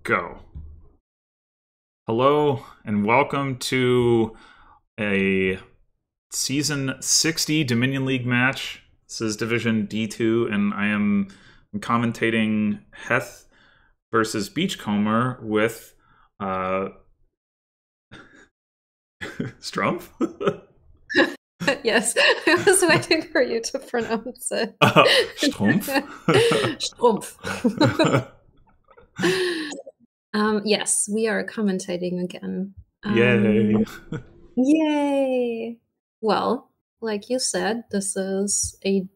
Go. Hello and welcome to a Season 60 Dominion League match. This is Division D2, and I am commentating Heth versus Beachcomber with Strumpf? Yes, I was waiting for you to pronounce it. Strumpf? Strumpf. Yes, we are commentating again. Yay. Yay! Well, like you said, this is a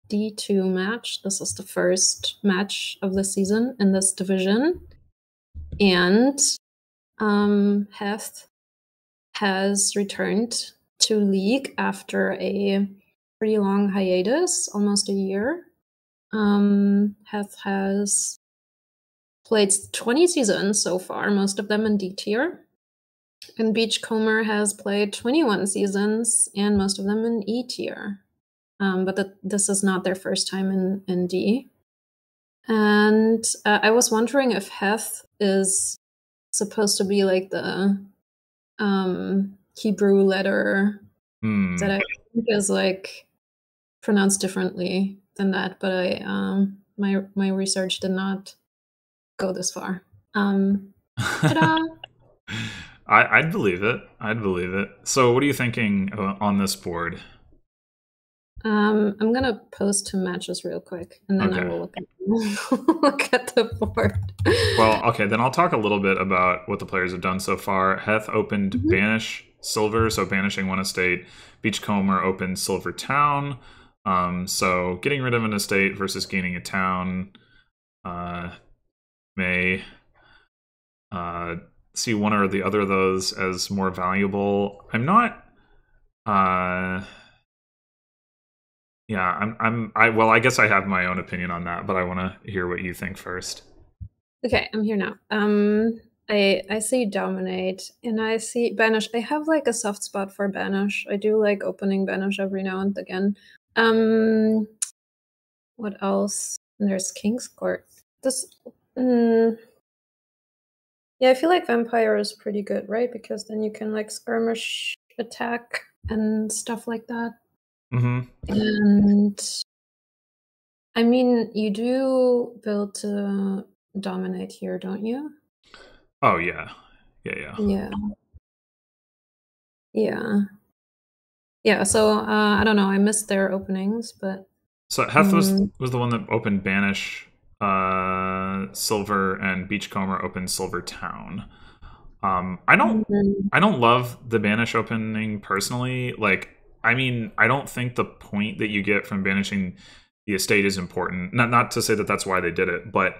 D2 match. This is the first match of the season in this division. And Heth has returned to League after a pretty long hiatus, almost a year. Heth has played 20 seasons so far, most of them in D tier. And Beachcomber has played 21 seasons, and most of them in E tier. But this is not their first time in D. And I was wondering if Heth is supposed to be like the Hebrew letter that I think is like pronounced differently than that, but I my research did not go this far. Ta-da! I'd believe it. I'd believe it. So what are you thinking on this board? I'm gonna post 2 matches real quick, and then I will look at the board. Well, okay, then I'll talk a little bit about what the players have done so far. Heth opened Banish Silver, so banishing 1 estate. Beachcomber opened Silver Town, so getting rid of an estate versus gaining a town may see one or the other of those as more valuable. I'm not. Yeah, well, I guess I have my own opinion on that, but I want to hear what you think first. Okay, I'm here now. I see Dominate, and I see Banish. I have like a soft spot for Banish. I do like opening Banish every now and again. What else? And there's King's Court. Yeah, I feel like Vampire is pretty good, right? Because then you can like skirmish attack and stuff like that. And I mean, you do build to dominate here, don't you? Oh yeah, yeah. So I don't know. I missed their openings, but so Heth was the one that opened Banish Silver, and Beachcomber opened Silver Town. I don't love the Banish opening personally. Like, I mean, I don't think the point that you get from banishing the estate is important. Not to say that that's why they did it, but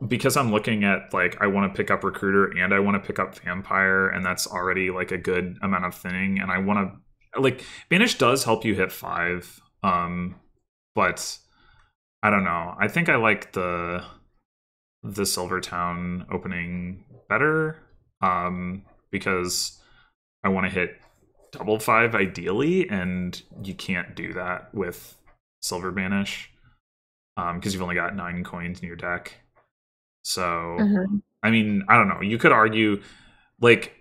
because I'm looking at, like, I want to pick up Recruiter and I want to pick up Vampire, and that's already like a good amount of thinning, and I want to, like, Banish does help you hit 5, but I don't know. I think I like the Silver Town opening better, because I want to hit double 5 ideally, and you can't do that with Silver Banish, because you've only got 9 coins in your deck. So, I mean, I don't know. You could argue, like,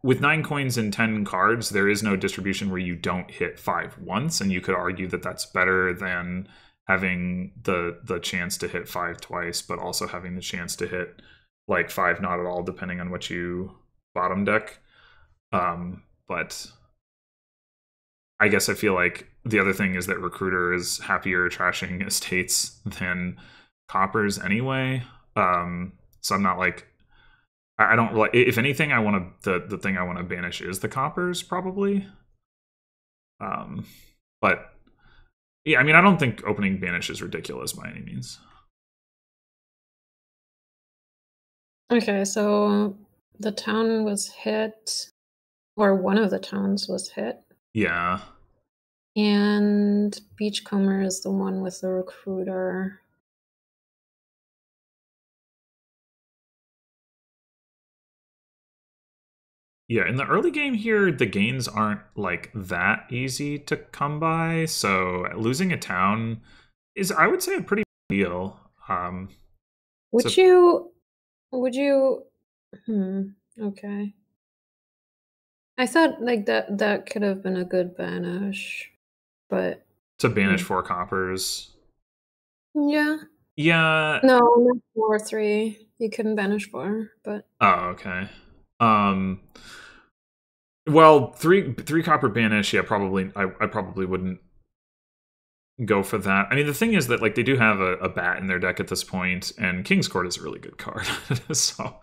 with 9 coins and 10 cards, there is no distribution where you don't hit 5 once, and you could argue that that's better than having the chance to hit 5 twice, but also having the chance to hit like 5 not at all, depending on what you bottom deck. But I guess I feel like the other thing is that Recruiter is happier trashing estates than coppers anyway. So I'm not like, I don't like, if anything, I want to, the thing I want to banish is the coppers probably. But yeah, I mean, I don't think opening Banish is ridiculous by any means. Okay, so the town was hit, or one of the towns was hit. Yeah. And Beachcomber is the one with the Recruiter. Yeah, in the early game here, the gains aren't like that easy to come by, so losing a town is, I would say, a pretty big deal. Would you Would you? Okay. I thought like that could have been a good banish, but To banish hmm. 4 coppers. Yeah. Yeah. No, not 4/3. You couldn't banish 4, but Oh, okay. Um. Well, three copper banish. Yeah, probably. I probably wouldn't go for that. I mean, the thing is that like they do have a bat in their deck at this point, and King's Court is a really good card, so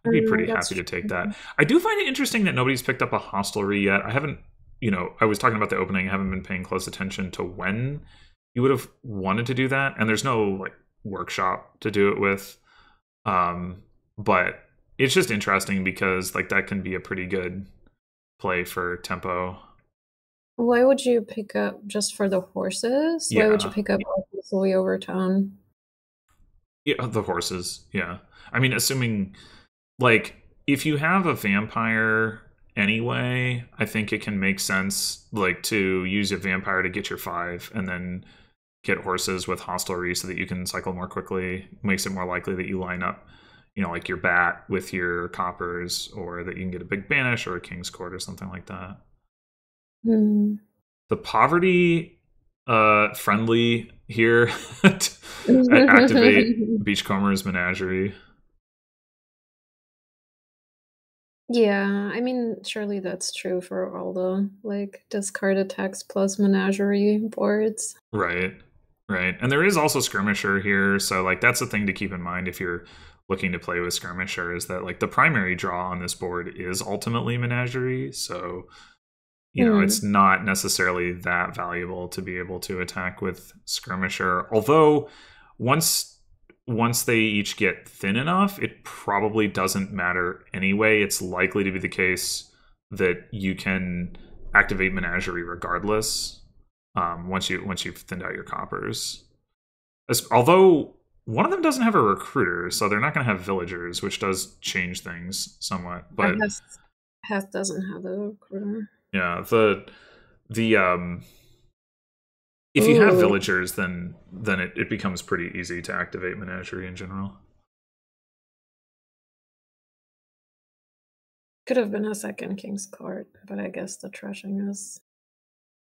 I'd be pretty that's happy to take that. true. I do find it interesting that nobody's picked up a hostelry yet. I haven't, I was talking about the opening. I haven't been paying close attention to when you would have wanted to do that, and there's no like workshop to do it with. But it's just interesting because like that can be a pretty good play for tempo. Why would you pick up just for the horses? Why would you Yeah. pick up Sully over town? Yeah, the horses. Yeah. I mean, assuming like if you have a vampire anyway, I think it can make sense like to use a vampire to get your 5 and then get horses with hostelry so that you can cycle more quickly. Makes it more likely that you line up, like your bat with your coppers, or that you can get a big banish or a king's court or something like that. Hmm. The poverty friendly here activate Beachcomber's menagerie. Yeah, I mean, surely that's true for all the like discarded text plus menagerie boards. Right. Right. And there is also skirmisher here, so like that's the thing to keep in mind if you're looking to play with skirmisher, is that like the primary draw on this board is ultimately menagerie, so it's Hmm. not necessarily that valuable to be able to attack with skirmisher. Although once once they each get thin enough, it probably doesn't matter anyway. It's likely to be the case that you can activate menagerie regardless. Once you've thinned out your coppers. Although one of them doesn't have a recruiter, so they're not going to have villagers, which does change things somewhat. I But Heth doesn't have the recruiter. yeah, the if you have Ooh, villagers, then it becomes pretty easy to activate menagerie in general. could have been a second King's Court, but I guess the trashing is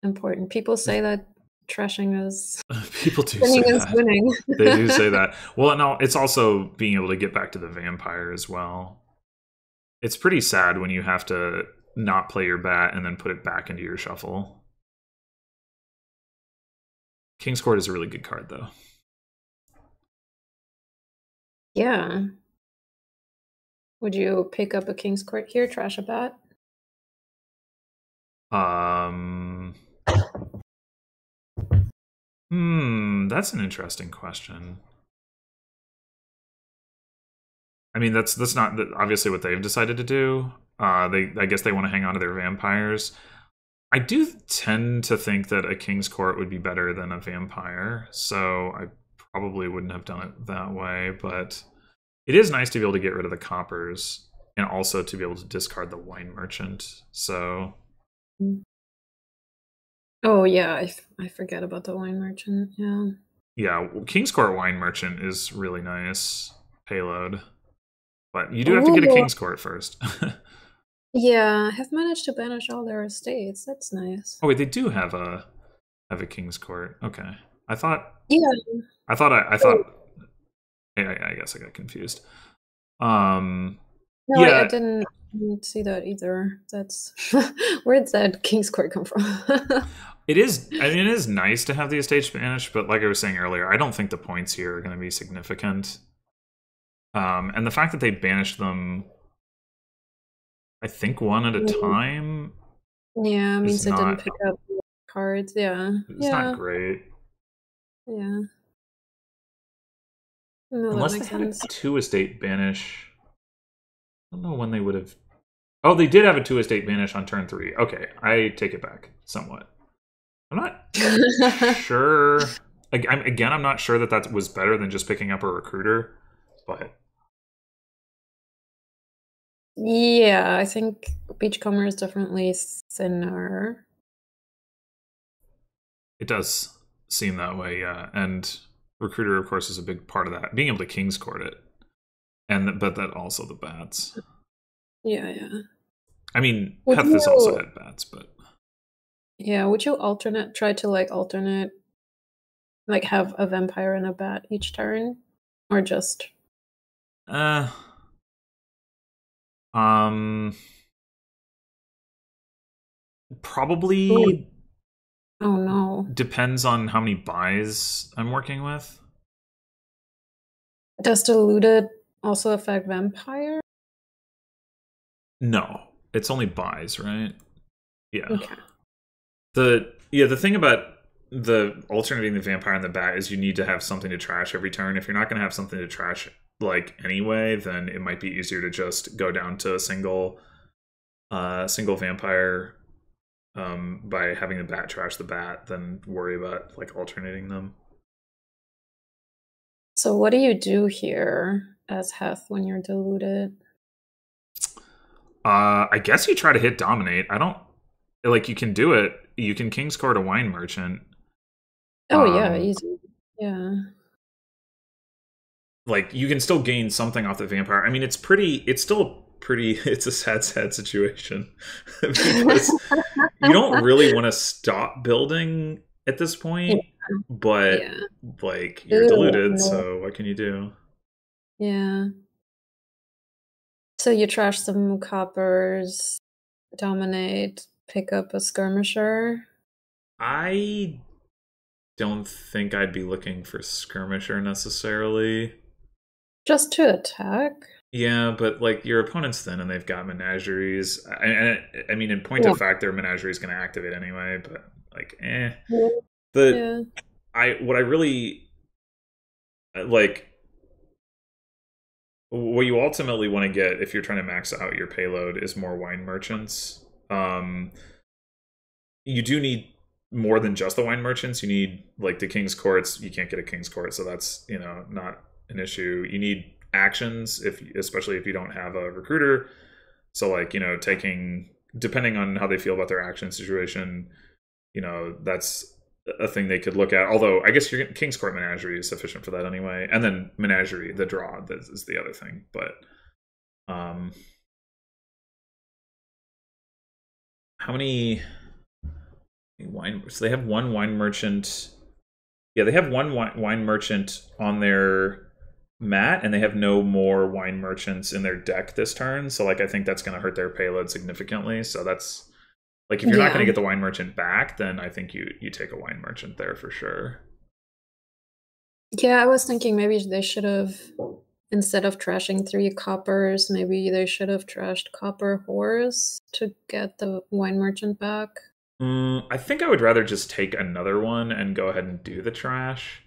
important. People say that trashing is People do winning say is that. winning. They do say that. Well, no, it's also being able to get back to the vampire as well. It's pretty sad when you have to not play your bat and then put it back into your shuffle. King's Court is a really good card, though. Yeah. Would you pick up a King's Court here, trash a bat? Um, that's an interesting question. I mean, that's not obviously what they've decided to do. I guess they want to hang on to their vampires. I do tend to think that a King's Court would be better than a vampire, so I probably wouldn't have done it that way. But it is nice to be able to get rid of the coppers and also to be able to discard the wine merchant. So Mm. Oh yeah, I forget about the wine merchant. Yeah. yeah, King's Court wine merchant is really nice payload, but you do have to get a Oh King's Court first. yeah, have managed to banish all their estates. That's nice. Oh wait, they do have a King's Court. Okay, I thought Yeah. I Oh, thought. I guess I got confused. Um, no, I yeah, didn't see that either. That's where did that King's Court come from? it is. I mean, it is nice to have the estates banished, but like I was saying earlier, I don't think the points here are going to be significant. And the fact that they banished them, I think one at a Mm, time, yeah, is means I didn't not pick up cards. Yeah. is not Yeah. great. Yeah. No, that Unless they makes had a sense. two estate banish. I don't know when they would have. Oh, they did have a two estate banish on turn 3. Okay, I take it back somewhat. I'm not sure. Again, I'm not sure that that was better than just picking up a recruiter, but Yeah, I think Beachcomber is definitely thinner. it does seem that way, yeah. And recruiter, of course, is a big part of that. Being able to King's Court it but that also the bats. Yeah, yeah. I mean, Would heth has also you, had bats, but yeah, would you try to like alternate, like have a vampire and a bat each turn? Or just, uh, um, oh, probably oh no. depends on how many buys I'm working with. Does diluted also affect vampire? No, it's only buys, right? Yeah. Okay. The thing about the alternating the vampire and the bat is you need to have something to trash every turn. If you're not going to have something to trash like anyway, then it might be easier to just go down to a single vampire by having the bat trash the bat than worry about like alternating them. So what do you do here as heth when you're diluted? I guess you try to hit dominate. I don't like you can do it. You can King's Court a wine merchant. Oh yeah, Um, easy. Yeah. like you can still gain something off the vampire. I mean, it's still pretty. It's a sad situation because you don't really want to stop building at this Yeah. point, but Yeah. like you're Ew, diluted, no. so what can you do? Yeah. So you trash some coppers, dominate, pick up a skirmisher. I don't think I'd be looking for skirmisher necessarily. Just to attack. Yeah, but like your opponent's thin and they've got menageries. I mean, in point Yeah. of fact, their menagerie is going to activate anyway. But like, Yeah. the Yeah. what I really like, what you ultimately want to get if you're trying to max out your payload is more wine merchants. You do need more than just the wine merchants. You need like the king's courts. You can't get a king's court, so that's not an issue. You need actions especially if you don't have a recruiter. So like taking depending on how they feel about their action situation, that's a thing they could look at. Although I guess your king's court menagerie is sufficient for that anyway, and then menagerie the draw is the other thing. But um, how many wine? So they have one wine merchant. Yeah, they have one wine merchant on their mat, and they have no more wine merchants in their deck this turn. So, like, I think that's going to hurt their payload significantly. So that's like if you're not going to Yeah. get the wine merchant back, then I think you take a wine merchant there for sure. Yeah, I was thinking maybe they should have, instead of trashing 3 coppers, maybe they should have trashed copper horse to get the wine merchant back. I think I would rather just take another one and go ahead and do the trash.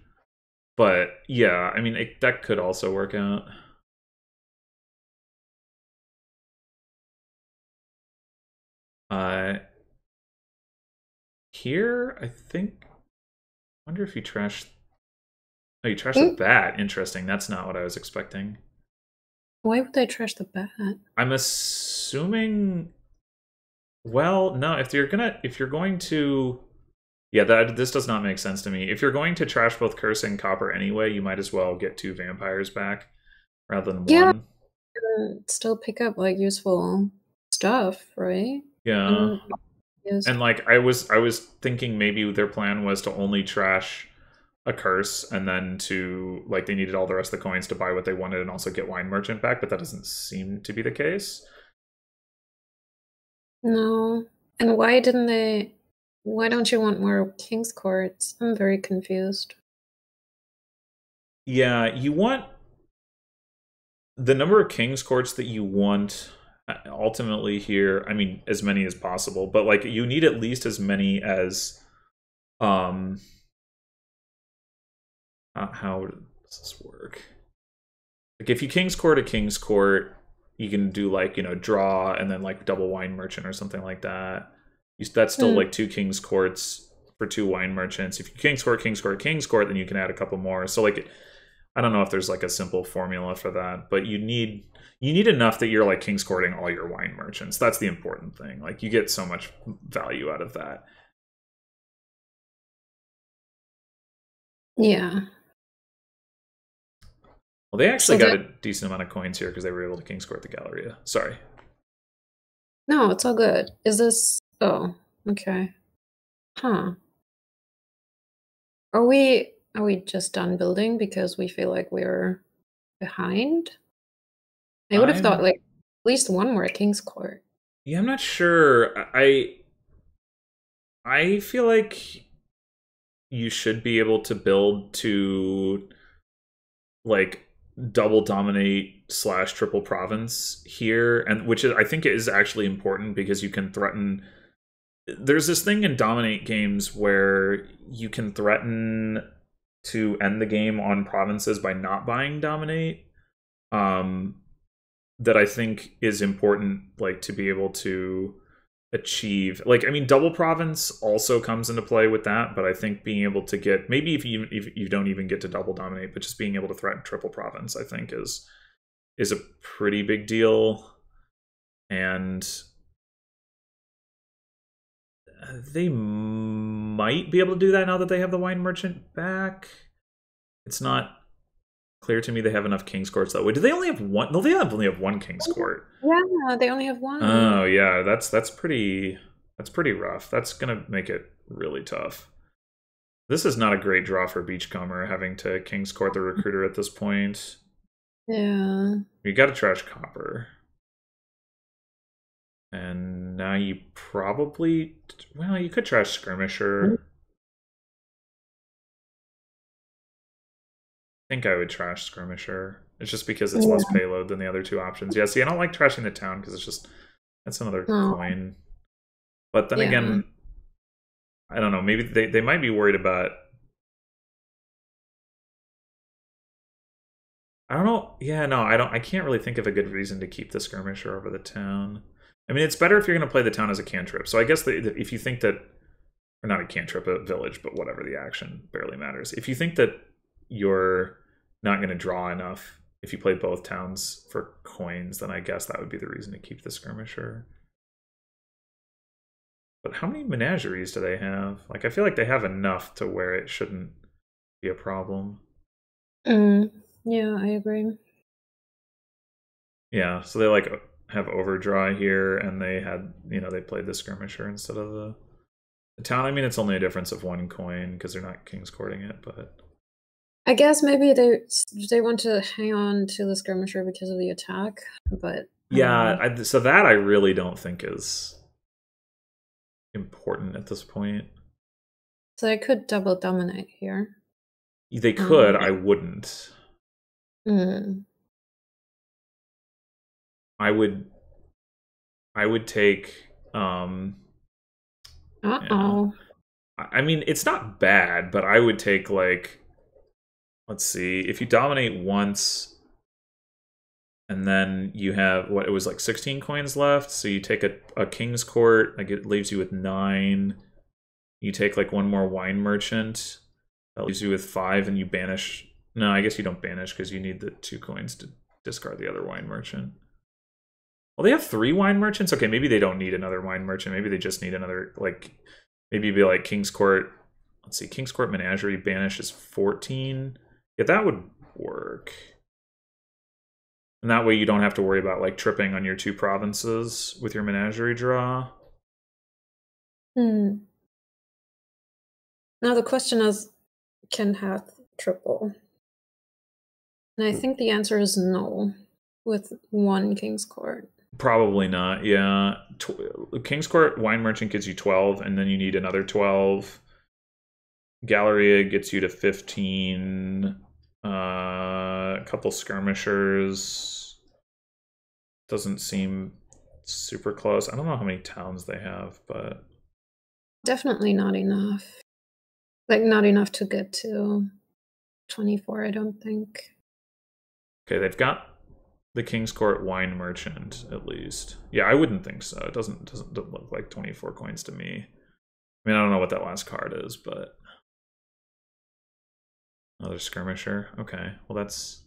But yeah, I mean that could also work out. Uh, here I think. I wonder if you trash. Oh, you trash the Mm, bat. Interesting. That's not what I was expecting. why would they trash the bat? I'm assuming. Well, no. If you're going to, yeah, this does not make sense to me. If you're going to trash both curse and copper anyway, you might as well get 2 vampires back rather than Yeah, one. still pick up like useful stuff, right? Yeah, And used. and like I was thinking maybe their plan was to only trash a curse and then to like they needed all the rest of the coins to buy what they wanted and also get wine merchant back, but that doesn't seem to be the case. No. And why don't you want more King's Courts? I'm very confused. Yeah, you want the number of king's courts that you want ultimately here. I mean, as many as possible, but like you need at least as many as um how does this work? Like if you king's court a king's court, you can do like draw and then like double wine merchant or something like that. That's still Hmm. like 2 king's courts for 2 wine merchants. If you king's court king's court king's court, then you can add a couple more. So like I don't know if there's like a simple formula for that, but you need enough that you're like king's courting all your wine merchants. That's the important thing. Like you get so much value out of that. Yeah. Well, they actually So got that a decent amount of coins here because they were able to king score at the Galleria. Sorry. no, it's all good. Is this? Oh, okay. Huh. Are we just done building because we feel like we're behind? I would have thought I'm like at least one more King's Court. yeah, I'm not sure. I feel like you should be able to build to like double dominate slash triple province here, and which is, I think is actually important because you can threaten. There's this thing in dominate games where you can threaten to end the game on provinces by not buying dominate. Um, that I think is important, like to be able to achieve. Like, I mean, double province also comes into play with that, but I think being able to get, maybe if you don't even get to double dominate, but just being able to threaten triple province, I think is a pretty big deal. And they might be able to do that now that they have the wine merchant back. It's not clear to me they have enough king's courts that way. Do they only have one? No, they only have one king's court. Yeah, they only have one. Oh yeah, that's pretty rough. That's gonna make it really tough. This is not a great draw for Beachcomber, having to king's court the recruiter at this point. Yeah. You got to trash copper. And now you probably, well, you could trash skirmisher. I think I would trash skirmisher. It's just because it's less payload than the other two options. Yeah, see, I don't like trashing the town because it's just, that's another coin. But then again, I don't know, maybe they might be worried about, I don't know. Yeah, no, I can't really think of a good reason to keep the skirmisher over the town. I mean, it's better if you're going to play the town as a cantrip. So I guess if you think that, or not a cantrip, a village, but whatever, the action barely matters. If you think that you're not going to draw enough if you play both towns for coins, then I guess that would be the reason to keep the skirmisher. But how many menageries do they have? Like, I feel like they have enough to where it shouldn't be a problem. Yeah, I agree. Yeah, so they like have overdraw here, and they had, they played the skirmisher instead of the town. I mean, it's only a difference of one coin because they're not king's courting it, but I guess maybe they want to hang on to the skirmisher because of the attack, but yeah, so that I really don't think is important at this point. So they could double dominate here. They could, I wouldn't. I would take I mean, it's not bad, but I would take, like, let's see, if you dominate once and then you have what, it was like 16 coins left, so you take a king's court, like it leaves you with 9. You take like one more wine merchant, that leaves you with 5, and you banish. No, I guess you don't banish because you need the 2 coins to discard the other wine merchant. Well, they have 3 wine merchants. Okay, maybe they don't need another wine merchant. Maybe they just need another, like, maybe be like King's Court. Let's see, King's Court Menagerie banish is 14. Yeah, that would work. And that way you don't have to worry about like tripping on your 2 provinces with your Menagerie draw. Now the question is, can heth triple? And I think the answer is no, with 1 King's Court. Probably not, yeah. King's Court Wine Merchant gives you 12, and then you need another 12. Galleria gets you to 15. A couple skirmishers. Doesn't seem super close. I don't know how many towns they have, but definitely not enough. Like, not enough to get to 24, I don't think. Okay, they've got the King's Court Wine Merchant, at least. Yeah, I wouldn't think so. It doesn't look like 24 coins to me. I mean, I don't know what that last card is, but another skirmisher. Okay, well that's...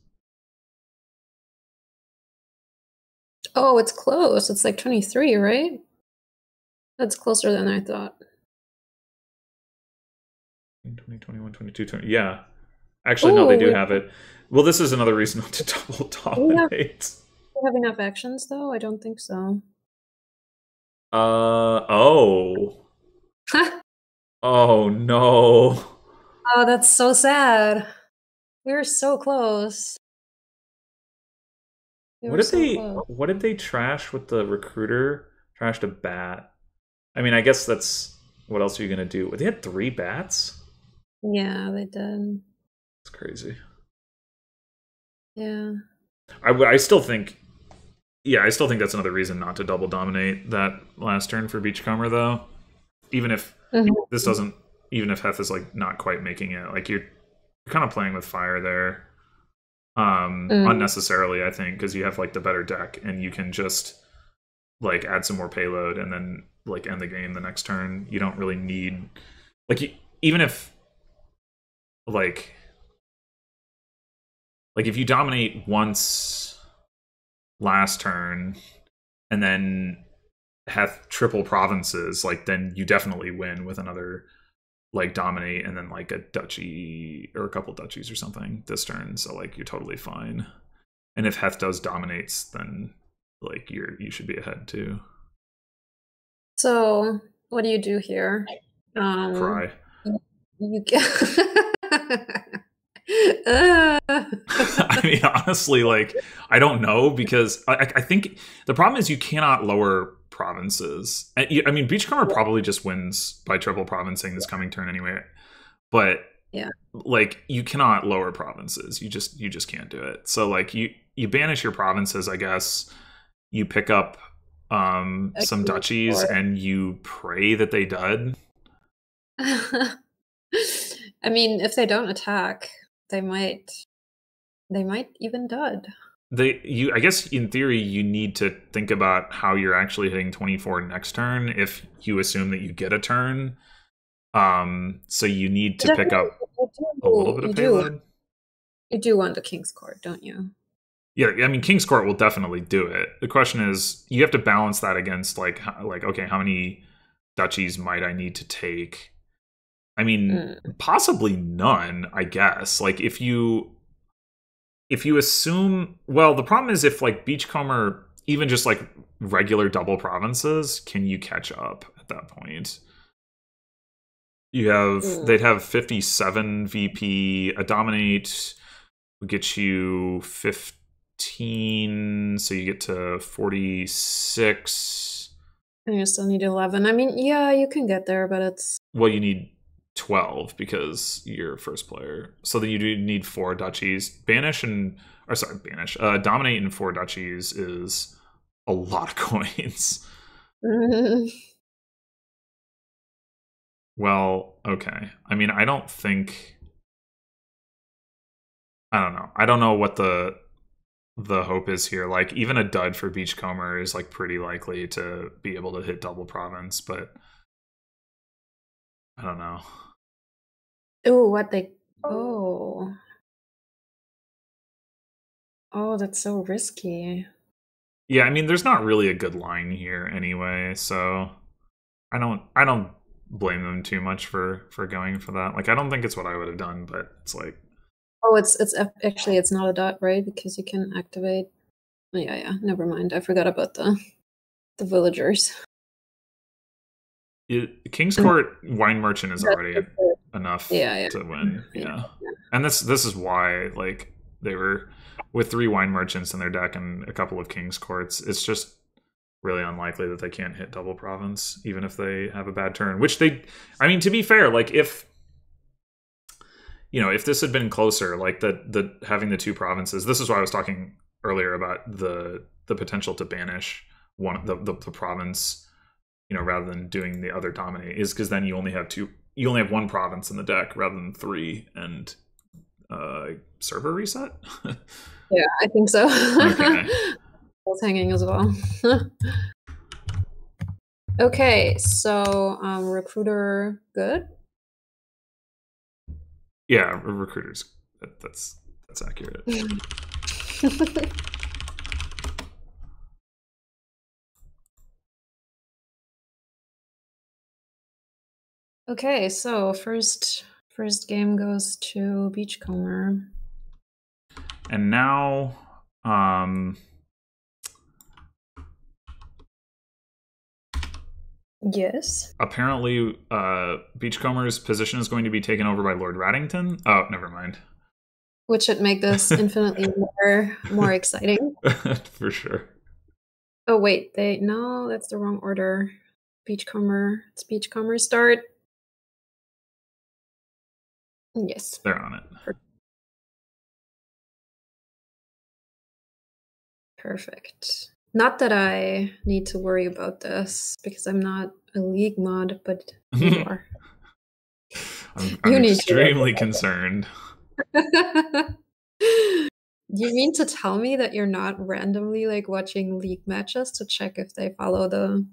Oh, it's close. It's like 23, right? That's closer than I thought. 20, 21, 22, 20. Yeah. Actually, no, they do have it. Well, this is another reason not to double dominate. Do we have enough actions, though? I don't think so. Oh. Oh, no. Oh, that's so sad. We were so close. We What were did so they close. what did they trash with the recruiter? Trashed a bat. I mean, I guess that's what else are you gonna do? They had 3 bats? Yeah, they did. It's crazy. Yeah. I still think I still think that's another reason not to double dominate that last turn for Beachcomber though. Even if this doesn't even if Heth is like not quite making it, like you're kind of playing with fire there. Unnecessarily, I think, because you have like the better deck and you can just like add some more payload and then like end the game the next turn. You don't really need like even if like if you dominate once last turn and then have triple provinces, like then you definitely win with another like dominate and then like a duchy or a couple duchies or something this turn. So like you're totally fine. And if Heth does dominates, then like you should be ahead too. So, what do you do here? Cry. You get. I mean, honestly, like I don't know because I think the problem is you cannot lower provinces. I mean, Beachcomber probably just wins by triple provincing this coming turn anyway. But Yeah. like you cannot lower provinces. You just can't do it. So like you banish your provinces, I guess. You pick up some duchies and you pray that they dud. I mean, if they don't attack, they might even dud. I guess in theory you need to think about how you're actually hitting 24 next turn if you assume that you get a turn. So you need to pick up a little bit of payload. You do want the King's Court, don't you? Yeah, I mean King's Court will definitely do it. The question is you have to balance that against like okay, how many duchies might I need to take? I mean, possibly none, I guess. Like if you assume, well, the problem is if like Beachcomber, even just like regular double provinces, can you catch up at that point? They'd have 57 VP, a dominate would get you 15, so you get to 46. And you still need 11. I mean, yeah, you can get there, but it's... Well, you need 12 because you're first player. So then you do need 4 duchies. Dominate in 4 duchies is a lot of coins. Well, okay. I mean, I don't know. I don't know what the hope is here. Like, even a dud for Beachcomber is like pretty likely to be able to hit double province, but I don't know. Ooh, what they... Oh. Oh, that's so risky. Yeah, I mean, there's not really a good line here anyway, so I don't blame them too much for going for that. Like, I don't think it's what I would have done, but it's like... Oh, it's actually, it's not a dot, right? Because you can activate... Yeah, never mind. I forgot about the villagers. King's Court Wine Merchant is already enough to win. Yeah. And this is why, like, they were with 3 Wine Merchants in their deck and a couple of King's Courts. It's just really unlikely that they can't hit double province, even if they have a bad turn. Which I mean, to be fair, like if this had been closer, like the having the 2 provinces. This is why I was talking earlier about the potential to banish the province, rather than doing the other dominate, is because then you only have 1 province in the deck rather than 3, and server reset. Yeah, I think so. Okay. I was hanging as well. Okay, so recruiter good. Yeah, recruiters. That's accurate. Okay, so first game goes to Beachcomber. And now, Yes. apparently, Beachcomber's position is going to be taken over by Lord Raddington. Oh, never mind. Which should make this infinitely more exciting. For sure. Oh wait, no, that's the wrong order. Beachcomber. It's Beachcomber start. Yes. They're on it. Perfect. Not that I need to worry about this because I'm not a league mod, but you are. I'm extremely concerned. You mean to tell me that you're not randomly like watching league matches to check if they follow the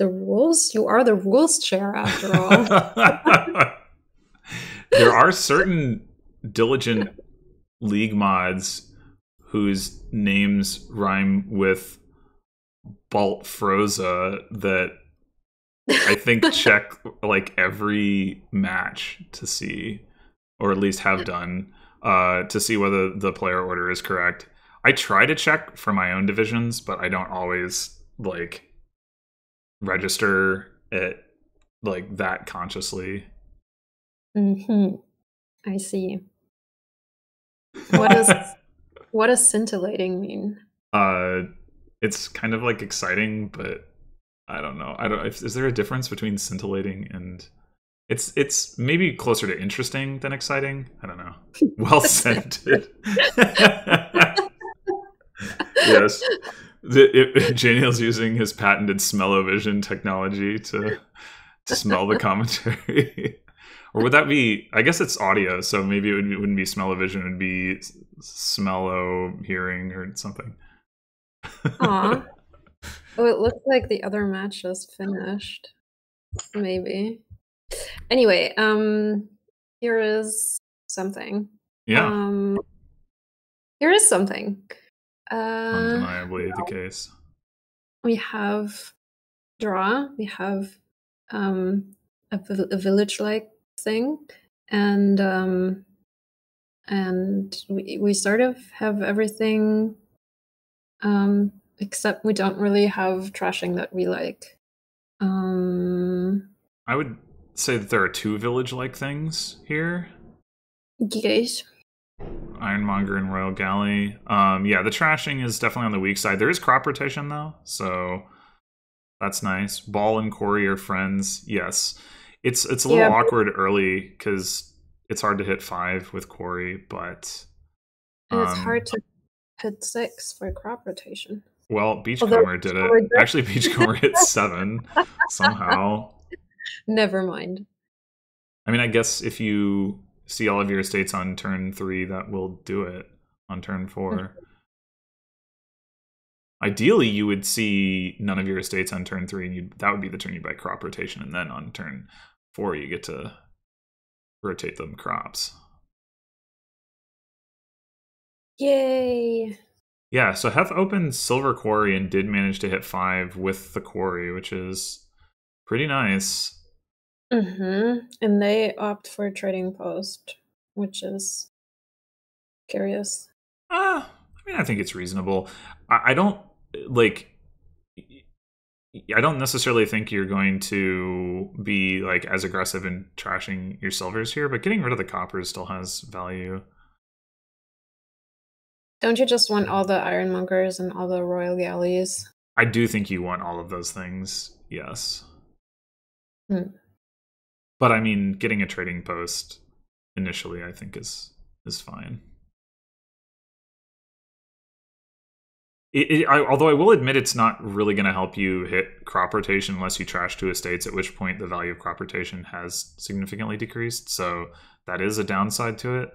rules? You are the rules chair after all. There are certain diligent league mods whose names rhyme with Balt Froza that I think check like every match to see, or at least have done, to see whether the player order is correct. I try to check for my own divisions, but I don't always like register it like that consciously. I see. What does scintillating mean? It's kind of like exciting, but I don't know. Is there a difference between scintillating and it's maybe closer to interesting than exciting? I don't know. Well scented. Yes. Janiel's using his patented smell-o-vision technology to smell the commentary. Or would that be, I guess it's audio, so maybe it wouldn't be smell-o-vision, it would be smell-o-hearing or something. Aw. Oh, it looks like the other match is finished. Maybe. Anyway, here is something. Yeah. Here is something. Undeniably the case. We have draw. We have a village-like thing, and we sort of have everything, except we don't really have trashing that we like. I would say that there are two village-like things here. Yes. Ironmonger and Royal Galley. Yeah, the trashing is definitely on the weak side. There is crop rotation though, so that's nice. Ball and Corey are friends. Yes, it's a little awkward early because it's hard to hit 5 with Corey, but and it's hard to hit 6 for crop rotation. Well, Beachcomber did it. Actually, Beachcomber hit 7 somehow. Never mind. I mean, I guess if you see all of your estates on turn 3, that will do it on turn 4. Ideally, you would see none of your estates on turn 3, and that would be the turn you buy crop rotation, and then on turn 4, you get to rotate them crops. Yay! Yeah, so Heth opened Silver Quarry and did manage to hit 5 with the quarry, which is pretty nice. And they opt for trading post, which is curious. I mean, I think it's reasonable. I don't like. I don't necessarily think you're going to be like as aggressive in trashing your silvers here, but getting rid of the coppers still has value. Don't you just want all the ironmongers and all the royal galleys? I do think you want all of those things, yes. But I mean, getting a trading post initially, I think is fine. Although I will admit it's not really going to help you hit crop rotation unless you trash 2 estates, at which point the value of crop rotation has significantly decreased. So that is a downside to it.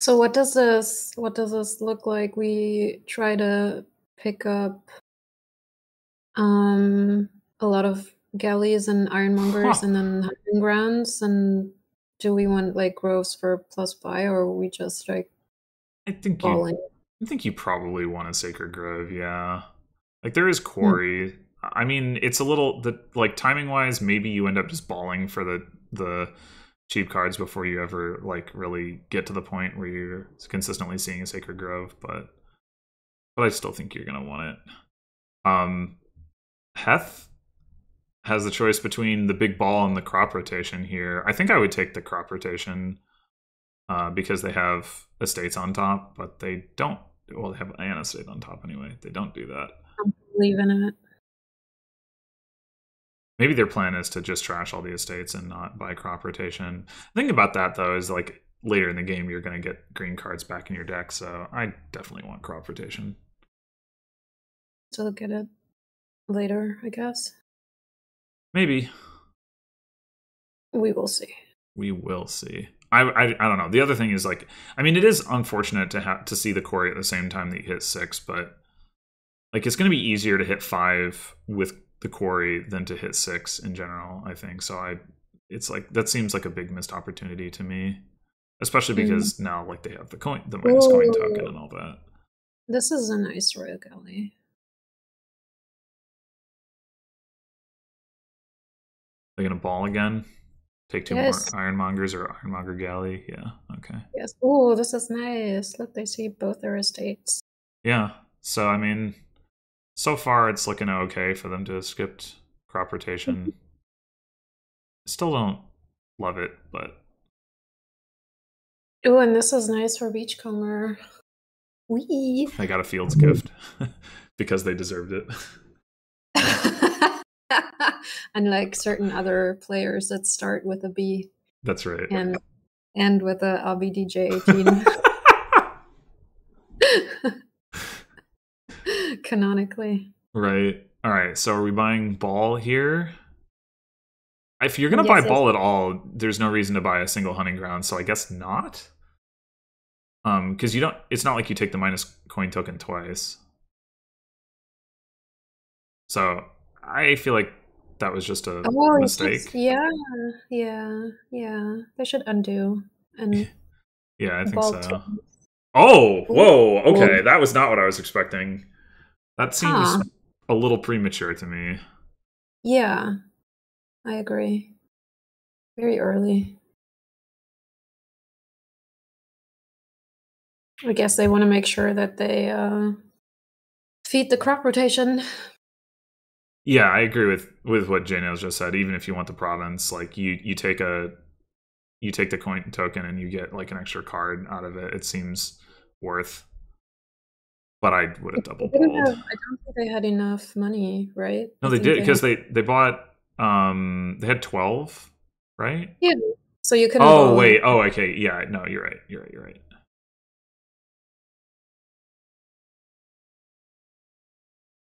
So what does this look like? We try to pick up a lot of galleys and ironmongers and then hunting grounds, and do we want like groves for +5, or are we just like I think balling? I think you probably want a Sacred Grove, yeah. Like there is quarry. I mean, it's a little like timing wise, maybe you end up just balling for the cheap cards before you ever like really get to the point where you're consistently seeing a Sacred Grove, but I still think you're gonna want it. Heth has the choice between the big ball and the crop rotation here. I think I would take the crop rotation because they have estates on top, but they don't. Well, they have an estate on top anyway. They don't do that. I'm leaving it. Maybe their plan is to just trash all the estates and not buy crop rotation. The thing about that, though, is like later in the game, you're going to get green cards back in your deck, so I definitely want crop rotation. To look at it later, I guess. Maybe. We will see. We will see. I don't know. The other thing is like, I mean, it is unfortunate to have to see the quarry at the same time that you hit 6, but like it's going to be easier to hit 5 with the quarry than to hit 6 in general, I think. So it's like that seems like a big missed opportunity to me, especially because now like they have the minus coin token and all that. This is a nice Royal Galley. They're gonna ball again. Take 2 more Ironmongers or Ironmonger Galley. Yeah, okay. Yes. Oh, this is nice. Look, they see both their estates. Yeah. So I mean, so far it's looking okay for them to have skipped crop rotation. Still don't love it, but oh, and this is nice for Beachcomber. Wee. I got a Fields gift because they deserved it. Unlike certain other players that start with a B. That's right. And with a LBDJ 18. Canonically. Right. All right. So are we buying ball here? If you're going to buy ball at all, there's no reason to buy a single hunting ground. So I guess not. Because it's not like you take the minus coin token twice. So I feel like that was just a mistake. Yeah. They should undo. And yeah, I think so. Oh, whoa. Okay, that was not what I was expecting. That seems a little premature to me. Yeah, I agree. Very early. I guess they want to make sure that they feed the crop rotation. Yeah, I agree with what Jane just said. Even if you want the province, like you take the coin token and you get like an extra card out of it, it seems worth. But I would have double balled. I don't think they had enough money, right? No, they did because they bought they had 12, right? Yeah. So you could. Oh wait. Oh okay. Yeah. No, you're right. You're right.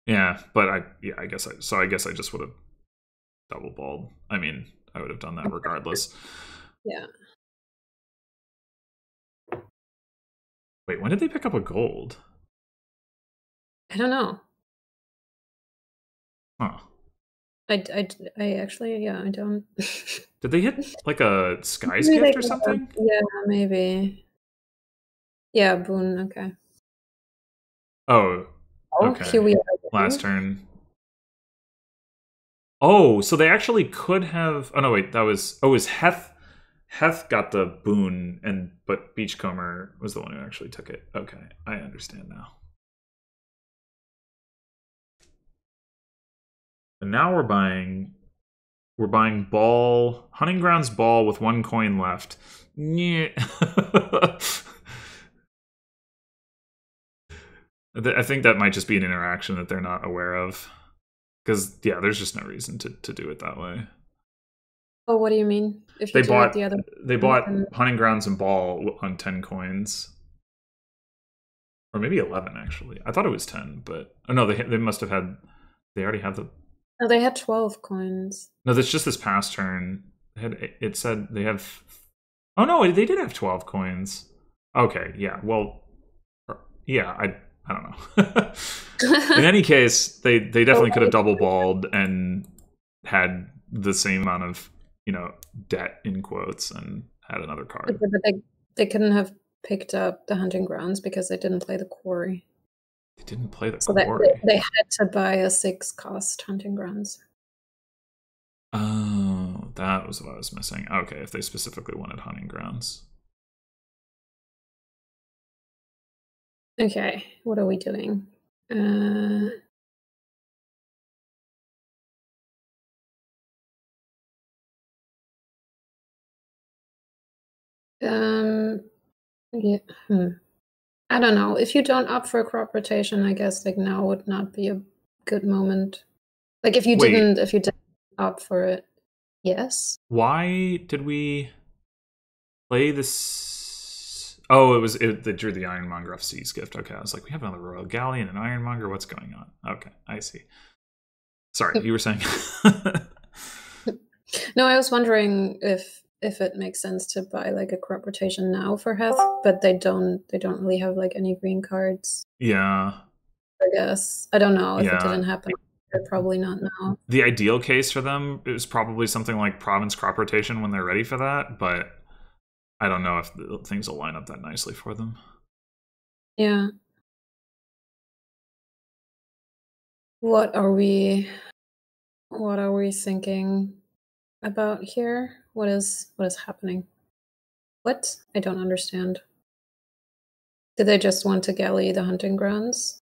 Yeah, but I guess I just would have double balled. I mean, I would have done that regardless. Yeah. Wait, when did they pick up a gold? I don't know. Huh. I actually, yeah, I don't. Did they hit like a Sky's gift or something? Yeah, maybe. Yeah, boon. Okay. Oh. Okay. Here we are. Last turn. Oh, so they actually could have. Oh no, wait. That was. Oh, it was Heth. Heth got the boon, but Beachcomber was the one who actually took it. Okay, I understand now. And now we're buying ball, hunting grounds ball with 1 coin left. Yeah. I think that might just be an interaction that they're not aware of. Because yeah, there's just no reason to do it that way. Oh, what do you mean? If you they bought hunting grounds and ball on 10 coins. Or maybe 11 actually. I thought it was 10, but oh no, they must have had. They already have the. No, they had 12 coins. No, that's just this past turn. It said they have. Oh no, they did have 12 coins. Okay, yeah. Well, yeah, I don't know. In any case, they definitely could have double balled and had the same amount of debt in quotes and had another card. But they couldn't have picked up the hunting grounds because they didn't play the quarry. They didn't play the quarry. They had to buy a 6-cost hunting grounds. Oh, That was what I was missing. Okay, if they specifically wanted hunting grounds. Okay, what are we doing? Yeah. I don't know. If you don't opt for crop rotation, I guess like now would not be a good moment. Like if you Wait. didn't opt for it. Yes. Why did we play this? Oh, they drew the Ironmonger off Sea's Gift. Okay, I was like, we have another Royal Galley and an Ironmonger. What's going on? Okay, I see. Sorry, you were saying. No, I was wondering if it makes sense to buy like a crop rotation now for heth, but they don't really have like any green cards. Yeah. I guess. I don't know if it Yeah. didn't happen. Probably not now. The ideal case for them is probably something like Province Crop Rotation when they're ready for that, but I don't know if things will line up that nicely for them. Yeah. What are we thinking about here? What is happening? What? I don't understand. Did they just want to galley the hunting grounds?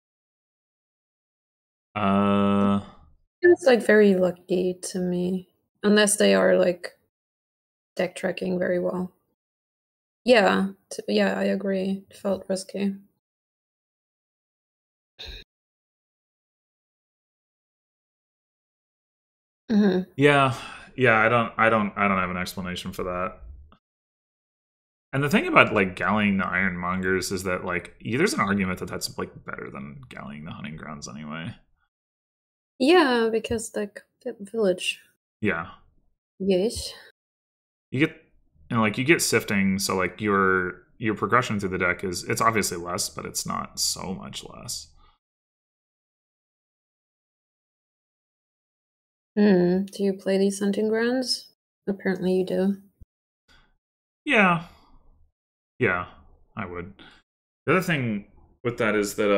It's like very lucky to me. Unless they are like deck tracking very well. Yeah, yeah, I agree. It felt risky. Yeah, I don't have an explanation for that. And the thing about like gallying the Ironmongers is that like there's an argument that that's like better than gallying the hunting grounds anyway. Yeah, because like village. Yeah, Yes. you get like you get sifting, so like your progression through the deck it's obviously less, but it's not so much less. Do you play these hunting grounds? Apparently you do. Yeah, yeah, I would. The other thing with that is that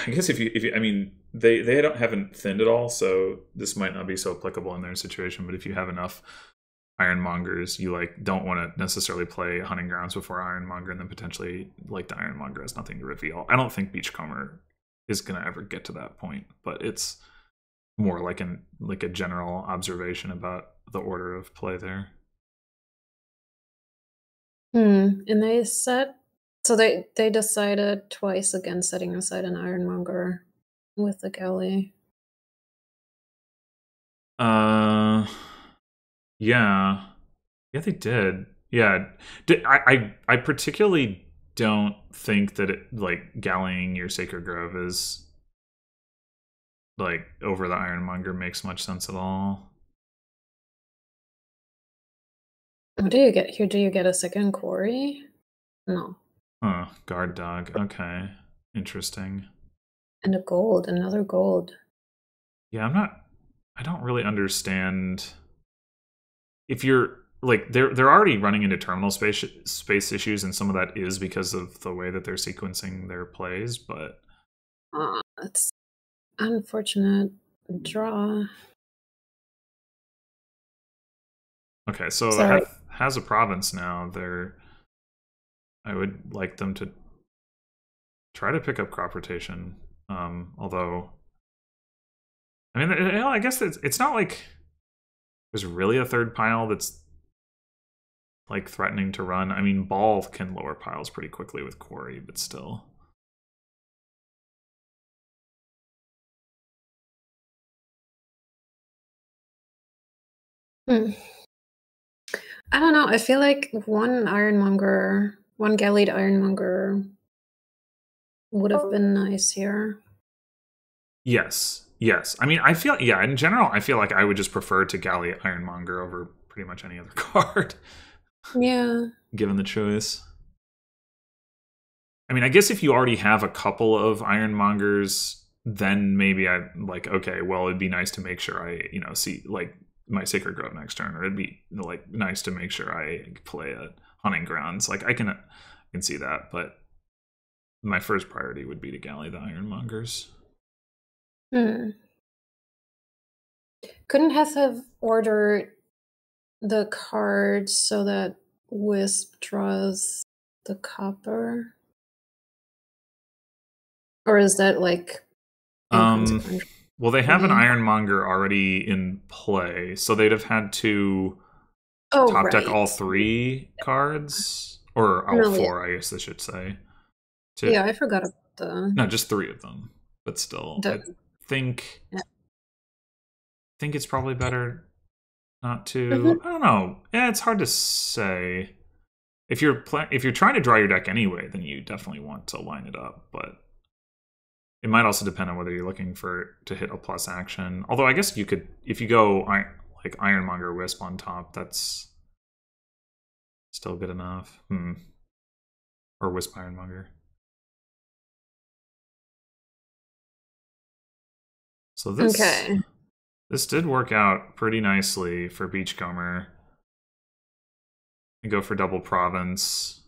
I guess if you I mean haven't thinned at all, so this might not be so applicable in their situation. But if you have enough Ironmongers, you like don't want to necessarily play hunting grounds before Ironmonger, and then potentially like the Ironmonger has nothing to reveal. I don't think Beachcomber is gonna ever get to that point, but it's more like a general observation about the order of play there. And they set so they decided twice against setting aside an Ironmonger with the galley. Yeah. Yeah, they did. Yeah. I particularly don't think that it like gallying your Sacred Grove is like over the Ironmonger makes much sense at all. What do you get here? Do you get a second quarry? No. Huh, guard dog. Okay. Interesting. And a gold, another gold. Yeah, I don't really understand if you're like they're already running into terminal space issues, and some of that is because of the way that they're sequencing their plays, but It's unfortunate draw. okay, so the Sorry. heth has a province now. I would like them to try to pick up crop rotation. Although, I mean, I guess it's not like there's really a third pile that's like threatening to run. I mean, Ball can lower piles pretty quickly with Quarry, but still. I don't know. I feel like one galleyed Ironmonger would have been nice here. Yes. Yes. I mean, I feel, yeah, in general, I feel like I would just prefer to galley Ironmonger over pretty much any other card. Yeah. Given the choice. I mean, I guess if you already have a couple of Ironmongers, then maybe I like, okay, well, it'd be nice to make sure I, see like my Sacred Grove next turn, or it'd be like nice to make sure I play a hunting grounds. Like I can see that, but my first priority would be to galley the Ironmongers. Couldn't heth have ordered the card so that Wisp draws the copper? Or is that like inconsequential? Well, they have an Maybe. Ironmonger already in play, so they'd have had to Oh, top deck all right. 3 cards, or all No, yeah. 4, I guess I should say. Yeah, I forgot about No, just 3 of them. But still, I think yeah. think it's probably better not to. Mhm. I don't know. Yeah, it's hard to say. If you're trying to draw your deck anyway, then you definitely want to line it up. But it might also depend on whether you're looking to hit a plus action. Although I guess you could, if you go like Ironmonger Wisp on top, that's still good enough. Or Wisp Ironmonger. So this did work out pretty nicely for Beachcomber. You go for double province.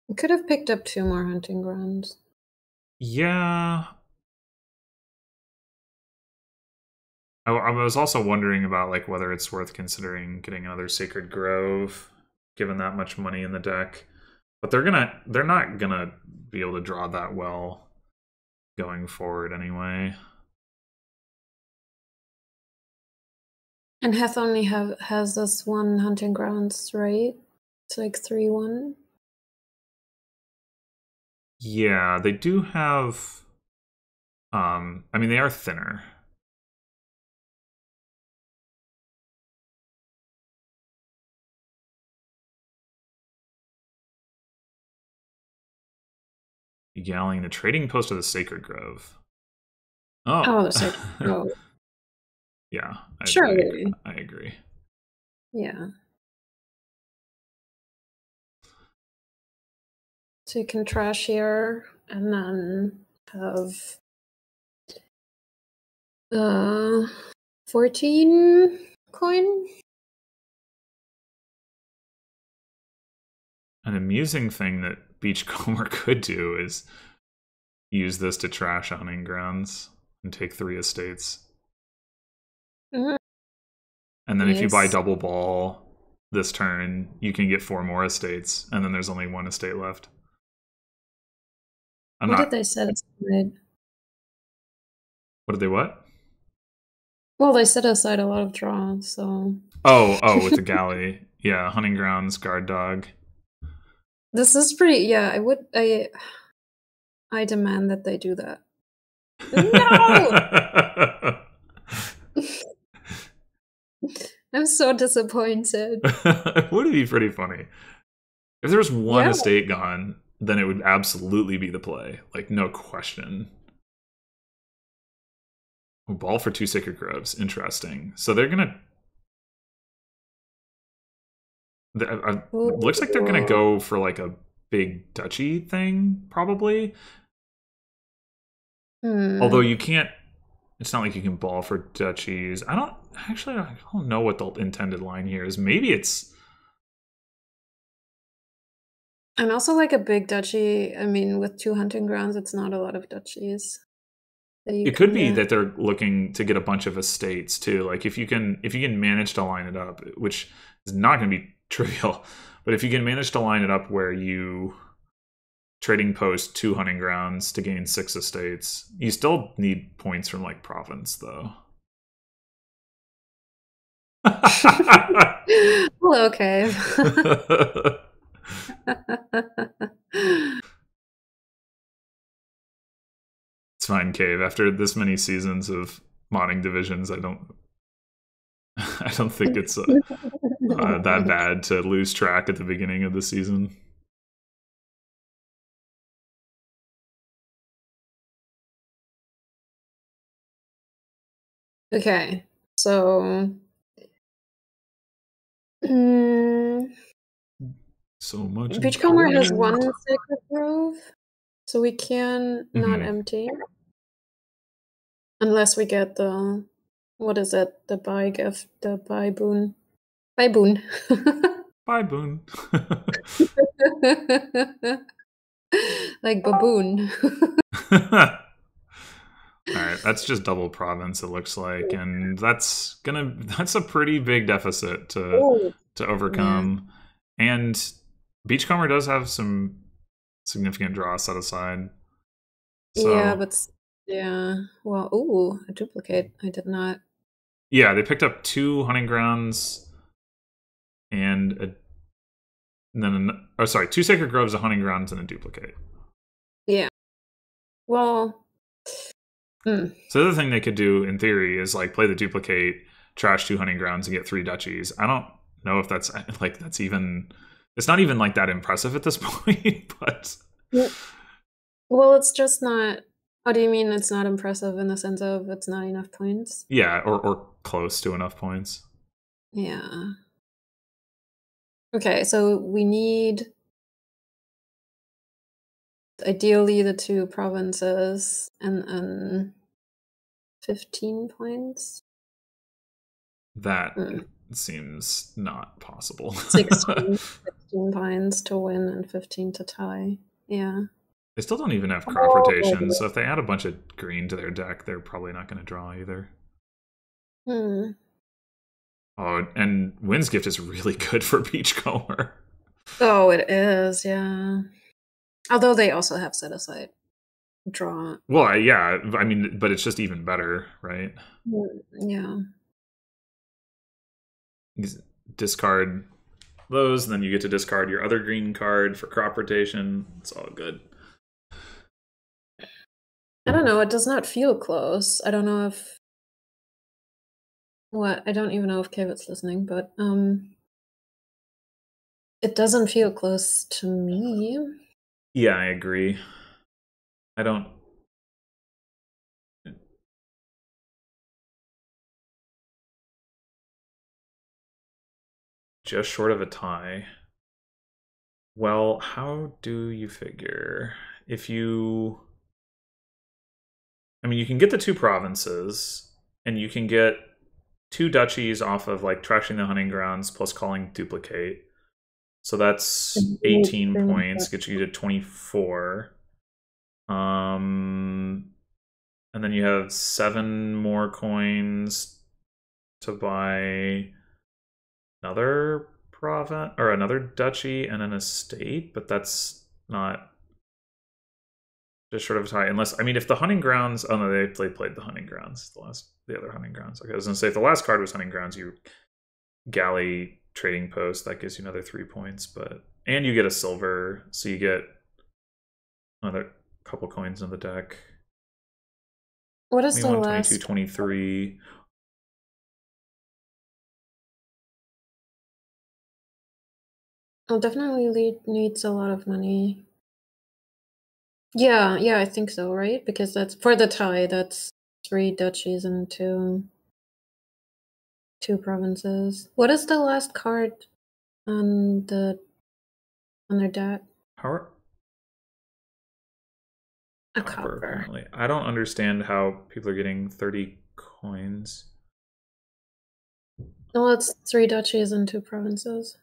I could have picked up 2 more hunting grounds. Yeah. I was also wondering about like whether it's worth considering getting another Sacred Grove, given that much money in the deck. But they're not gonna be able to draw that well going forward anyway. And Heth only has this 1 hunting grounds, right? It's like 3-1. Yeah, they do have. I mean, they are thinner. Egaling the trading post of the Sacred Grove. Oh, the Sacred Grove. Yeah, Surely. I agree. Yeah. So you can trash here and then have 14 coin. An amusing thing that Beachcomber could do is use this to trash hunting grounds and take 3 estates. Mhm. And then if you buy Nice. double ball this turn, you can get 4 more estates, and then there's only 1 estate left. What did they set aside? What did they what? Well, they set aside a lot of draws, so. Oh, with the galley. Yeah, hunting grounds, guard dog. This is pretty. Yeah, I demand that they do that. No! I'm so disappointed. Would it be pretty funny? If there was 1 estate gone, then it would absolutely be the play. Like, no question. Ball for 2 Sacred Groves. Interesting. So they're going to... looks like they're going to go for, like, a big duchy thing, probably. Although you can't... It's not like you can ball for duchies. I don't know what the intended line here is. Maybe it's... And also, like, a big duchy, I mean, with 2 hunting grounds, it's not a lot of duchies. It could be that they're looking to get a bunch of estates too. Like if you can manage to line it up, which is not going to be trivial, but if you can manage to line it up where you trading post 2 hunting grounds to gain 6 estates, you still need points from like province though. Well, okay. It's fine, Cave. After this many seasons of modding divisions, I don't think it's that bad to lose track at the beginning of the season. Okay, so so much. Beachcomber has 1 Sacred Grove, so we can not empty. Unless we get the, what is it? The buy gift, the buy boon. Buy boon. Buy boon. Like baboon. All right, that's just double province. It looks like, and that's a pretty big deficit Oh, to yeah. overcome. And Beachcomber does have some significant draw set aside. Yeah, So but yeah. Well, ooh, a duplicate. I did not. yeah, they picked up 2 hunting grounds and a and then oh sorry, 2 sacred groves, a hunting grounds, and a duplicate. Yeah. Well, mm, So the other thing they could do in theory is like play the duplicate, trash 2 hunting grounds, and get 3 duchies. I don't know if that's like that's even. It's not even like that impressive at this point, but mm, well, it's just not. What do you mean it's not impressive in the sense of it's not enough points? yeah, or close to enough points. Yeah. Okay, so we need ideally the 2 provinces and 15 points. That Mm. seems not possible. 16, 16 points to win and 15 to tie. Yeah. They still don't even have crop rotation, Oh. so if they add a bunch of green to their deck, they're probably not going to draw either. Hmm. Oh, and Wind's Gift is really good for Beachcomber. Oh, it is, yeah. Although they also have set aside draw. Well, yeah, I mean, but it's just even better, right? Yeah. You discard those, and then you get to discard your other green card for crop rotation. It's all good. I don't know, it does not feel close. I don't know if what I don't even know if Kavit's listening, but it doesn't feel close to me. Yeah, I agree. I don't. Just short of a tie. Well, how do you figure? If you. I mean, you can get the 2 provinces, and you can get 2 duchies off of like trashing the hunting grounds plus calling duplicate. So that's 18 points, gets you to 24. And then you have 7 more coins to buy another province or another duchy and an estate, but that's not just short of a tie. Unless I mean, if the hunting grounds, oh no, they played the hunting grounds, the other hunting grounds. Okay, I was gonna say if the last card was hunting grounds, you galley trading post that gives you another 3 points, but and you get a silver, so you get another couple coins in the deck. What is the 21, 22, last? 23. Oh, definitely needs a lot of money. Yeah, yeah, I think so, right? Because that's for the tie, that's 3 duchies and two provinces. What is the last card on on their deck? How A copper, copper. apparently. I don't understand how people are getting 30 coins. Well, it's 3 duchies and 2 provinces.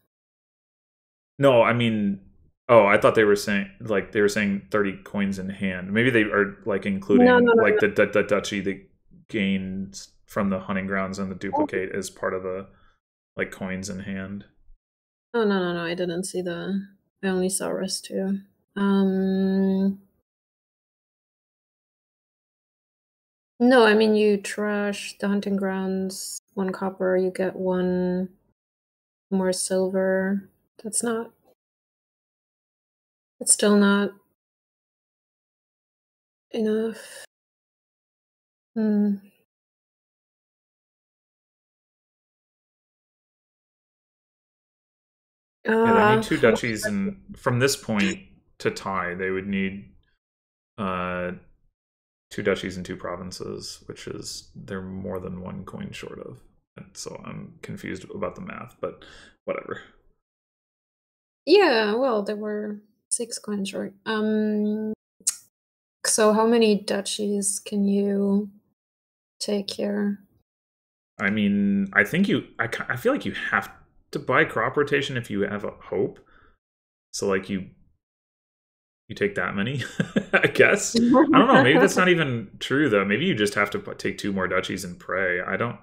No, I mean, oh, I thought they were saying like they were saying 30 coins in hand. Maybe they are like No, including no, no, like no. the duchy that gains from the hunting grounds and the Oh, duplicate as part of the like coins in hand. oh, no, no, no. I didn't see I only saw rest 2. Um, no, I mean you trash the hunting grounds, 1 copper, you get 1 more silver. That's not. It's still not enough. Hmm. Yeah, they need 2 What duchies, and from this point to tie, they would need uh 2 duchies and 2 provinces, which is they're more than 1 coin short of. And so I'm confused about the math, but whatever. Yeah, well, there were 6 coins short. So how many duchies can you take here? I mean, I think I feel like you have to buy crop rotation if you have a hope. So like You take that many, I guess. I don't know. Maybe that's not even true though. Maybe you just have to take 2 more duchies and pray. I don't.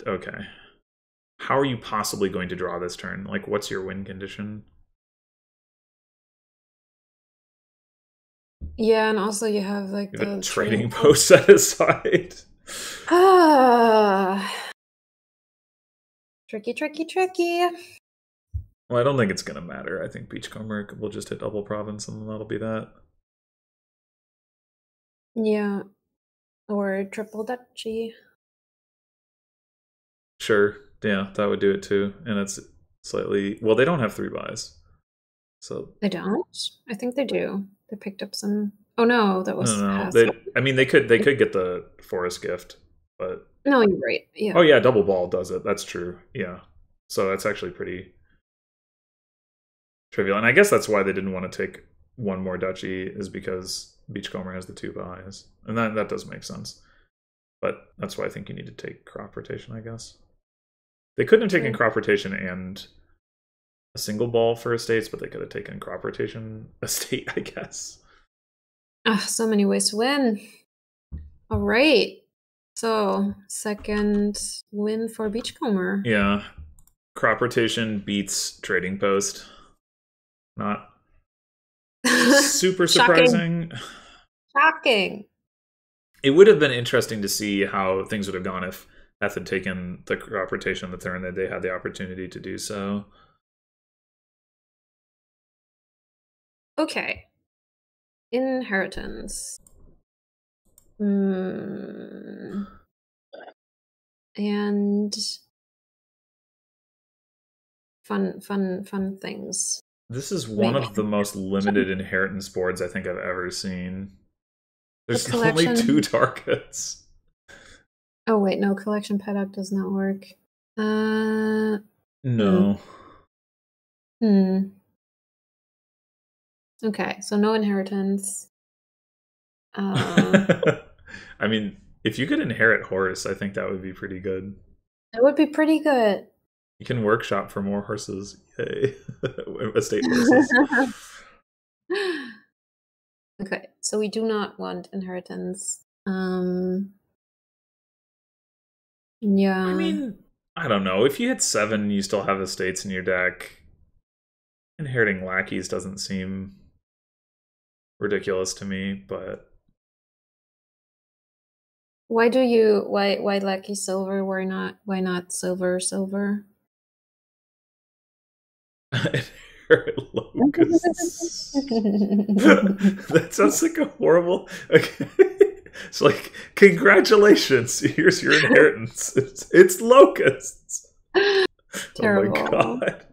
Okay. How are you possibly going to draw this turn? Like, what's your win condition? Yeah, and also you have like You have the a trading post set aside. Tricky, tricky, tricky. Well, I don't think it's gonna matter. I think Beachcomber will just hit double province, and that'll be that. Yeah, or triple duchy. Sure, yeah, that would do it too. And it's slightly they don't have 3 buys, so They don't. I think they do. They picked up some. Oh no, that was no. half. They could get the forest gift, but no, you're right. Yeah. Oh yeah, double ball does it. That's true. Yeah, so that's actually pretty trivial, and I guess that's why they didn't want to take 1 more duchy, is because Beachcomber has the 2 buys, and that does make sense. But that's why I think you need to take crop rotation, I guess. They couldn't have taken crop rotation and a single ball for estates, but they could have taken crop rotation estate, I guess. So many ways to win. All right. So, second win for Beachcomber. Yeah. Crop rotation beats trading post. Not super surprising. Shocking. It would have been interesting to see how things would have gone if heth had taken the crop rotation the turn that they had the opportunity to do so. Okay. Inheritance. And fun things. This is one of the most limited inheritance boards I think I've ever seen. There's only 2 targets. Oh wait, no, collection paddock does not work. No. Okay, so no inheritance. I mean, if you could inherit horse, I think that would be pretty good. That would be pretty good. You can workshop for more horses. Yay. Estate horses. Okay, so we do not want inheritance. Yeah. I mean, I don't know. If you hit 7, you still have estates in your deck. Inheriting lackeys doesn't seem ridiculous to me, but why lackey silver? Why not silver? Inherit locusts. That sounds like a horrible. Okay. It's like, congratulations, here's your inheritance. It's locusts. Terrible. Oh my god.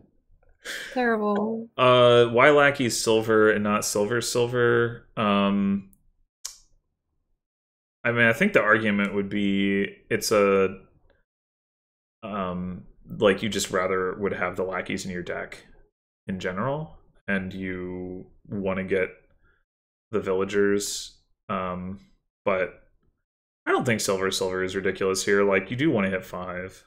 Terrible. Why lackey silver and not silver? I mean, I think the argument would be it's a like you just rather would have the lackeys in your deck in general, and you want to get the villagers. But I don't think silver is ridiculous here. Like, you do want to hit 5.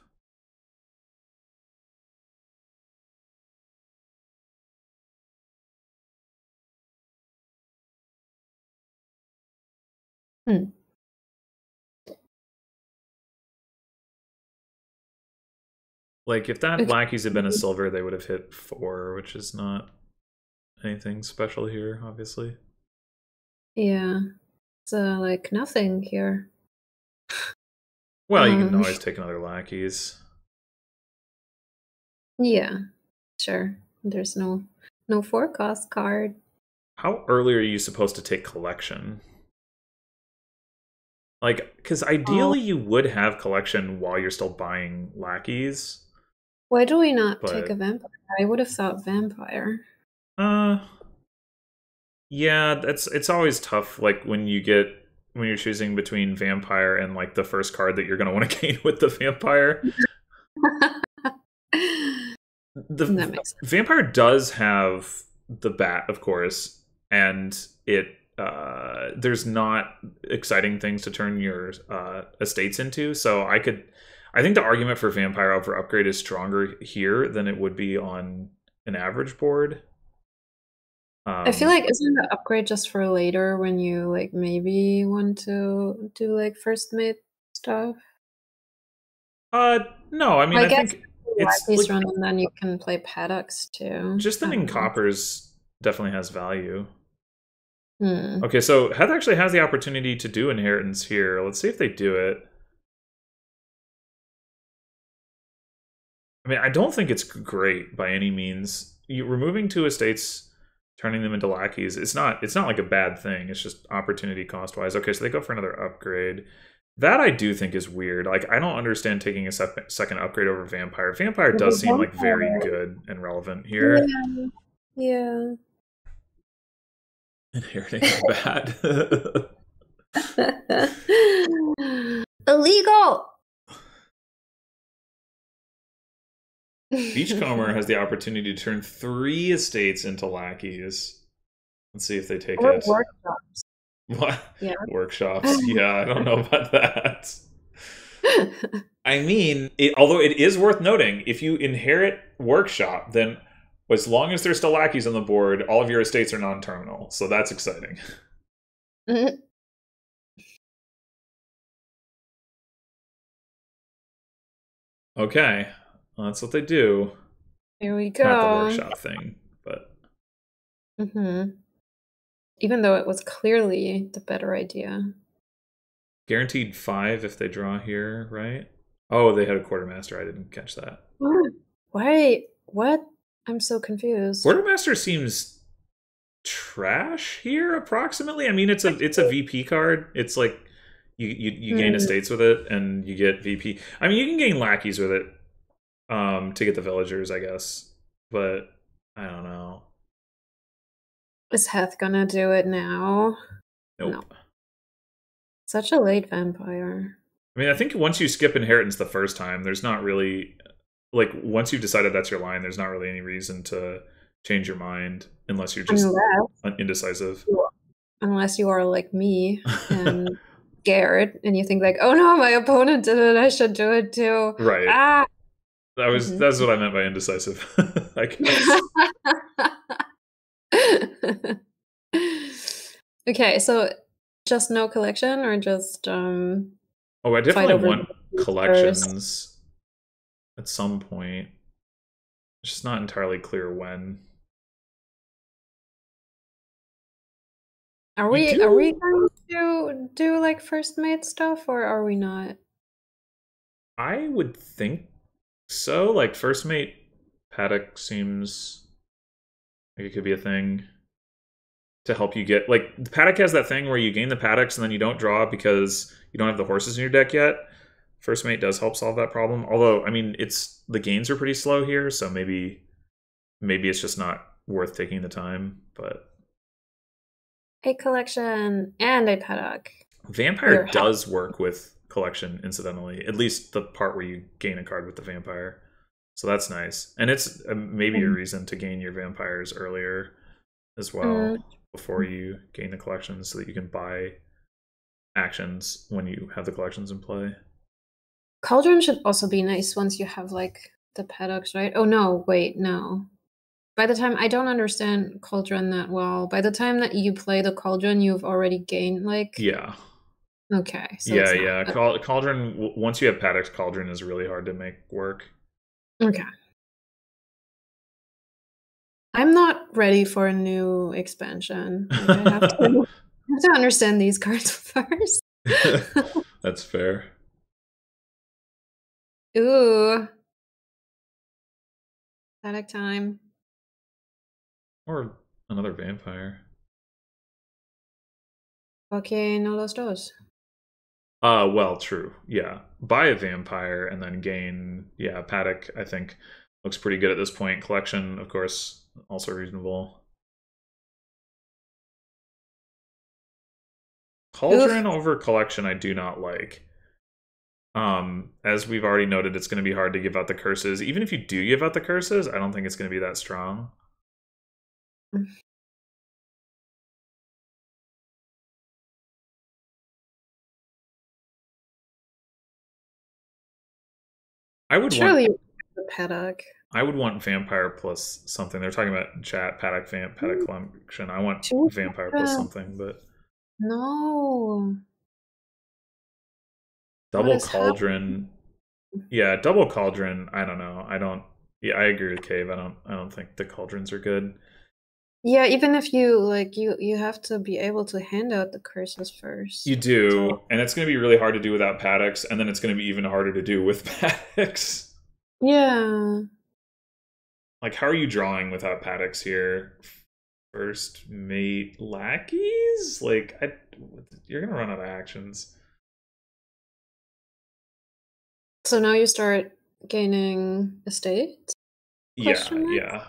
Like, if that lackeys had been a silver, they would have hit 4, which is not anything special here, obviously. Yeah. So, like, nothing here. Well, you can always take another lackeys. Yeah, sure. There's no forecast card. How early are you supposed to take collection? Like, because ideally you would have collection while you're still buying lackeys. Why do we not take a vampire? I would have thought vampire. Yeah, it's always tough. Like when you're choosing between vampire and like the first card that you're gonna want to gain with the vampire. That makes sense. Vampire does have the bat, of course, and it there's not exciting things to turn your estates into. So I think the argument for vampire over upgrade is stronger here than it would be on an average board. I feel Um, like isn't the upgrade just for later when you like maybe want to do like first mate stuff? uh, no, I mean, Well, I I guess think like it's this like run and then you can play paddocks too. just I thinking don't know. coppers definitely has value. Hmm. Okay, so Heth actually has the opportunity to do inheritance here. Let's see if they do it. I mean, I don't think it's great by any means. You removing two estates, turning them into lackeys. It's not like a bad thing. It's just opportunity cost wise. Okay, so they go for another upgrade. That I do think is weird. Like, I don't understand taking a second upgrade over vampire. Vampire With the does seem like very vampire. good and relevant here. Yeah. Yeah. Inheriting is bad. Illegal. Beachcomber has the opportunity to turn 3 estates into lackeys. Let's see if they take Or it. workshops. What? Yeah. Workshops? Yeah, I don't know about that. I mean, although it is worth noting, if you inherit workshop, then as long as there's still lackeys on the board, all of your estates are non-terminal. So that's exciting. Okay, well, that's what they do. Here we Not the go. workshop thing, but Even though it was clearly the better idea. guaranteed 5 if they draw here, right? Oh, they had a quartermaster. I didn't catch that. What? Why? What? I'm so confused. Quartermaster seems trash here approximately. I mean, it's a VP card. It's like you gain Hmm. estates with it and you get VP. I mean, you can gain lackeys with it to get the villagers, I guess. But I don't know. Is Heth gonna do it now? No. Nope. Such a late vampire. I mean, I think once you skip inheritance the first time, there's not really like once you've decided that's your line, there's not really any reason to change your mind unless you're just Unless indecisive. unless you are like me and scared and you think like, oh no, my opponent did it, I should do it too. Right. Ah. That's what I meant by indecisive, I guess. Okay, so just no collection or just Oh, I fight definitely over want the first? collections at some point. It's just not entirely clear when. Are You we do going to do like first mate stuff or are we not? I would think so. Like first mate paddock seems like it could be a thing to help you get like the paddock has that thing where you gain the paddocks and then you don't draw because you don't have the horses in your deck yet. First mate does help solve that problem. Although, I mean, it's the gains are pretty slow here, so maybe it's just not worth taking the time. But A collection and a paddock. vampire Or half. does work with collection, incidentally. At least the part where you gain a card with the vampire. So that's nice, and it's maybe a reason to gain your vampires earlier as well before you gain the collections, so that you can buy actions when you have the collections in play. Cauldron should also be nice once you have like the paddocks, right? Oh no, wait, no. By the time I don't understand Cauldron that well. By the time that you play the Cauldron, you've already gained like Yeah, okay, so yeah, it's not yeah. Cauldron. Once you have paddocks, Cauldron is really hard to make work. okay. I'm not ready for a new expansion. Like I have to, I have to understand these cards first. That's fair. Ooh, paddock time. Or another vampire. Okay, no los dos. Well, true. Yeah. Buy a vampire and then gain, yeah, Paddock, I think, looks pretty good at this point. Collection, of course, also reasonable. Oof. Cauldron over collection, I do not like. As we've already noted, it's going to be hard to give out the curses. Even if you do give out the curses, I don't think it's going to be that strong. I would want Surely the paddock. I would want vampire plus something. They're talking about chat paddock collection. I want Two vampire plus mana? something, but No. What double is happening? cauldron. Yeah, double cauldron. I don't know. I don't. Yeah, I agree with Cave. I don't think the cauldrons are good. Yeah, even if you like you have to be able to hand out the curses You first. do, So and it's going to be really hard to do without paddocks, and then it's going to be even harder to do with paddocks. yeah. Like, how are you drawing without paddocks here? First mate lackeys? Like, you're going to run out of actions. So now you start gaining estate? Yeah, Question mark? yeah,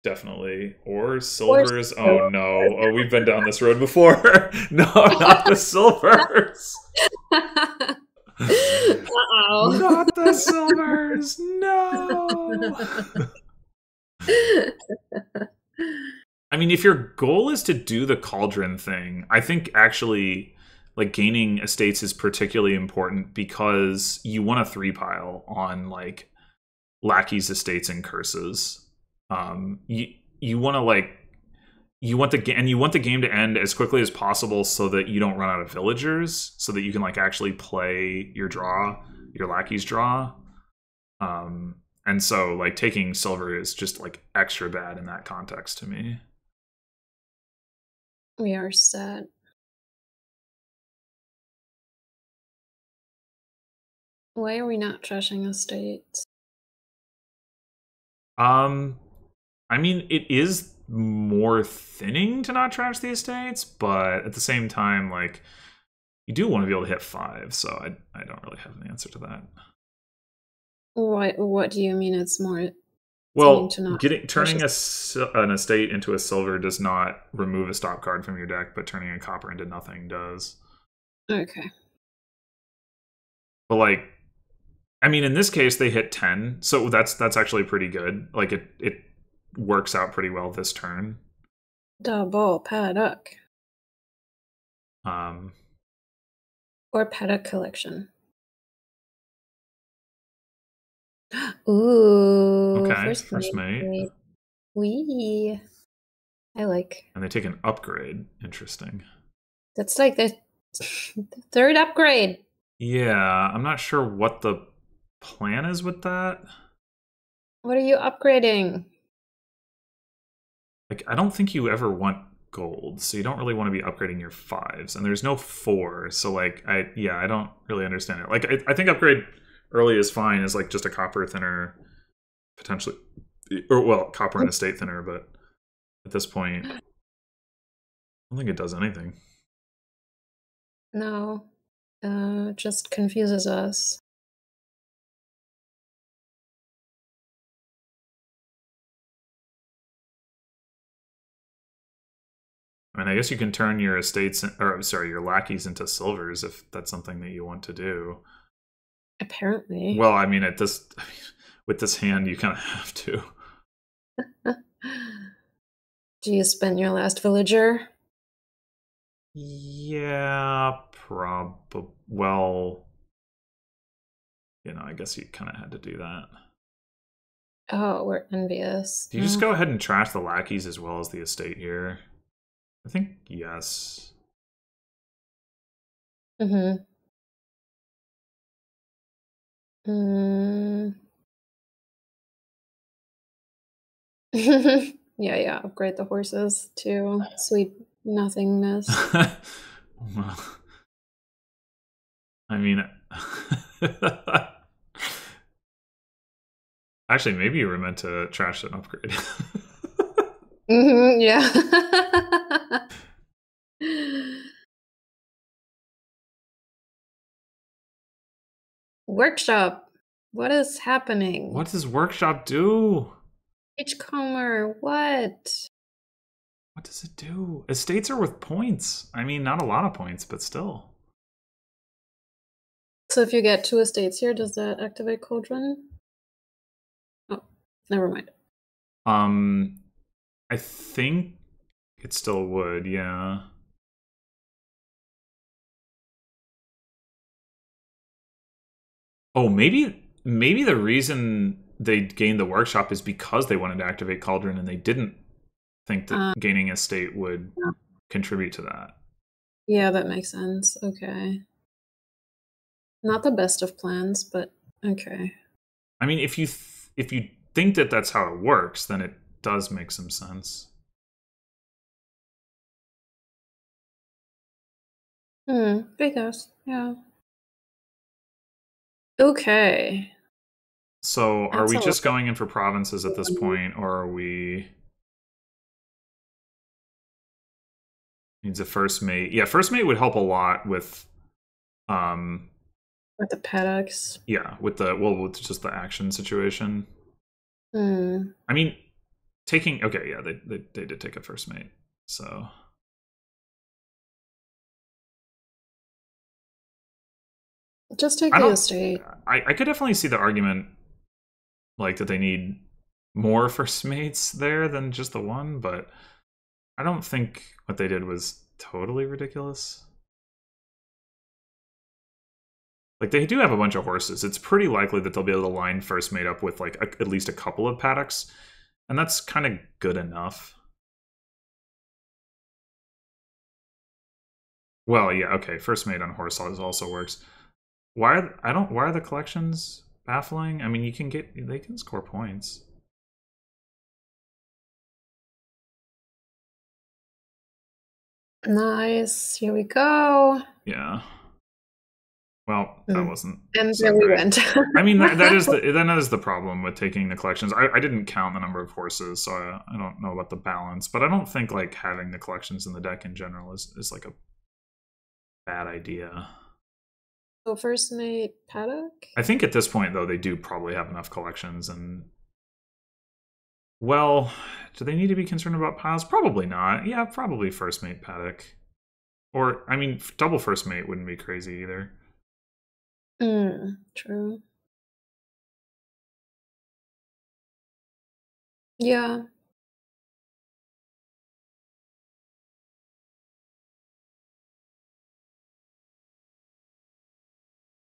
definitely. Or Or silvers. Oh silver? no. Oh, we've been down this road before. No, not the silvers. Uh-oh. Not the silvers. No. I mean, if your goal is to do the cauldron thing, I think actually like gaining estates is particularly important because you want a 3 pile on like lackeys, estates, and curses. You want to like you want the game to end as quickly as possible so that you don't run out of villagers, so that you can like actually play your draw, your lackey's draw. And so like taking silver is just like extra bad in that context to me. We are set. Why are we not trashing estates? Um, I mean, it is more thinning to not trash the estates, but at the same time, like you do want to be able to hit 5, so I don't really have an answer to that. What do you mean it's more thinning to Well, not trash turning an estate into a silver does not remove a stop card from your deck, but turning a copper into nothing does. Okay. But like, I mean, in this case, they hit 10, so that's actually pretty good. Like it works out pretty well this turn. Double paddock. Um, Or paddock collection. Ooh, okay, first first mate. mate. Wee. I like. And they take an upgrade. Interesting. That's like the third upgrade. Yeah, I'm not sure what the plan is with that. What are you upgrading? Like, I don't think you ever want gold, so you don't really want to be upgrading your 5s. And there's no 4, so like, I don't really understand it. Like, I think upgrade early is fine as like just a copper thinner, potentially, or well, copper and estate thinner, but at this point, I don't think it does anything. No. Just confuses us. I mean, I guess you can turn your estates, or sorry, your lackeys into silvers if that's something that you want to do. Apparently. Well, I mean, with this hand, you kind of have to. Do you spend your last villager? Yeah, probably. Well, I guess you kind of had to do that. Oh, we're envious. Do you just go ahead and trash the lackeys as well as the estate here? I think yes. Mm-hmm. Mm. Yeah, upgrade the horses to sweet nothingness. Well, I mean, actually, maybe you were meant to trash an upgrade. Yeah. Workshop. What is happening? What does workshop do? Beachcomber, what? What does it do? Estates are worth points. I mean, not a lot of points, but still. So if you get 2 estates here, does that activate Cauldron? Oh, never mind. I think it still would, yeah. Oh, maybe the reason they gained the workshop is because they wanted to activate Cauldron, and they didn't think that gaining a state would contribute to that. Yeah, that makes sense. Okay. Not the best of plans, but okay. I mean, if you think that that's how it works, then it does make some sense. I guess. Yeah. Okay. So are That's we a just lot. going in for provinces at this point, or are we... Needs a first mate. Yeah, first mate would help a lot with With the paddocks. yeah, with the with just the action situation. Hmm. I mean, taking okay, yeah, they did take a first mate. So Just take I the don't estate. I could definitely see the argument like that they need more first mates there than just the one, but I don't think what they did was totally ridiculous. Like, they do have a bunch of horses. It's pretty likely that they'll be able to line first mate up with, like, at least a couple of paddocks. And that's kind of good enough. Well, yeah, okay. First mate on horse also works. Why are the collections baffling? I mean, they can score points. Nice. Here we go. Yeah. Well, that wasn't. And so there we great. went. I mean, that is the problem with taking the collections. I didn't count the number of horses, so I don't know about the balance. But I don't think like having the collections in the deck in general is like a bad idea. So first mate paddock? I think at this point though, they do probably have enough collections, and well, do they need to be concerned about piles? Probably not. Yeah, probably first mate paddock. Or I mean, double first mate wouldn't be crazy either. True. Yeah.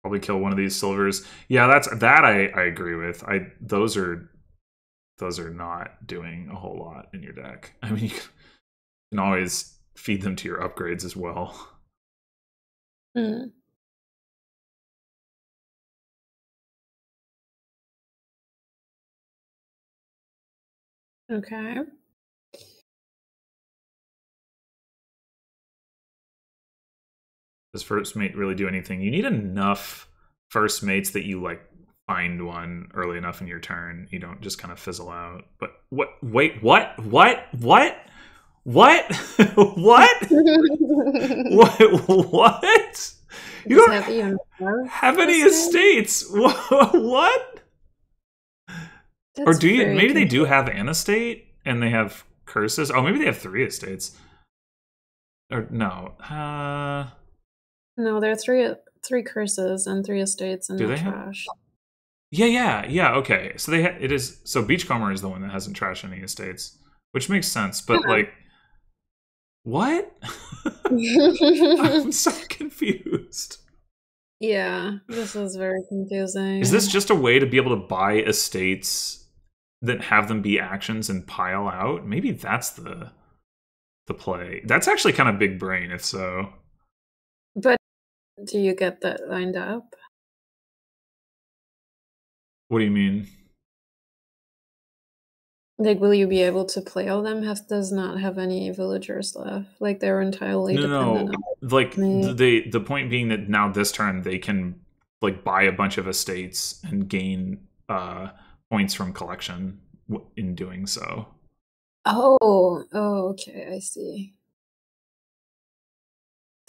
Probably kill one of these silvers. Yeah, I agree with. Those are not doing a whole lot in your deck. I mean, you can always feed them to your upgrades as well. Okay. Does first mate really do anything? You need enough first mates that you like find one early enough in your turn. You don't just kind of fizzle out. But what? Wait, what? What? What? What? What? What? You don't have any estates. What? Or do you? Maybe they do have an estate and they have curses. Oh, maybe they have 3 estates. Or no. No, there are three curses and 3 estates and no trash. Yeah. Okay. So it is. So Beachcomber is the one that hasn't trashed any estates, which makes sense. But like, what? I'm so confused. Yeah, this is very confusing. Is this just a way to be able to buy estates that have them be actions and pile out? Maybe that's the play. That's actually kind of big brain, if so. But do you get that lined up? What do you mean? Like, will you be able to play all them? Heth does not have any villagers left. Like, they're entirely dependent on... Like, the point being that now this turn they can, like, buy a bunch of estates and gain points from collection in doing so. Oh, okay, I see.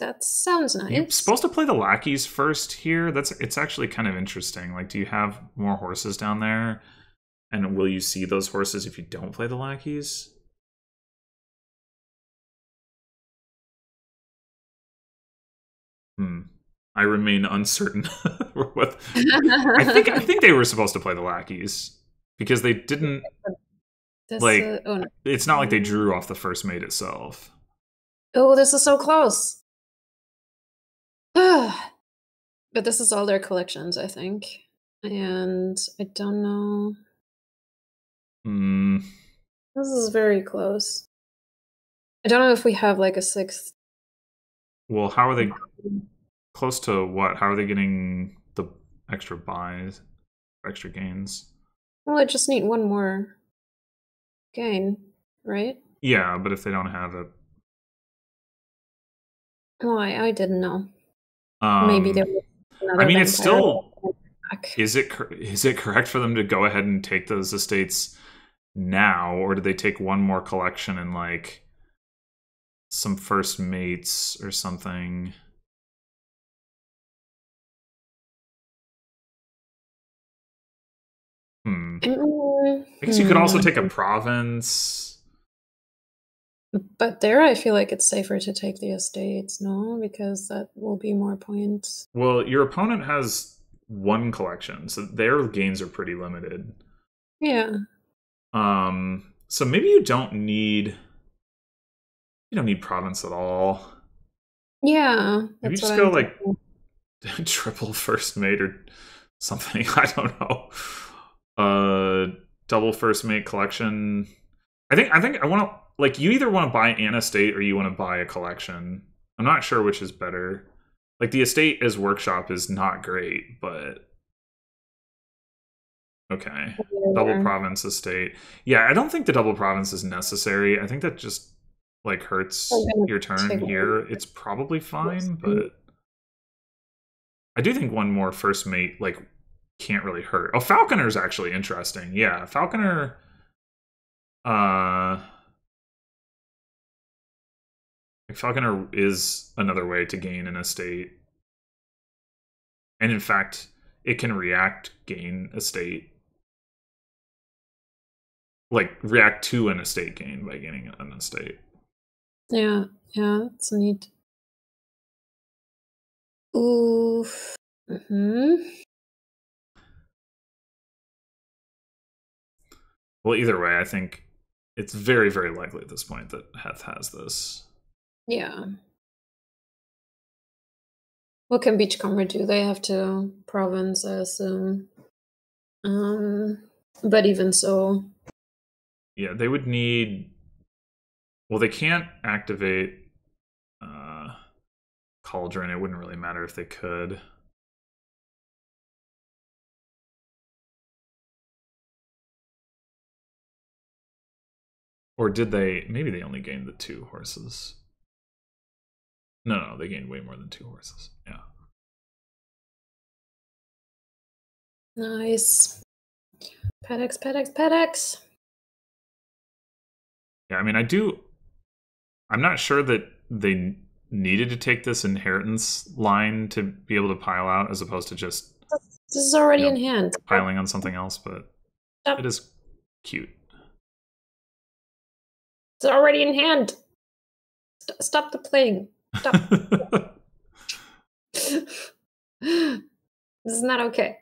That sounds nice. You're supposed to play the lackeys first here. It's actually kind of interesting. Like, do you have more horses down there? And will you see those horses if you don't play the lackeys? I remain uncertain. I think they were supposed to play the lackeys because they didn't. No. It's not like they drew off the first mate itself. Oh, this is so close. But this is all their collections, I think. And I don't know. Mm, This is very close. I don't know if we have like a sixth. well, how are they close to what? How are they getting the extra buys, extra gains? Well, I just need one more gain, right? Yeah, but if they don't have it, Well, I didn't know. Maybe um, there was I another mean, it's vampire still. back. Is it correct for them to go ahead and take those estates now, or do they take one more collection and like some first mates or something? Hmm. I guess you could also take a province. But there, I feel like it's safer to take the estates, no? Because that will be more points. Well, your opponent has one collection, so their gains are pretty limited. Yeah. So maybe you don't need province at all. Yeah, Maybe that's what just I'm go like thinking. triple first mate or something. I don't know. Double first mate collection. I think I want to like you either want to buy an estate or you want to buy a collection. I'm not sure which is better. Like the estate as workshop is not great, but okay. Double Whatever. province estate. Yeah, I don't think the double province is necessary. I think that just like I'm hurts gonna your turn take here. It's probably this. fine, but I do think one more first mate like can't really hurt. Oh, Falconer is actually interesting. Yeah, Falconer. Uh, Falconer is another way to gain an estate, and in fact, it can react gain estate, like react to an estate gain by gaining an estate. Yeah, yeah, it's neat. Oof. Well, either way, I think it's very, very likely at this point that Heth has this. Yeah. What can Beachcomber do? They have to province, I assume. But even so, Yeah, they would need. Well, they can't activate Cauldron. It wouldn't really matter if they could. Or did they? Maybe they only gained the 2 horses. No, they gained way more than 2 horses. Yeah. nice. Pedex, Pedex, Pedex. Yeah, I mean, I'm not sure that they needed to take this inheritance line to be able to pile out as opposed to just, This is already you in know, hand. piling on something else, but Stop. it is cute. It's already in hand. Stop the playing. Stop. This is not okay.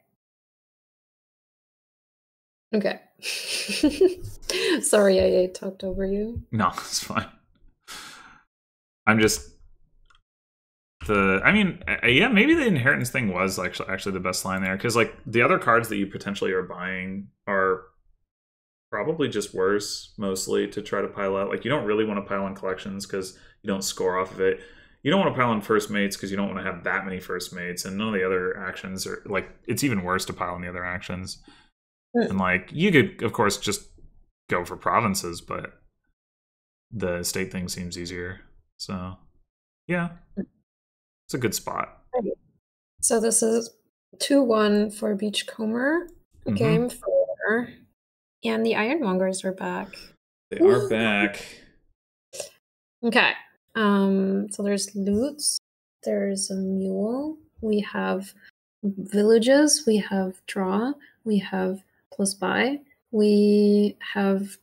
Okay. Sorry, I talked over you. No, it's fine. I'm just yeah, maybe the inheritance thing was actually the best line there because like the other cards that you potentially are buying are probably just worse mostly to try to pile out. Like you don't really want to pile on collections because you don't score off of it. You don't want to pile on first mates because you don't want to have that many first mates, and none of the other actions are like it's even worse to pile on the other actions. And like you could of course just go for provinces, but the state thing seems easier. So yeah, it's a good spot. So this is 2-1 for Beachcomber. Game 4. And the Ironmongers are back. They are back. Okay. So there's loots. There's a mule. We have villages. We have draw. We have plus buy. We have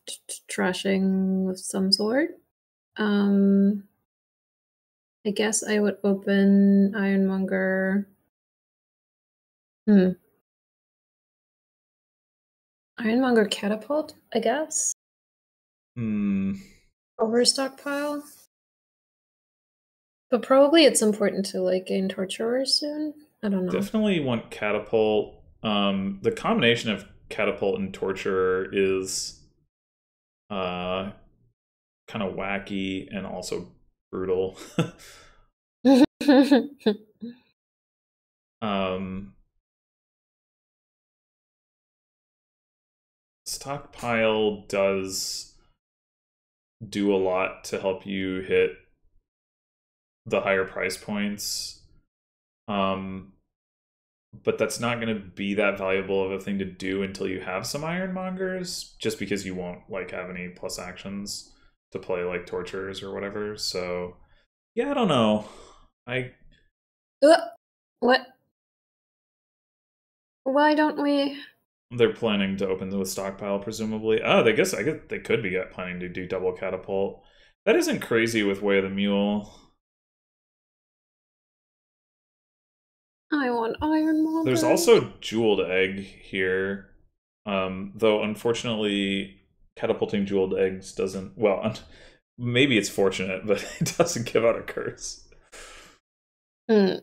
trashing of some sort. I guess I would open Ironmonger. Ironmonger catapult, I guess. Over stockpile. But probably it's important to like gain torturers soon. I don't know. Definitely want catapult. The combination of catapult and torture is uh, kind of wacky and also brutal. um, Stockpile does do a lot to help you hit the higher price points. But that's not going to be that valuable of a thing to do until you have some ironmongers, just because you won't like have any plus actions to play like tortures or whatever. So yeah, I don't know. I What? Why don't we? They're planning to open with stockpile, presumably. Oh, I guess they could be planning to do double catapult. That isn't crazy with Way of the Mule. I want ironmongers. There's also Jeweled Egg here. Though unfortunately catapulting Jeweled Eggs doesn't, well, maybe it's fortunate, but it doesn't give out a curse. Hmm.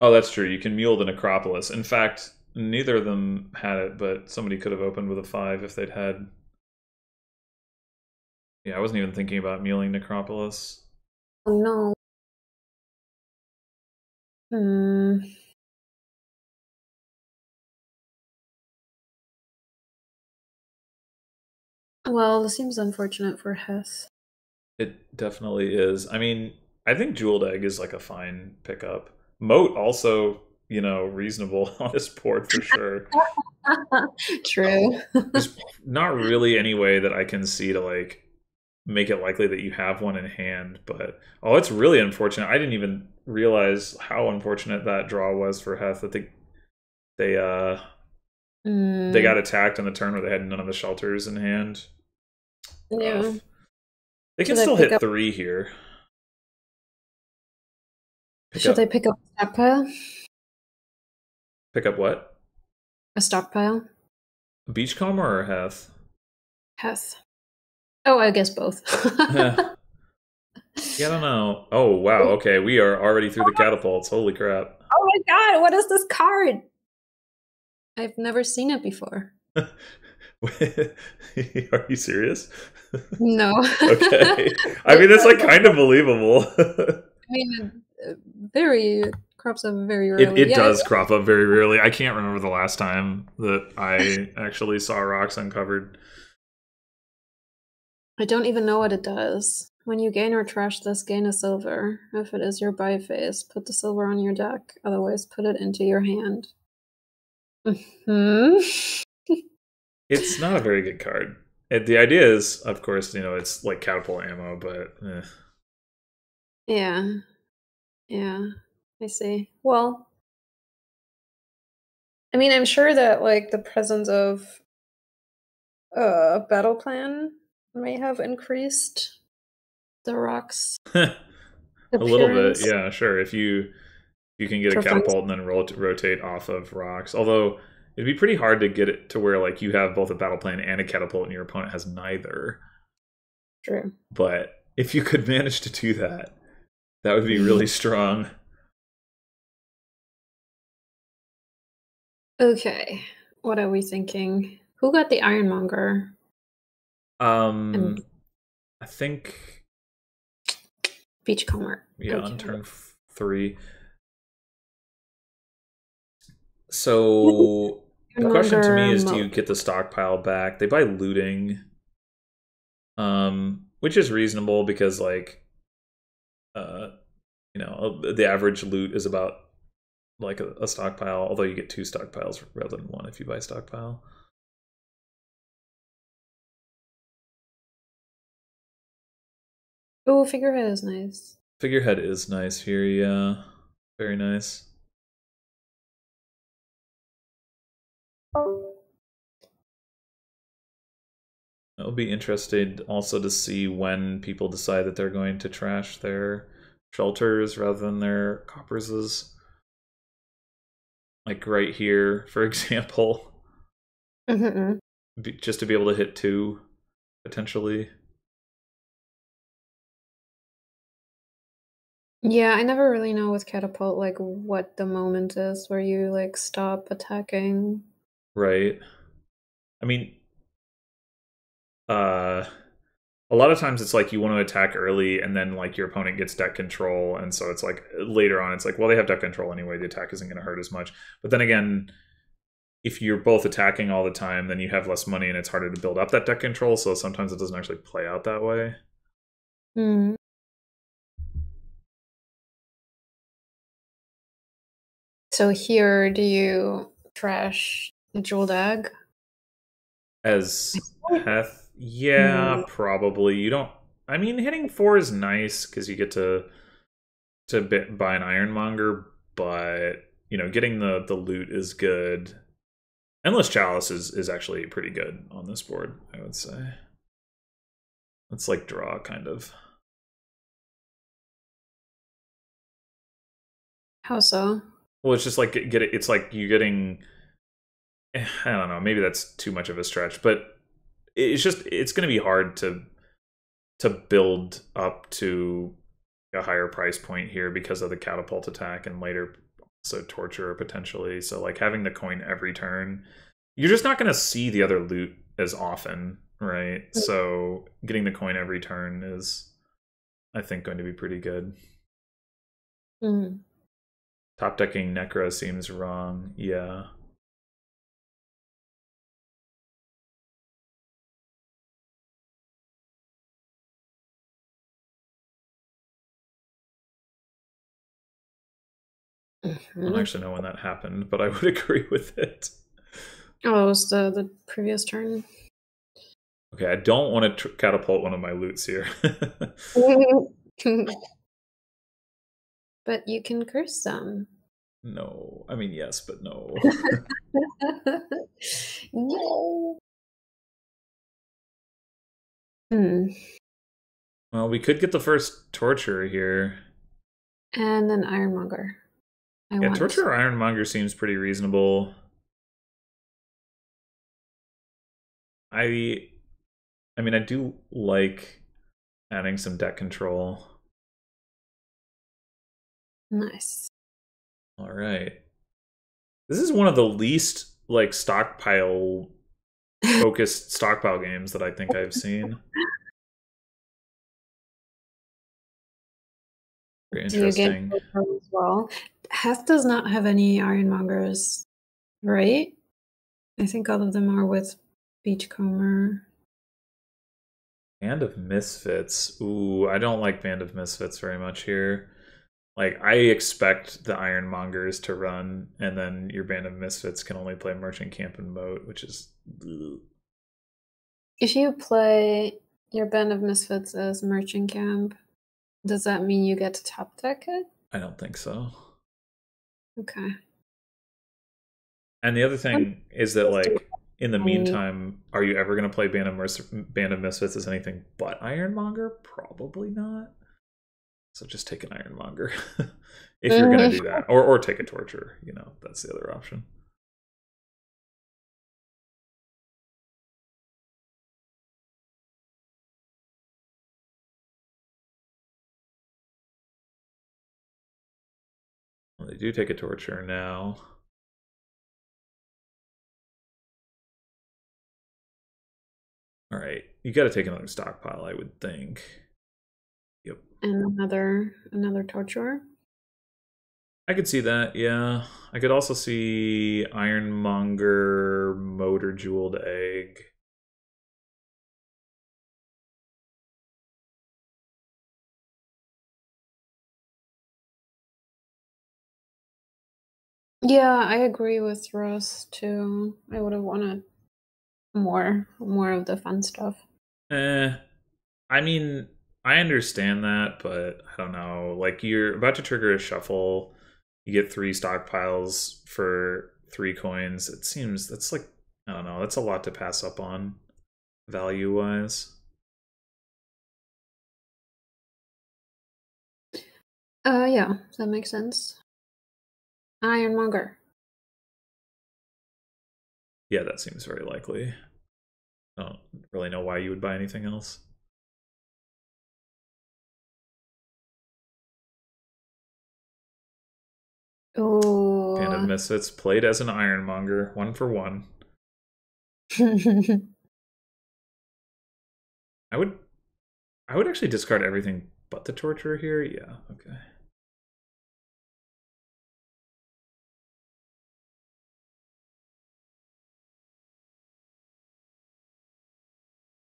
Oh, that's true. You can mule the Necropolis. In fact, neither of them had it, but somebody could have opened with a 5 if they'd had. Yeah, I wasn't even thinking about muling Necropolis. Oh no. Hmm. Well, this seems unfortunate for heth. It definitely is. I mean, I think Jeweled Egg is like a fine pickup. Moat also, reasonable on this board for sure. True. There's not really any way that I can see to like make it likely that you have one in hand, but it's really unfortunate. I didn't even realize how unfortunate that draw was for heth, that they they got attacked on the turn where they had none of the shelters in hand. Yeah. Rough. They can still hit 3 here. Should they pick up a stockpile? Pick up what? A stockpile? Beachcomber or heth? Heth. Oh, I guess both. Yeah, I don't know. Oh, wow. Okay, we are already through the catapults. Holy crap. Oh my god, what is this card? I've never seen it before. Are you serious? No. Okay. I mean, it's like kind of believable. I mean, crops up very rarely. It does crop up very rarely. I can't remember the last time that I actually saw rocks uncovered. I don't even know what it does. When you gain or trash this, gain a silver. If it is your buy phase, put the silver on your deck. Otherwise, put it into your hand. It's not a very good card. The idea is, of course, it's like catapult ammo, but Yeah. Yeah. I see. Well, I mean, I'm sure that like the presence of battle plan may have increased the rocks. a little bit, yeah, sure. If you can get a catapult and then rotate off of rocks. Although it'd be pretty hard to get it to where like you have both a battle plan and a catapult and your opponent has neither. True. But if you could manage to do that, that would be really strong. Okay. What are we thinking? Who got the ironmonger? I think Beachcomber. Yeah, on turn 3. So the question to me is, do you get the stockpile back? They buy looting, which is reasonable because like, the average loot is about like a stockpile. Although you get 2 stockpiles rather than 1 if you buy stockpile. Oh, figurehead is nice. Figurehead is nice here, yeah, very nice. It'll be interesting also to see when people decide that they're going to trash their shelters rather than their copperses. Like right here, for example. Just to be able to hit 2, potentially. Yeah, I never really know with catapult like what the moment is where you like stop attacking. Right. I mean, uh, a lot of times it's like you want to attack early and then like your opponent gets deck control, and so it's like later on it's like, well, they have deck control anyway, the attack isn't going to hurt as much. But then again, if you're both attacking all the time, then you have less money and it's harder to build up that deck control, so sometimes it doesn't actually play out that way. Hmm. So here, do you trash the jeweled egg? As heth, yeah, probably. You don't. I mean, hitting 4 is nice because you get to buy an ironmonger, but you know, getting the loot is good. Endless Chalice is actually pretty good on this board, I would say. It's like draw, kind of. How so? Well, it's just like get it. It's like you getting. I don't know. Maybe that's too much of a stretch, but it's going to be hard to build up to a higher price point here because of the catapult attack and later so torture potentially. So like having the coin every turn, you're just not going to see the other loot as often, right? So getting the coin every turn is, I think, going to be pretty good. Mm. Top decking Necro seems wrong. Yeah. I don't actually know when that happened, but I would agree with it. Oh, it was the previous turn. Okay, I don't want to catapult one of my loots here. But you can curse them. No. I mean, yes, but no. No. Hmm. Well, we could get the first torture here. And an ironmonger. Yeah, torture or ironmonger seems pretty reasonable. I mean, I do like adding some deck control. Nice. All right. This is one of the least like stockpile focused stockpile games that I think I've seen. Very Do you get interesting. as well? Heth does not have any ironmongers, right? I think all of them are with Beachcomber. Band of Misfits. Ooh, I don't like Band of Misfits very much here. Like, I expect the Ironmongers to run, and then your Band of Misfits can only play Merchant Camp and Moat, which is... Ugh. If you play your Band of Misfits as Merchant Camp, does that mean you get to top deck it? I don't think so. Okay. And the other thing is that, like, in the meantime, are you ever going to play Band of Misfits as anything but Ironmonger? Probably not. So just take an Ironmonger if you're going to do that, or take a Torture. You know, that's the other option. Well, they do take a Torture now. All right, you got to take another stockpile, I would think. Yep. And another torturer. I could see that, yeah. I could also see Ironmonger, Motor Jeweled Egg. Yeah, I agree with Ross too. I would have wanted more of the fun stuff. I mean, I understand that, but I don't know. Like, you're about to trigger a shuffle, you get 3 stockpiles for 3 coins. It seems that's like, I don't know, that's a lot to pass up on value-wise. Yeah, that makes sense. Ironmonger. Yeah, that seems very likely. I don't really know why you would buy anything else. Oh. Band of Misfits played as an Ironmonger, 1 for 1. I would actually discard everything but the torturer here. Yeah, okay.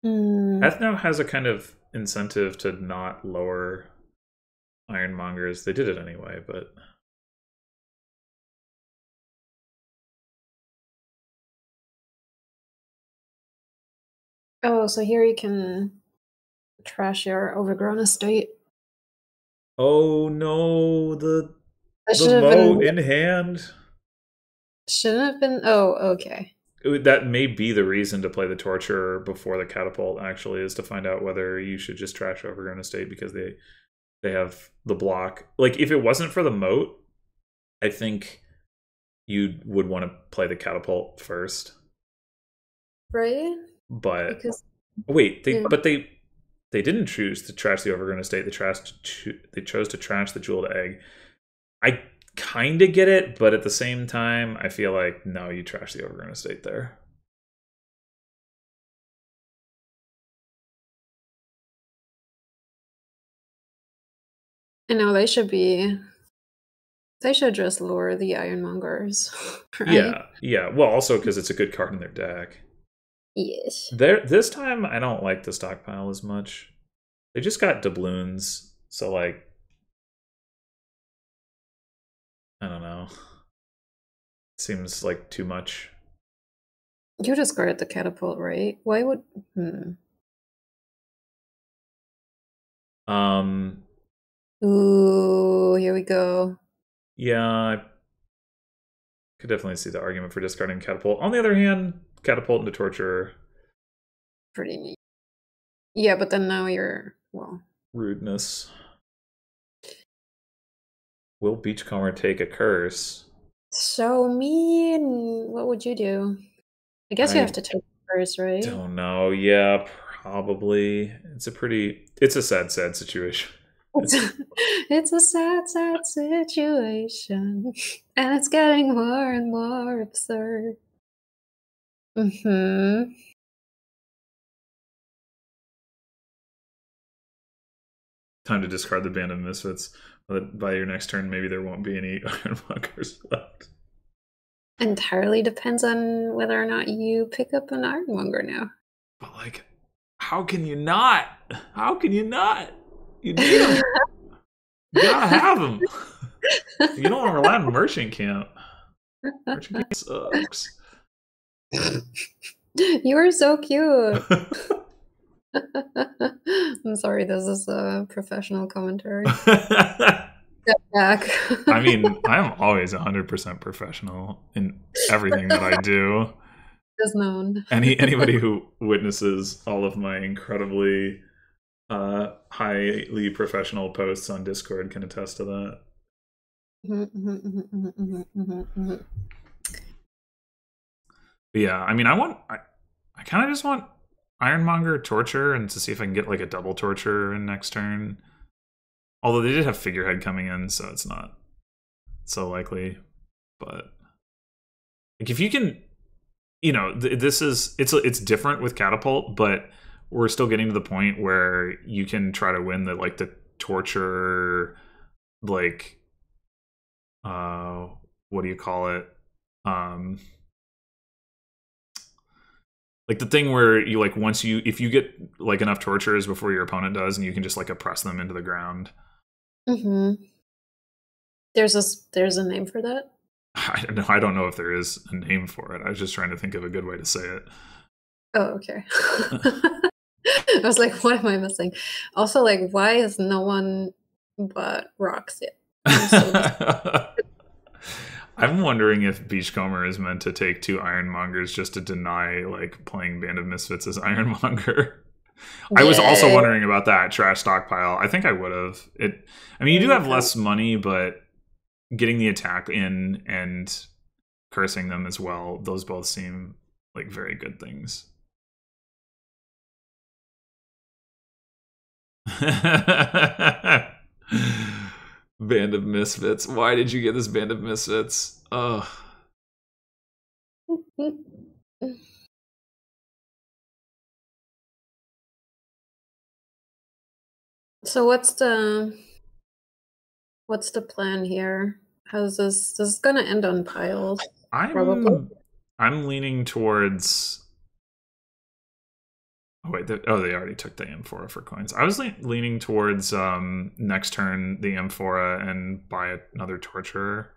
Ethno has a kind of incentive to not lower Ironmongers. They did it anyway, but Oh, so here you can trash your overgrown estate. oh no, That the should have been. moat in hand. Shouldn't have been. Oh, okay. That may be the reason to play the torture before the catapult. Actually, is to find out whether you should just trash overgrown estate because they have the block. Like if it wasn't for the moat, I think you would want to play the catapult first. Right? But Because wait, yeah. they didn't choose to trash the overgrown estate. They chose to trash the jeweled egg. I kind of get it, but at the same time, I feel like no, you trash the overgrown estate there. I know they should be. They should just lower the Ironmongers, right? Yeah. Well, also because it's a good card in their deck. Yes. This time, I don't like the stockpile as much. They just got doubloons, so like, I don't know. Seems like too much. You discarded the catapult, right? Why would? Ooh, here we go. Yeah, I could definitely see the argument for discarding catapult. On the other hand, catapult into torture. Pretty neat. Yeah, but then now you're well. Rudeness. Will Beachcomber take a curse? So mean. What would you do? I guess you have to take first, right? Don't know. Yeah, probably. It's a sad situation. It's a sad, sad situation. And it's getting more and more absurd. Time to discard the Band of Misfits. By your next turn, maybe there won't be any Ironmongers left. Entirely depends on whether or not you pick up an Ironmonger now. But like, how can you not? How can you not? You need them. You gotta have them. You don't want to rely on Merchant Camp. Merchant Camp sucks. You are so cute. I'm sorry, this is a professional commentary. Step back. I mean, I'm always 100% professional in everything that I do. As known. Anybody who witnesses all of my incredibly highly professional posts on Discord can attest to that. But yeah, I mean, I kind of just want Ironmonger torture and to see if I can get like a double torture in next turn. Although they did have figurehead coming in, so it's not so likely. But like if you can, you know, it's different with catapult, but we're still getting to the point where you can try to win the torture, like what do you call it? Like the thing where you like if you get like enough tortures before your opponent does, and you can just like oppress them into the ground. There's a name for that? I don't know if there is a name for it. I was just trying to think of a good way to say it. Oh, okay. I was like, what am I missing? Also, like, why is no one but rocks it? I'm wondering if Beachcomber is meant to take 2 Ironmongers just to deny like playing Band of Misfits as Ironmonger. Yeah. I was also wondering about that trash stockpile. I think I would have. I mean, you do have less money, but getting the attack in and cursing them as well, those both seem like very good things. Band of Misfits. Why did you get this Band of Misfits? Ugh. So what's the plan here? How's this is gonna end on piles, probably. I'm leaning towards. Oh wait, they already took the amphora for coins. I was leaning towards next turn the amphora and buy another torturer.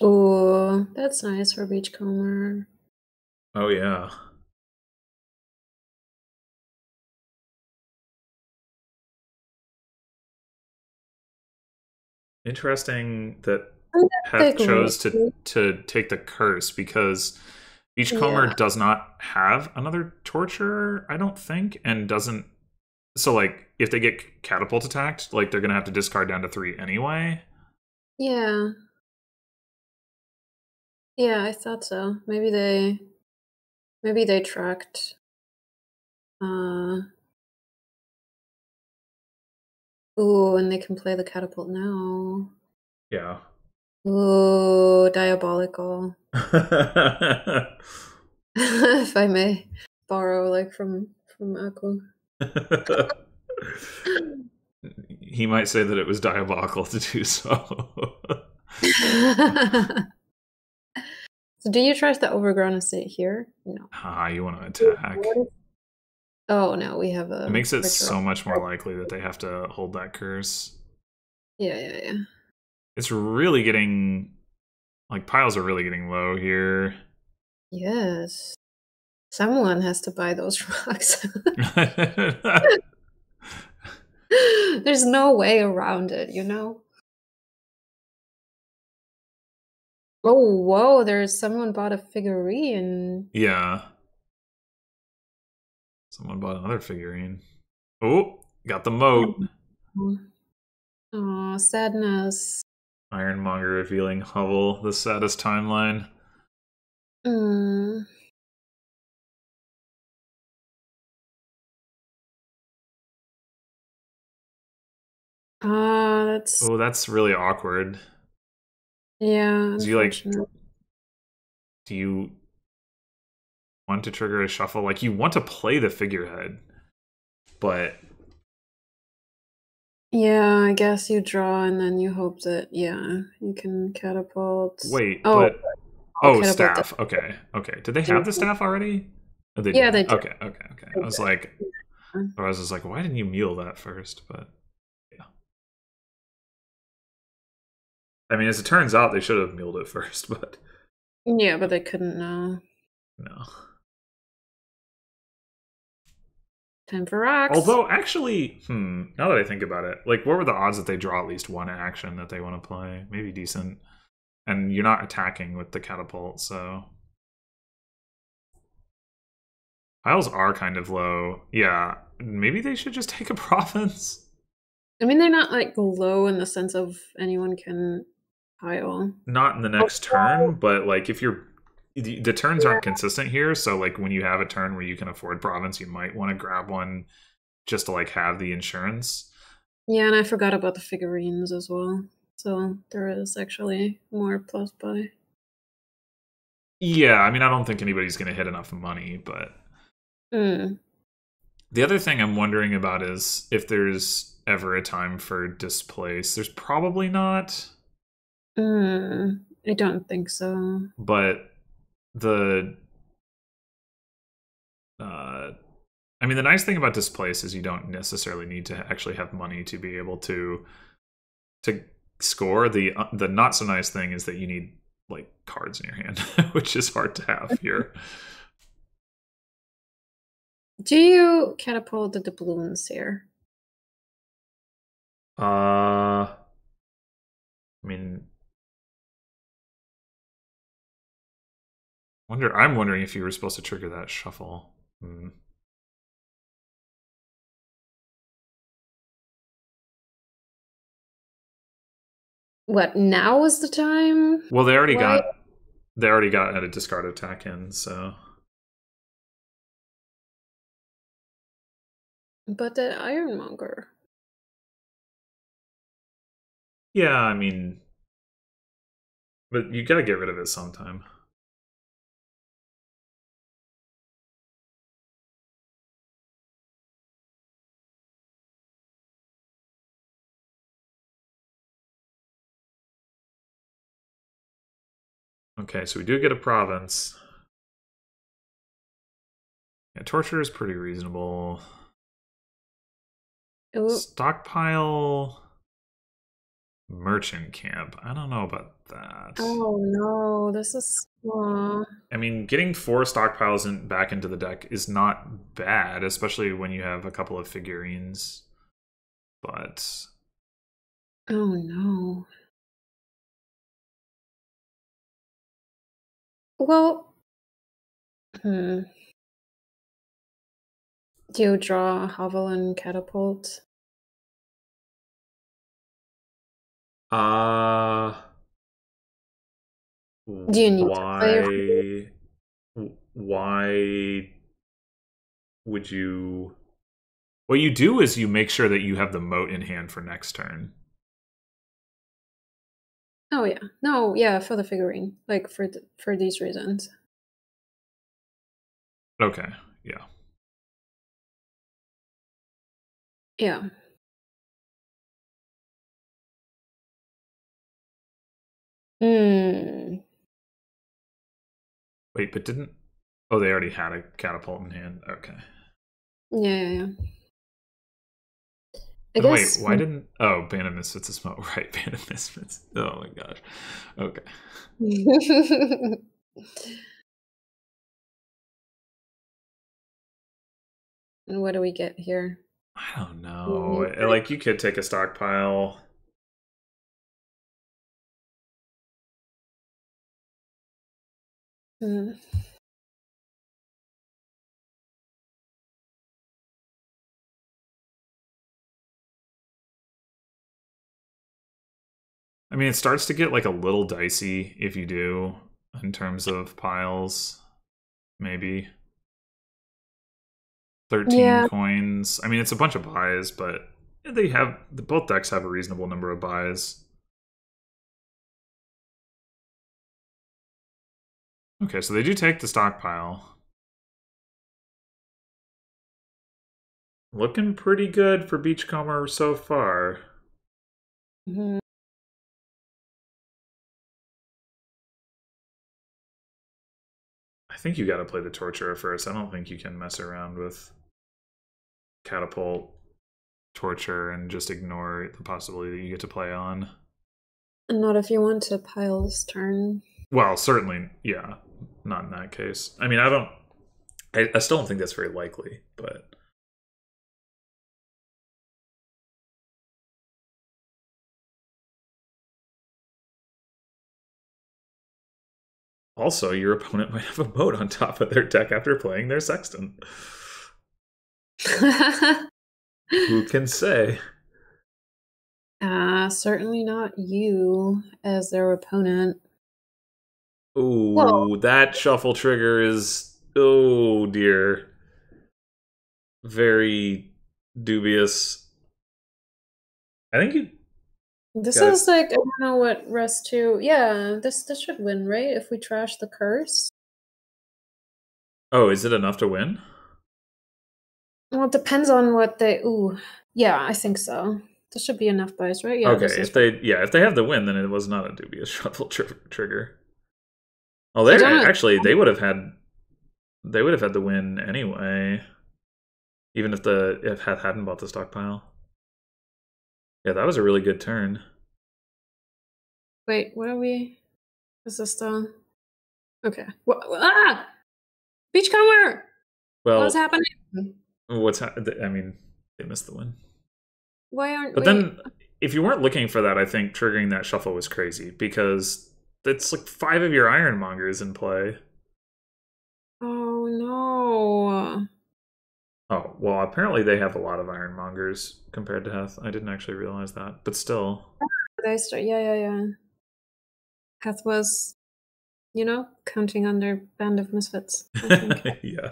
Oh, that's nice for Beachcomber. Oh yeah. Interesting that Heth Big chose risk. to take the curse because Beachcomber Yeah. does not have another torturer, I don't think, and doesn't. So like, if they get catapult attacked, like they're gonna have to discard down to 3 anyway. Yeah. Yeah, I thought so. Maybe they tracked uh ooh, and they can play the catapult now. Yeah. Ooh, diabolical. If I may borrow like from Aku. He might say that it was diabolical to do so. So do you trust the overgrown estate here? No. You want to attack. Oh no, we have It a makes it ritual. so much more likely that they have to hold that curse. Yeah. It's really getting, like, piles are really getting low here. Yes. Someone has to buy those rocks. There's no way around it, you know? Oh, whoa, there's someone bought a figurine. Yeah. Someone bought another figurine. Oh, got the moat. Oh, sadness. Ironmonger revealing hovel, the saddest timeline. Mm. That's Oh, that's really awkward. yeah, Do you like? unfortunate. Do you want to trigger a shuffle? Like you want to play the figurehead, but Yeah, I guess you draw and then you hope that yeah, you can catapult. wait, Oh, but oh, catapult. staff. Okay. Did they have the staff already? Oh, they Yeah, did. they did. Okay. I was like, I was just like, why didn't you mule that first? But yeah, I mean, as it turns out, they should have muled it first, but Yeah, but they couldn't know. no. Time for rocks. Although, actually, now that I think about it, like, what were the odds that they draw at least one action that they want to play? Maybe decent. And you're not attacking with the catapult, so piles are kind of low. Yeah, maybe they should just take a province. I mean, they're not like low in the sense of anyone can pile. Not in the next turn, but like if you're the turns aren't consistent here, so like when you have a turn where you can afford province, you might want to grab one just to like have the insurance. Yeah, and I forgot about the figurines as well. So there is actually more plus buy. Yeah, I mean I don't think anybody's going to hit enough money, but Mm. the other thing I'm wondering about is if there's ever a time for displace. There's probably not, I don't think so. but the uh I mean the nice thing about displace is you don't necessarily need to actually have money to be able to score. The not so nice thing is that you need like cards in your hand, which is hard to have here. Do you catapult the doubloons here? I mean, I'm wondering if you were supposed to trigger that shuffle. What, now is the time? Well, Why? they already got a discard attack in, so But the Ironmonger. yeah, I mean, but you gotta get rid of it sometime. Okay, so we do get a province. Yeah, torture is pretty reasonable. Ooh. Stockpile merchant camp. I don't know about that. Oh no, this is. I mean, getting 4 stockpiles back into the deck is not bad, especially when you have a couple of figurines. But Oh no. Well, hmm. Do you draw Hovel and Catapult? uh Do you need to play? why would you what you do is you make sure that you have the moat in hand for next turn. Oh yeah, no, yeah, for the figurine, like for these reasons. Okay, yeah. Yeah. Hmm. Wait, but didn't oh, they already had a catapult in hand. Okay. Yeah, yeah, yeah. I Then wait, guess. why didn't oh, Band of Misfits is right, Band of Misfits. Oh my gosh. Okay. And what do we get here? I don't know. Like, you could take a stockpile. Hmm. I mean, it starts to get like a little dicey if you do in terms of piles, maybe. 13 Yeah. coins. I mean, it's a bunch of buys, but both decks have a reasonable number of buys. Okay, so they do take the stockpile. Looking pretty good for Beachcomber so far. Mhm. I think you got to play the Torturer first. I don't think you can mess around with Catapult, Torture, and just ignore the possibility that you get to play on. And not if you want to pile this turn. Well, certainly, yeah. Not in that case. I mean, I still don't think that's very likely, but also your opponent might have a moat on top of their deck after playing their Sexton. Who can say? Certainly not you as their opponent. Well, Ooh, that shuffle trigger is, oh dear, very dubious. I think you this got it. is like I don't know what rest two. Yeah, this should win, right? If we trash the curse. Oh, is it enough to win? Well, it depends on what they. Ooh, yeah, I think so. This should be enough buys, right? Yeah, this Okay, is. if they have the win, then it was not a dubious shuffle trigger. Oh, I they don't know. actually they would have had the win anyway, even if Heth hadn't bought the stockpile. Yeah, that was a really good turn. Wait, what are we? Is this the? Okay. Beachcomber! What's Well, happening? I mean, they missed the win. Why aren't But we? then, if you weren't looking for that, I think triggering that shuffle was crazy because it's like 5 of your Ironmongers in play. Oh no. Oh, well, apparently they have a lot of Ironmongers compared to Heth. I didn't actually realize that, but still. They start. Yeah, yeah, yeah. Heth was, counting on their band of misfits, I think. Yeah.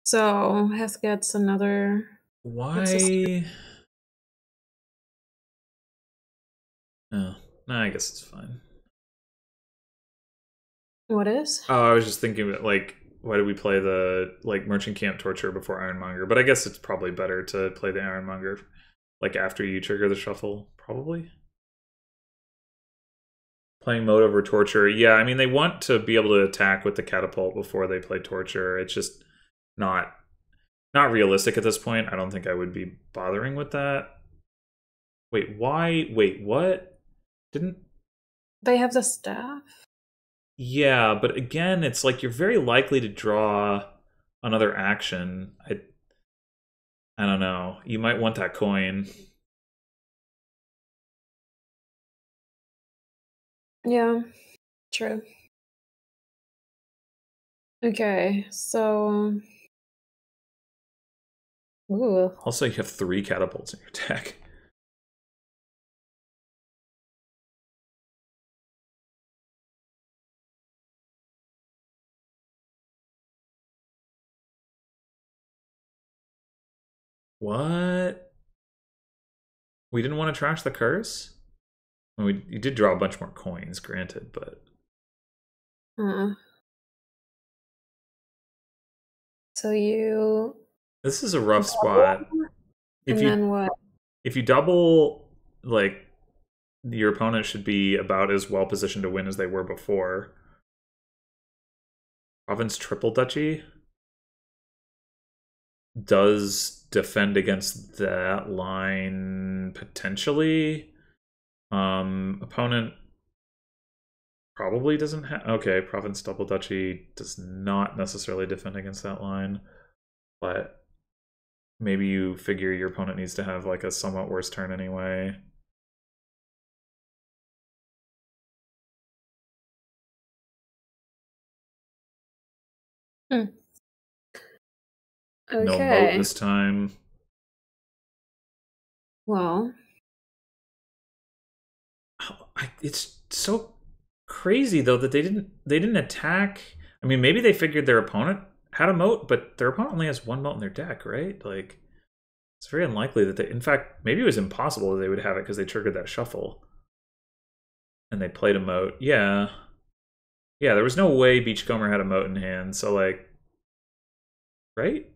So Heth gets another. What's this? Why? Oh, no, I guess it's fine. What is? Oh, I was just thinking that, like, why do we play the Merchant Camp Torture before Ironmonger? But I guess it's probably better to play the Ironmonger like after you trigger the shuffle, probably. Playing mode over torture. Yeah, I mean they want to be able to attack with the catapult before they play torture. It's just not realistic at this point. I don't think I would be bothering with that. Wait, why? Wait, what? Didn't They have the staff. Yeah, but again, it's like you're very likely to draw another action. I don't know. You might want that coin. Yeah, true. Okay, so ooh, Also, you have 3 catapults in your deck. What? We didn't want to trash the curse? I mean, you did draw a bunch more coins, granted, but uh, so you this is a rough spot. If and you then what? if you double, like, your opponent should be about as well positioned to win as they were before. Province Triple Duchy does defend against that line potentially. Opponent probably doesn't have. Okay, Province Double Duchy does not necessarily defend against that line, but maybe you figure your opponent needs to have like a somewhat worse turn anyway. Hmm. No moat Okay. this time. Well, It's so crazy though that they didn't attack. I mean, maybe they figured their opponent had a moat, but their opponent only has 1 moat in their deck, right? Like, it's very unlikely that they. In fact, maybe it was impossible that they would have it because they triggered that shuffle, and they played a moat. Yeah, yeah. There was no way Beachcomber had a moat in hand. So like, right?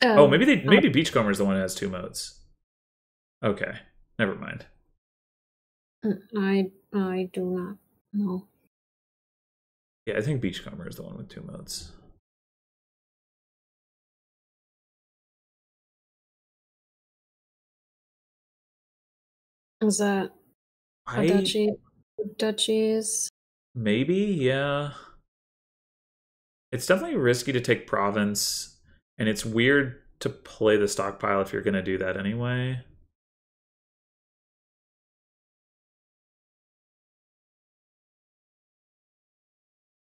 Oh, maybe Beachcomber is the one who has 2 moats. Okay, never mind. I do not know. Yeah, I think Beachcomber is the one with 2 moats. Is that a I duchy? Duchies? maybe, yeah. It's definitely risky to take province, and it's weird to play the stockpile if you're going to do that anyway.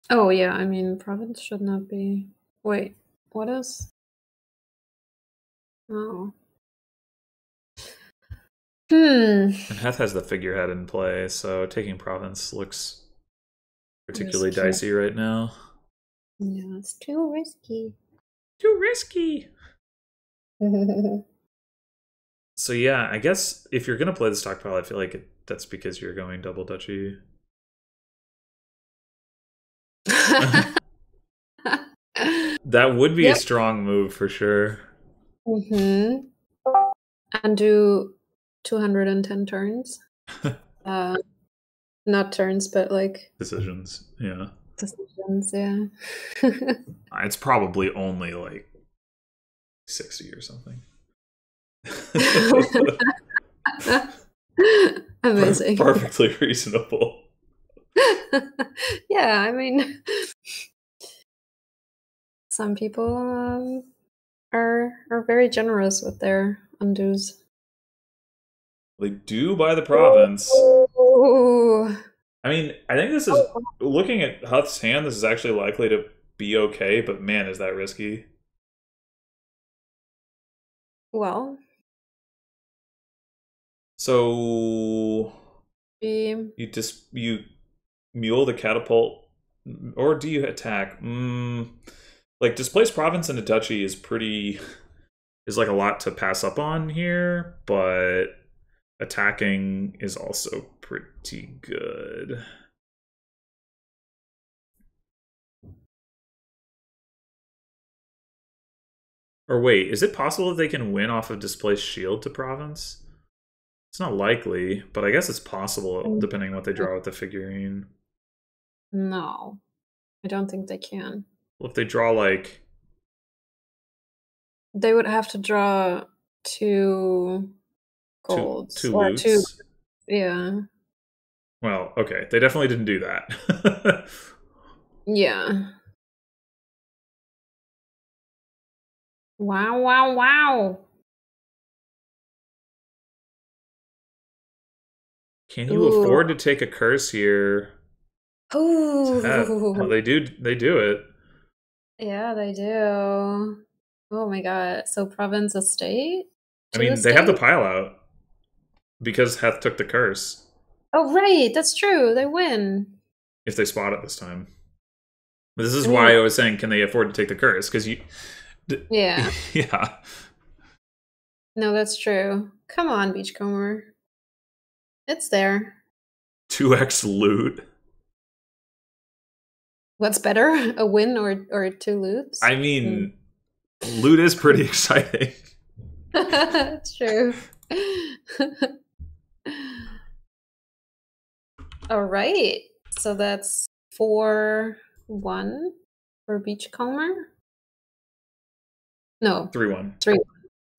Oh yeah, I mean province should not be. Wait, what is? Oh. Hmm. And Heth has the figurehead in play, so taking province looks particularly Risky. dicey right now. Yeah, it's too risky. Too risky. So yeah, I guess if you're going to play the stockpile, I feel like that's because you're going double duchy. That would be a Yep. strong move for sure. Mm-hmm. And do 210 turns. Not turns, but like Decisions, yeah. decisions, yeah. It's probably only like 60 or something. Amazing. Perfectly reasonable. Yeah, I mean, some people are very generous with their undos. They do buy the province. Ooh. I mean, I think this is, looking at Huth's hand, this is actually likely to be okay, but man, is that risky. Well, So we you mule the catapult, or do you attack? Like, displace province into duchy is like a lot to pass up on here, but attacking is also pretty good. Or wait, is it possible that they can win off of displaced shield to province? It's not likely, but I guess it's possible Mm, depending on what they draw with the figurine. No, I don't think they can. Well, if they draw like They would have to draw two golds two or two. loots. Yeah, Well, okay, they definitely didn't do that. yeah. Wow, wow, wow. Can you Ooh. afford to take a curse here? It's heth. Oh, Ooh. they do. They do it. Yeah, they do. Oh my god. So province estate I to mean, they have the estate? pile out because heth took the curse. Oh right, that's true. They win. If they spot it this time, this I is mean, why I was saying, can they afford to take the curse? Because you, yeah. yeah, No, that's true. Come on, Beachcomber. It's there. 2x loot. What's better, a win or two loops? I mean, loot is pretty exciting. It's true. All right. So that's 4-1 for Beachcomber. No, 3-1. 3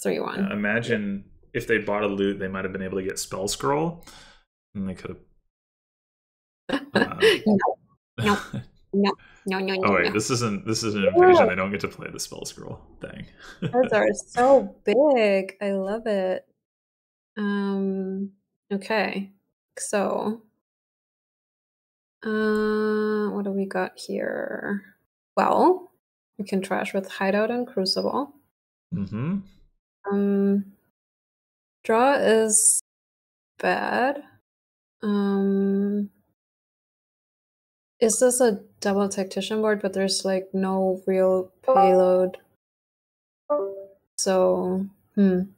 3-1. Imagine if they bought a loot, they might have been able to get spell scroll, and they could have. No, no, no, no, no, Oh no, wait, no. this isn't an invasion. They don't get to play the spell scroll. Dang. Those are so big. I love it. Okay. So, what do we got here? Well, we can trash with Hideout and Crucible. Mm-hmm. Um, draw is bad. Is this a double tactician board, but there's like no real payload? So, I'm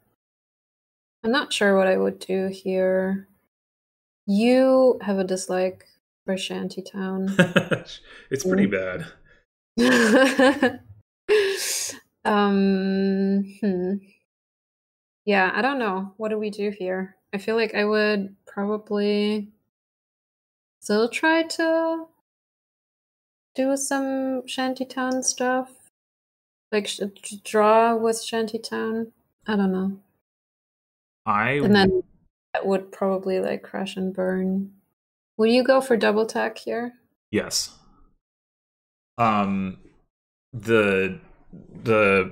not sure what I would do here. You have a dislike for Shantytown. It's pretty bad. Hmm. Yeah, I don't know. What do we do here? I feel like I would probably still try to do some Shantytown stuff. Like draw with Shantytown. I don't know. And then that would probably like crash and burn. Will you go for double tack here? Yes. Um, the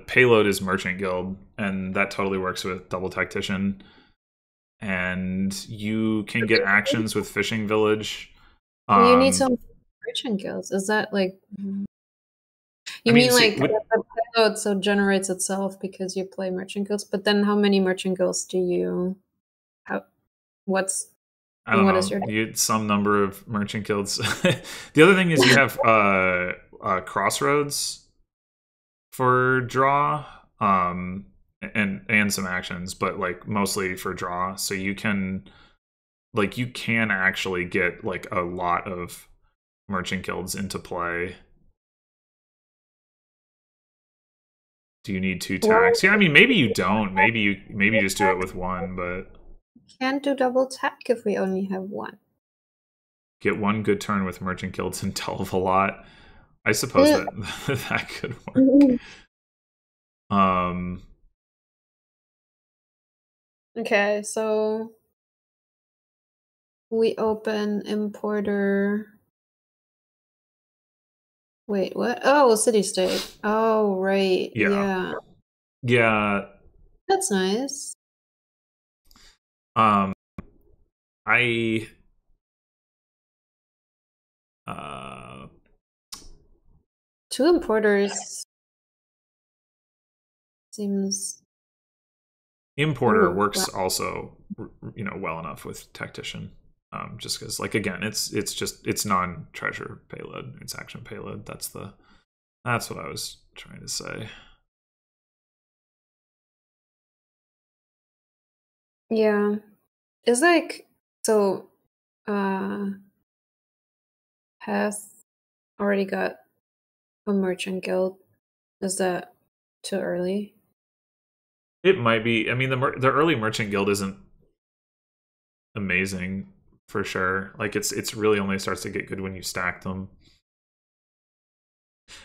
payload is Merchant Guild, and that totally works with Double Tactician. And you can get actions with Fishing Village. Well, you need some merchant guilds. Is that like I you mean, mean see, like the payload so generates itself because you play merchant guilds? But then how many merchant guilds do you have? What's I don't what is know, your you some number of Merchant Guilds. The other thing is you have Crossroads for draw, and some actions, but like mostly for draw. So you can actually get like a lot of Merchant Guilds into play. Do you need 2 tax? Yeah, I mean maybe you don't. Maybe you just do it with 1, but can't do double tack if we only have one. get 1 good turn with Merchant Guilds and delve a lot. I suppose that that could work. Okay, so we open importer. Wait, what? Oh, city state. Oh, right. Yeah. Yeah. Yeah. That's nice. I Two importers seems. Importer Ooh, works wow. also, well enough with Tactician. Just because, like, again, it's non-treasure payload, it's action payload. That's what I was trying to say. Yeah. It's like so uh has already got a merchant guild. Is that too early? It might be. I mean, the early Merchant Guild isn't amazing for sure. Like it's really only starts to get good when you stack them.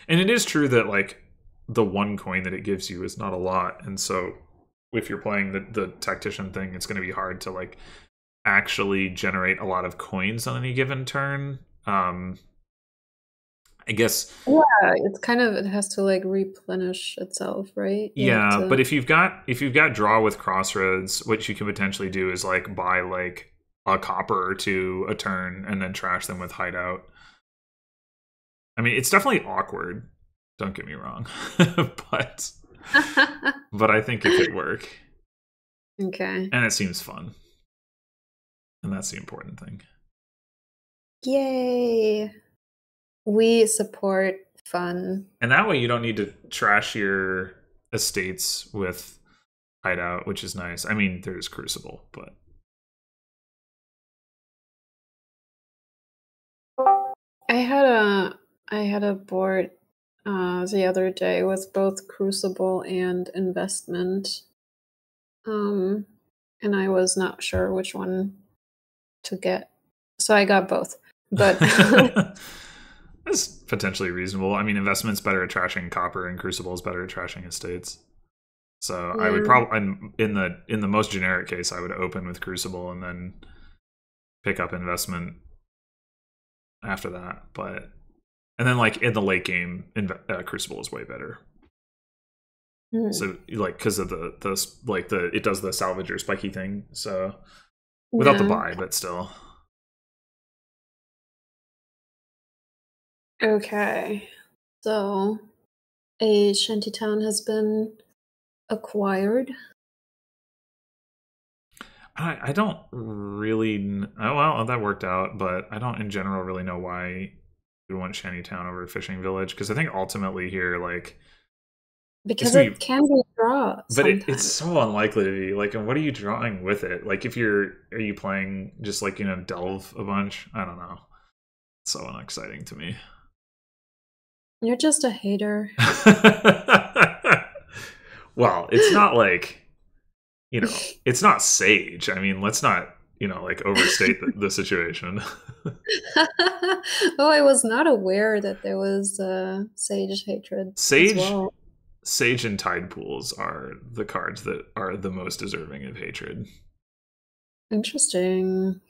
And it is true that like the one coin that it gives you is not a lot, and so if you're playing the tactician thing, it's going to be hard to like actually generate a lot of coins on any given turn. I guess. Yeah, it's kind of, it has to like replenish itself, right? You have Yeah, to. but if you've got draw with crossroads, what you can potentially do is like buy like a copper or two a turn and then trash them with hideout. I mean, it's definitely awkward. Don't get me wrong, but I think it could work. Okay. And it seems fun, and that's the important thing. Yay! We support fun. And that way, you don't need to trash your estates with hideout, which is nice. I mean, there's Crucible, but I had a board the other day with both Crucible and Investment, and I was not sure which one to get, so I got both. But that's potentially reasonable. I mean, Investment's better at trashing copper, and Crucible is better at trashing estates. So yeah. I would probably, in the most generic case, I would open with Crucible and then pick up Investment after that. But and then like in the late game, Crucible is way better. So like because of the it does the salvager spiky thing. So without the buy, but still. Okay, so a shantytown has been acquired. I don't really. Well, that worked out, but I don't in general really know why you want Shantytown over Fishing Village, because I think ultimately here, like, because it can be draw, but it's so unlikely to be. Like, and what are you drawing with it? Like, are you playing just like delve a bunch? I don't know. It's so unexciting to me. You're just a hater. Well, it's not like, it's not Sage. I mean, let's not, like overstate the situation. Oh, I was not aware that there was Sage hatred. Sage and Tide Pools are the cards that are the most deserving of hatred. Interesting.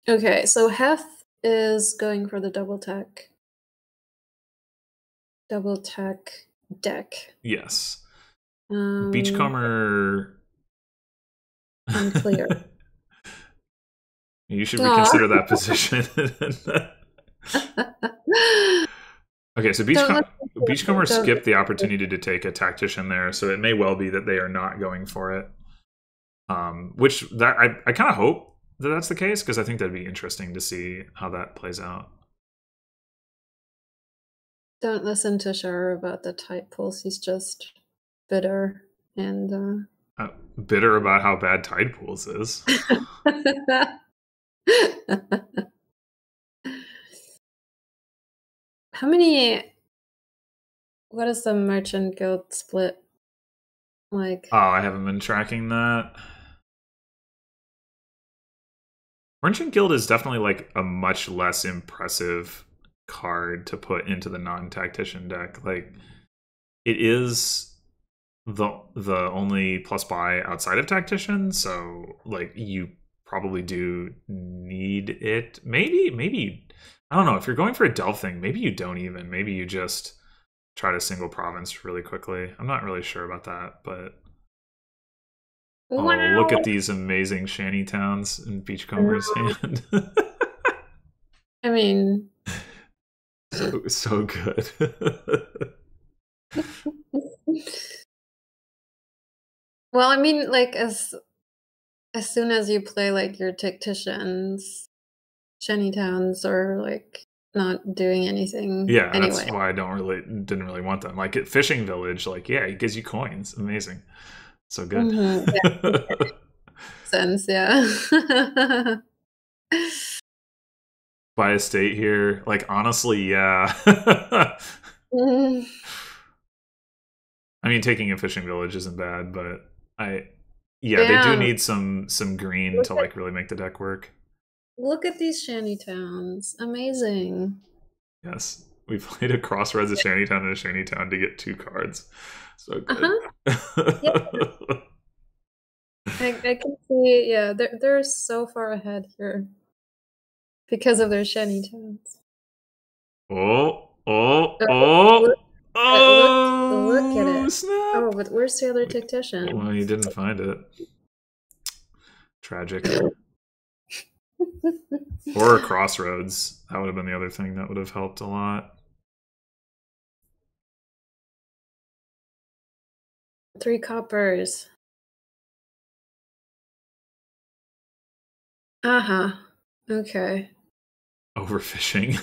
Okay, so heth is going for the double tech deck. Yes. Beachcomber. Unclear. You should reconsider that position. Okay, so Beachcomber skipped the opportunity to take a tactician there, so it may well be that they are not going for it. Which that I kind of hope that that's the case, because I think that'd be interesting to see how that plays out. Don't listen to Sharur about the Tide Pools. He's just bitter and bitter about how bad Tide Pools is. How many? What is the Merchant Guild split like? Oh, I haven't been tracking that. Merchant Guild is definitely like a much less impressive card to put into the non-tactician deck. Like, it is the only plus buy outside of tactician, so like you probably do need it. Maybe I don't know, if you're going for a delve thing, maybe you don't even. Maybe you just try to single province really quickly. I'm not really sure about that, but oh, look at these amazing shanty towns in Beachcomber's hand. I mean, so good. Well, I mean, like as soon as you play like your tacticians, shanty towns are like not doing anything. Yeah, anyway. That's why I didn't really want them. Like at Fishing Village, like, yeah, it gives you coins. Amazing. So good. Yeah, sense, yeah. Buy a state here. Like, honestly, yeah. I mean, taking a Fishing Village isn't bad, but Yeah, they do Damn. need some green to like really make the deck work. Look at these shanty towns. Amazing. Yes. We played a Crossroads, a Shantytown, and a Shantytown to get 2 cards. So good. Uh-huh. Yeah. I can see, yeah, they're so far ahead here because of their shanty towns. Oh, Look, look at it. snap. Oh, but where's the other tactician? Well, you didn't find it. Tragic. Or a Crossroads. That would have been the other thing that would have helped a lot. 3 coppers. Uh-huh. Okay. Overfishing.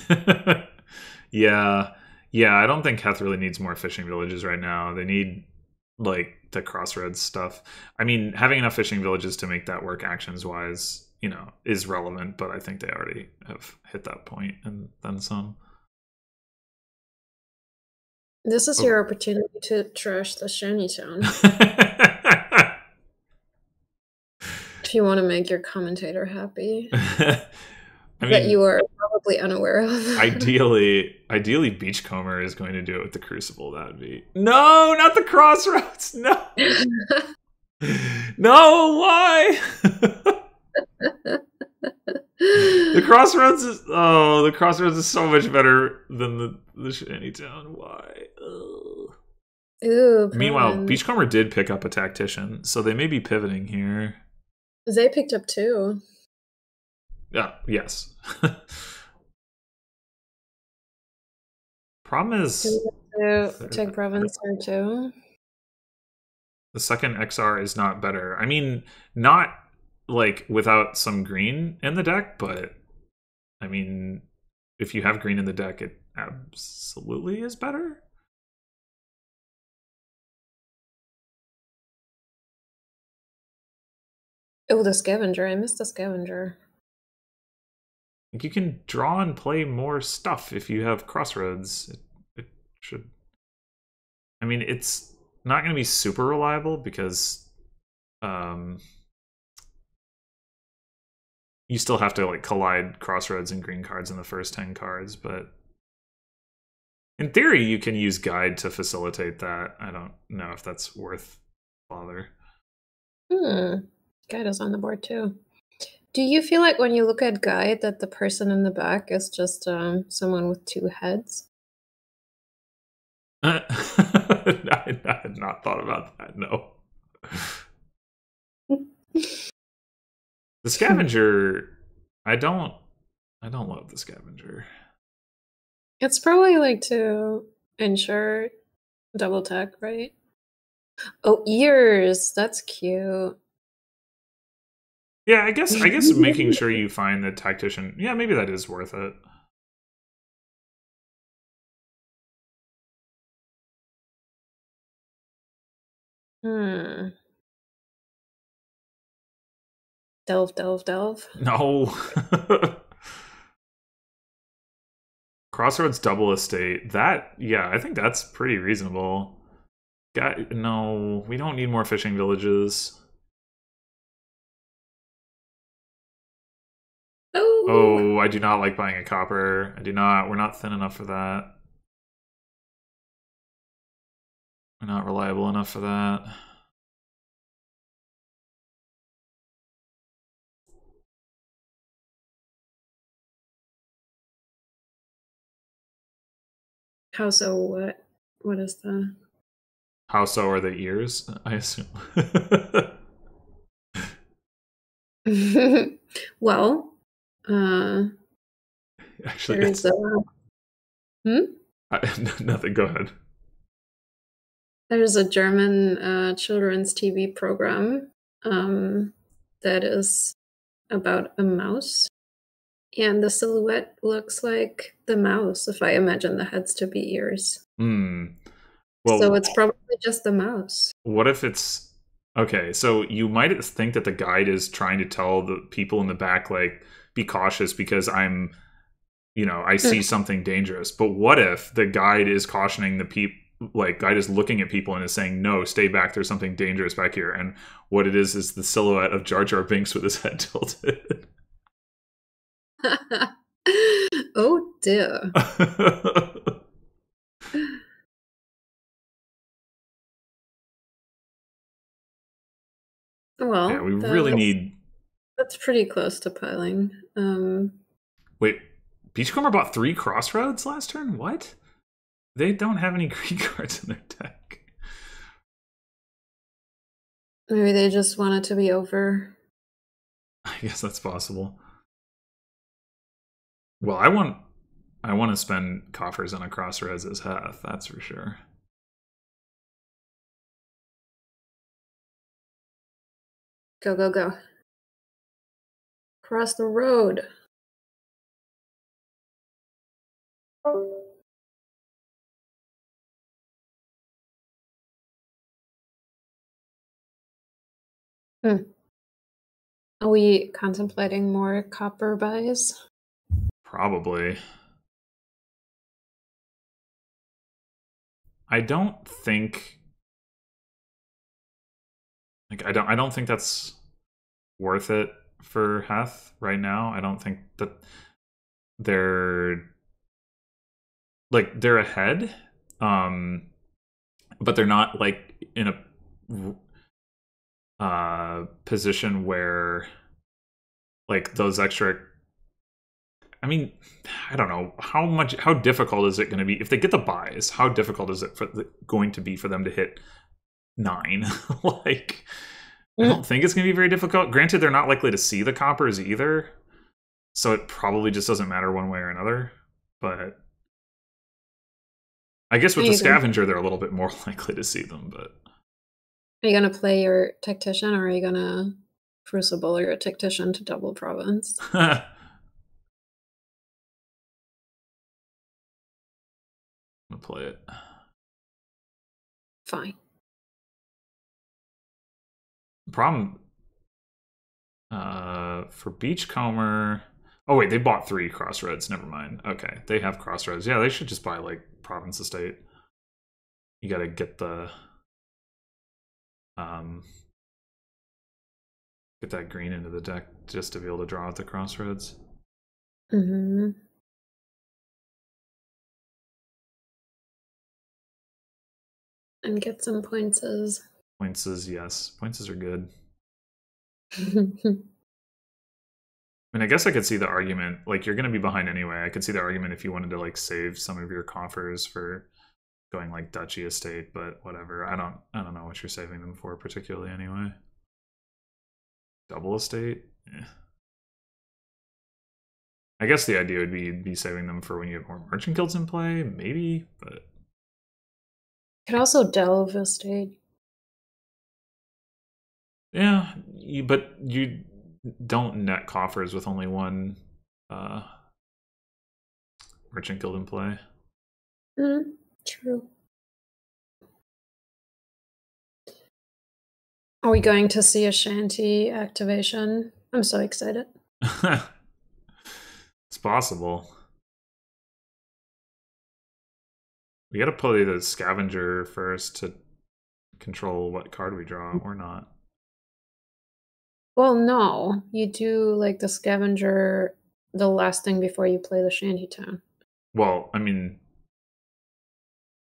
Yeah. Yeah, I don't think Heth really needs more fishing villages right now. They need, like, the Crossroads stuff. I mean, having enough fishing villages to make that work actions-wise, you know, is relevant, but I think they already have hit that point and then some. This is your opportunity to trash the shanty town. If you want to make your commentator happy. I mean, that you are probably unaware of. ideally, Beachcomber is going to do it with the Crucible. That would be no, not the Crossroads. No, no, why? The Crossroads is so much better than the Shantytown. Why? Ugh. Ooh. Meanwhile, Beachcomber did pick up a tactician, so they may be pivoting here. They picked up 2. Yeah. Yes. Problem is, take province here too. The second XR is not better. I mean, not like without some green in the deck, but I mean, if you have green in the deck, it absolutely is better. Oh, the Scavenger. I missed the Scavenger. Like you can draw and play more stuff if you have Crossroads. It should. I mean, it's not going to be super reliable because you still have to like collide Crossroads and green cards in the first 10 cards, but in theory, you can use Guide to facilitate that. I don't know if that's worth bother. Guide is on the board too. Do you feel like when you look at Guide that the person in the back is just someone with 2 heads? I had not thought about that, no. The Scavenger, I don't love the Scavenger. It's probably like to ensure double tech, right? Oh, ears. That's cute. Yeah, I guess making sure you find the tactician. Yeah, maybe that is worth it. Delve. No. Crossroads double estate. That, yeah, I think that's pretty reasonable. No, we don't need more fishing villages. Oh, I do not like buying a copper. I do not. We're not thin enough for that. We're not reliable enough for that. How so? What? What is the? How so are the ears? I assume. Well, actually, there's nothing. Go ahead. There's a German children's TV program that is about a mouse, and the silhouette looks like the mouse. If I imagine the heads to be ears, well, so it's probably just the mouse. What if it's okay? So you might think that the guide is trying to tell the people in the back, like, be cautious because I see something dangerous. But what if the guide is cautioning the like guide is looking at people and is saying, "No, stay back. There's something dangerous back here." And what it is the silhouette of Jar Jar Binks with his head tilted. Oh dear. Well, yeah, we really need. That's pretty close to piling. Wait, Beachcomber bought 3 Crossroads last turn? What? They don't have any green cards in their deck. Maybe they just want it to be over. I guess that's possible. Well, I want to spend coffers on a Crossroads as heth, that's for sure. Go, go, go. Cross the road. Are we contemplating more copper buys? Probably. I don't think I don't think that's worth it for heth right now. I don't think that they're ahead, but they're not like in a position where like those extra. I mean, I don't know how difficult is it going to be if they get the buys. How difficult is it going to be for them to hit 9? Like, I don't think it's going to be very difficult. Granted, they're not likely to see the coppers either, so it probably just doesn't matter one way or another. But I guess with the scavenger, they're a little bit more likely to see them. But are you going to play your tactician, or are you going to crucible your tactician to double province? I'm gonna play it. Fine. Problem for Beachcomber. Oh wait, they bought 3 Crossroads. Never mind. Okay, they have Crossroads. Yeah, they should just buy like Province Estate. You got to get the get that green into the deck just to be able to draw out the Crossroads. Mm-hmm. And get some pointses. Pointses, yes. Pointses are good. I mean, I guess I could see the argument, like you're going to be behind anyway. I could see the argument if you wanted to like save some of your coffers for going like Duchy Estate, but whatever. I don't know what you're saving them for particularly anyway. Double Estate? Yeah. I guess the idea would be saving them for when you have more Merchant Guilds in play, maybe, but could also delve Estate. Yeah, but you don't net coffers with only one Merchant Guild in play. True. Are we going to see a shanty activation? I'm so excited. It's possible. We gotta play the scavenger first to control what card we draw or not. Well, no. You do like the scavenger the last thing before you play the shantytown. Well, I mean,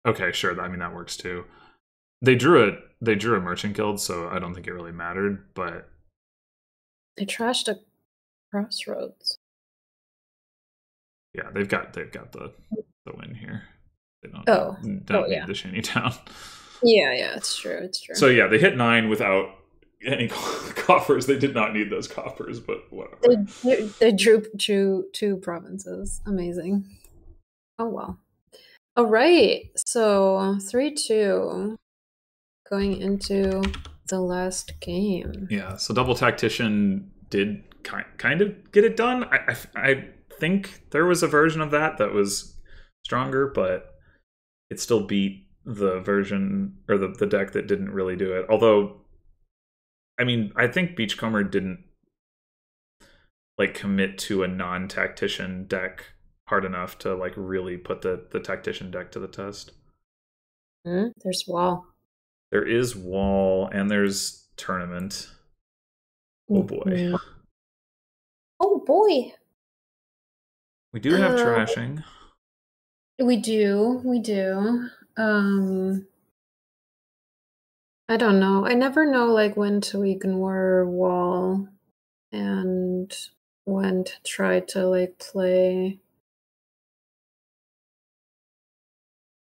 okay, sure. I mean, that works too. They drew a Merchant Guild, so I don't think it really mattered, but they trashed a Crossroads. Yeah, they've got the win here. They don't need the shantytown. Yeah, it's true. So yeah, they hit 9 without any coffers. They did not need those coffers, but whatever. They drew 2 provinces. Amazing. Oh well. All right. So 3-2 going into the last game. Yeah. So Double Tactician did kind of get it done. I think there was a version of that was stronger, but it still beat the version or the deck that didn't really do it. Although, I mean, I think Beachcomber didn't like commit to a non-tactician deck hard enough to like really put the tactician deck to the test. There's wall. There is wall and there's tournament. Oh boy. Oh boy. We do have trashing. We do. We do. I don't know. I never know like when to ignore wall and when to try to like play.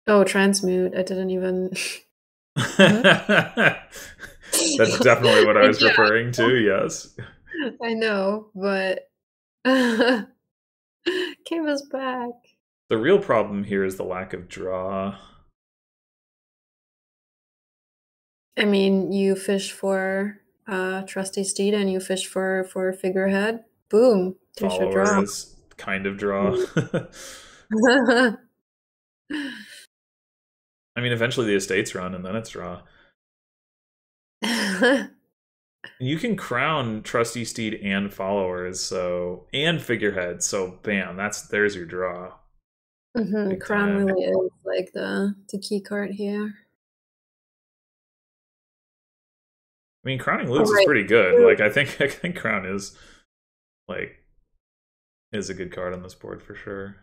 Oh, transmute. I didn't even. That's definitely what I was referring to, yes. I know, but came us back. The real problem here is the lack of draw. I mean, you fish for Trusty Steed and you fish for figurehead. Boom. There's your draw. Followers, kind of draw. I mean, eventually the estates run and then it's draw. You can crown Trusty Steed and followers, so and figurehead. So bam, there's your draw. Crown really is like the key card here. I mean, crowning Lutz is pretty good. Like I think crown is a good card on this board for sure.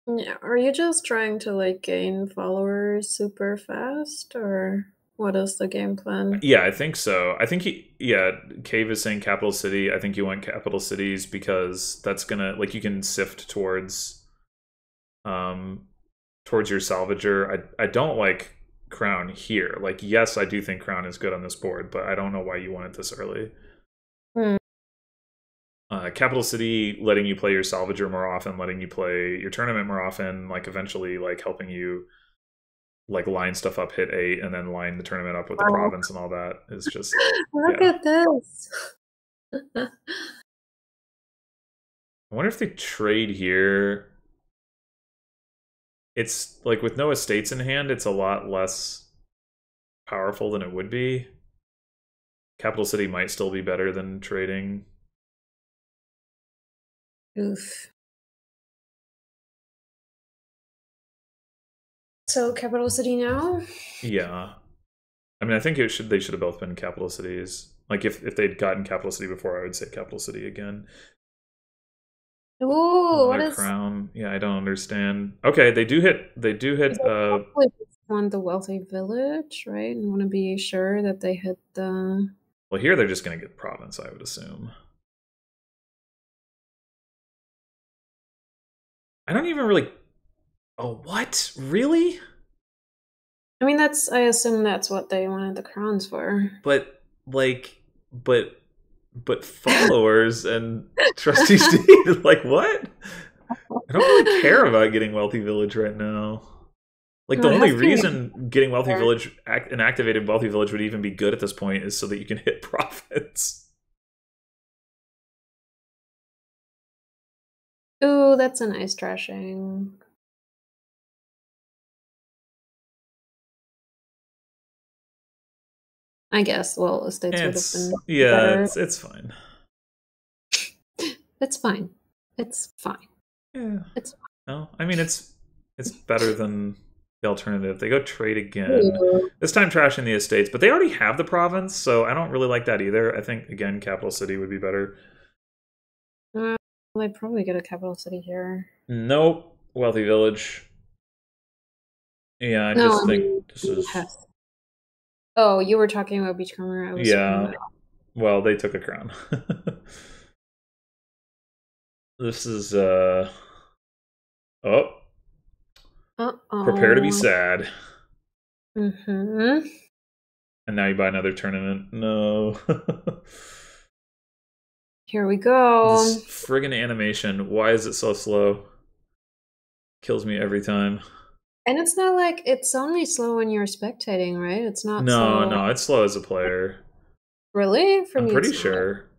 Yeah, are you just trying to like gain followers super fast, or what is the game plan? Yeah, I think so. I think Cave is saying capital city. I think you want capital cities because that's gonna like you can sift towards your salvager. I don't like crown here. Like, yes, I do think crown is good on this board, but I don't know why you want it this early. Capital city letting you play your salvager more often, letting you play your tournament more often, like eventually like helping you like line stuff up, hit 8, and then line the tournament up with the province and all that is just look at this. I wonder if they trade here. It's like with no estates in hand, it's a lot less powerful than it would be. Capital city might still be better than trading. Oof. So capital city now? Yeah. I mean, I think they should have both been capital cities. Like if they'd gotten capital city before, I would say capital city again. Ooh, what is crown? Yeah, I don't understand. Okay, they do hit want the wealthy village, right? And want to be sure that they hit the well, here they're just gonna get province, I would assume. I don't even really oh, what? Really? I mean, I assume that's what they wanted the crowns for. But followers and Trusty Steed, like what? I don't really care about getting Wealthy Village right now. Like the only reason getting Wealthy Village, an activated Wealthy Village would even be good at this point is so that you can hit profits. Ooh, that's a nice trashing. I guess. Well, estates would have been better. It's fine. It's fine. It's fine. Yeah. It's fine. No, I mean it's better than the alternative. They go trade again. Ooh. This time trashing the estates, but they already have the province, so I don't really like that either. I think again, capital city would be better. I'd probably get a capital city here. Nope, wealthy village. Yeah, I just think this is. Oh, you were talking about Beachcomber. Yeah. Well, they took a crown. This is oh. Uh-oh. Prepare to be sad. Mm-hmm. And now you buy another tournament. No. Here we go. This friggin' animation. Why is it so slow? Kills me every time. And it's not like it's only slow when you're spectating, right? It's not. No, it's slow as a player. Really? I'm pretty sure.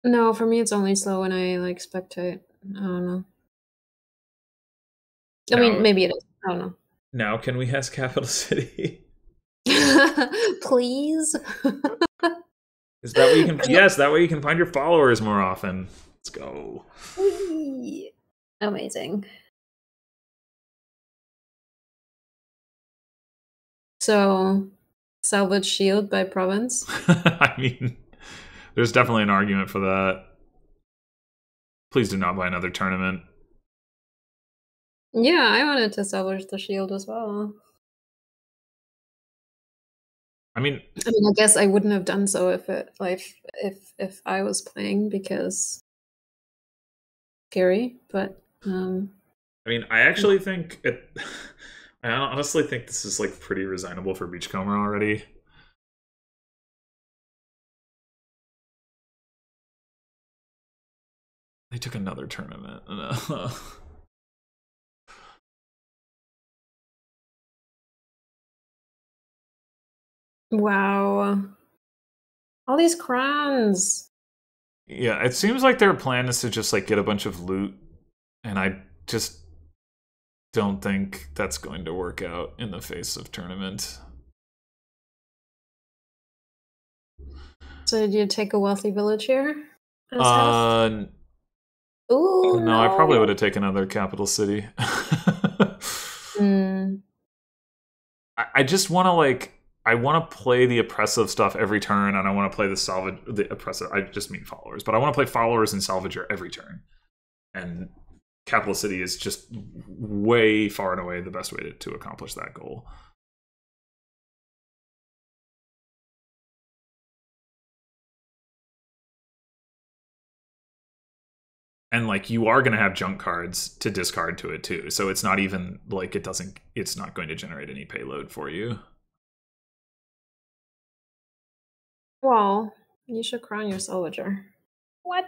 No, for me it's only slow when I like spectate. I don't know. I mean, maybe it is. I don't know. Now can we has Capital City? Please. Is that way you can? Yes, that way you can find your followers more often. Let's go. Amazing. So, salvage shield by province. I mean, there's definitely an argument for that. Please do not buy another tournament. Yeah, I wanted to salvage the shield as well. I mean, I guess I wouldn't have done so if I was playing because scary, but I mean, I actually think it. I honestly think this is like pretty resignable for Beachcomber already. They took another tournament. wow. All these crowns. Yeah, it seems like their plan is to just like get a bunch of loot, and I just don't think that's going to work out in the face of tournament. So did you take a wealthy village here? Uh, Ooh, no, I probably would have taken another capital city. Mm. I just want to like I want to play the oppressive stuff every turn, and I want to play the oppressive. I just mean followers, but I want to play followers and salvager every turn. And capital city is just way far and away the best way to accomplish that goal. And like you are going to have junk cards to discard to it too, so it's not even like it's not going to generate any payload for you. Well, you should crown your salvager. What?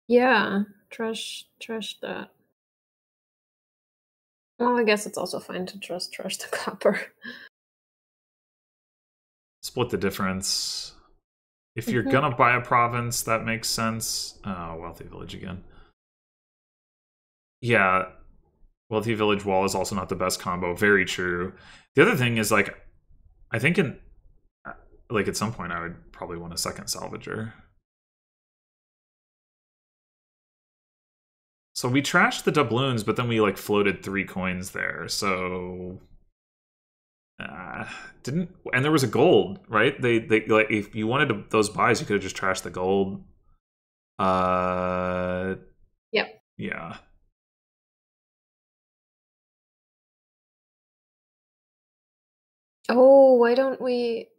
Yeah, trash that. Well, I guess it's also fine to just trash the copper. Split the difference. If you're gonna buy a province, that makes sense. Oh, wealthy village again. Yeah, wealthy village wall is also not the best combo. Very true. The other thing is like, I think at some point I would probably want a second salvager. So we trashed the doubloons, but then we like floated 3 coins there. So didn't and there was a gold, right? They like if you wanted those buys, you could have just trashed the gold. Yep. Yeah. Oh, why don't we?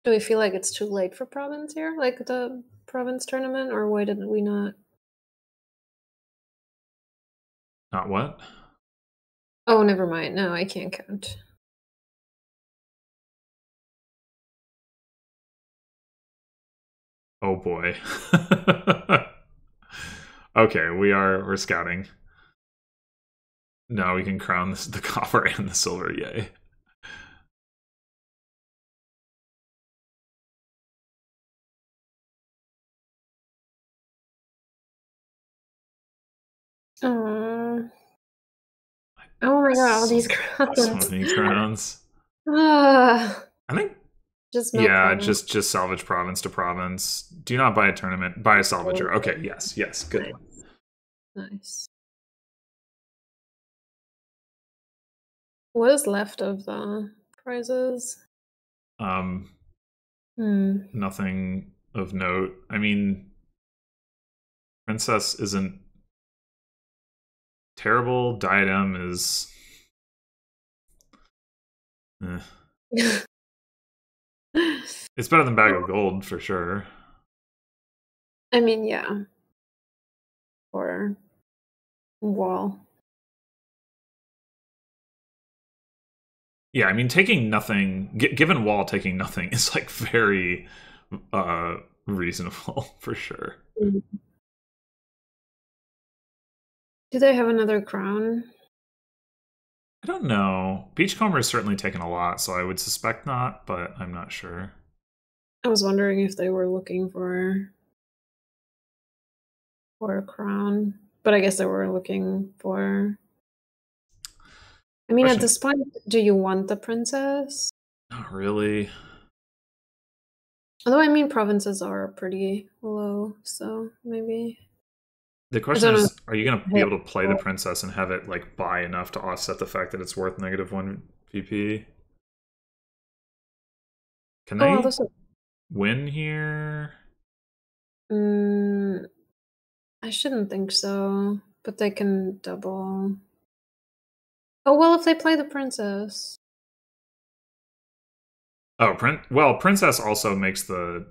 Do we feel like it's too late for province here, like the province tournament, or why didn't we not? Not what? Oh, never mind. No, I can't count. Oh boy. Okay, we're scouting. No, we can crown the copper and the silver. Yay. Oh my god, all these crowns. So many crowns. Ah, I think just no yeah, province. just salvage province to province. Do not buy a tournament. Buy a salvager. Okay, yes, good. Nice. What is left of the prizes? Nothing of note. I mean, princess isn't terrible. Diadem is. It's better than bag of gold for sure. I mean, yeah. Or wall. Yeah, I mean, taking nothing, given wall, taking nothing is like very reasonable for sure. Do they have another crown? I don't know. Beachcomber has certainly taken a lot, so I would suspect not, but I'm not sure. I was wondering if they were looking for a crown, but I guess they were looking for. I mean, at this point, do you want the princess? Not really. Although, I mean, provinces are pretty low, so maybe. The I question don't know. is, are you going to be Hit. able to play the princess and have it like buy enough to offset the fact that it's worth -1 VP? Can Oh, well, they this is. win here? Mm, I shouldn't think so, but they can double. Oh, well, if they play the princess. Oh, well, princess also makes the.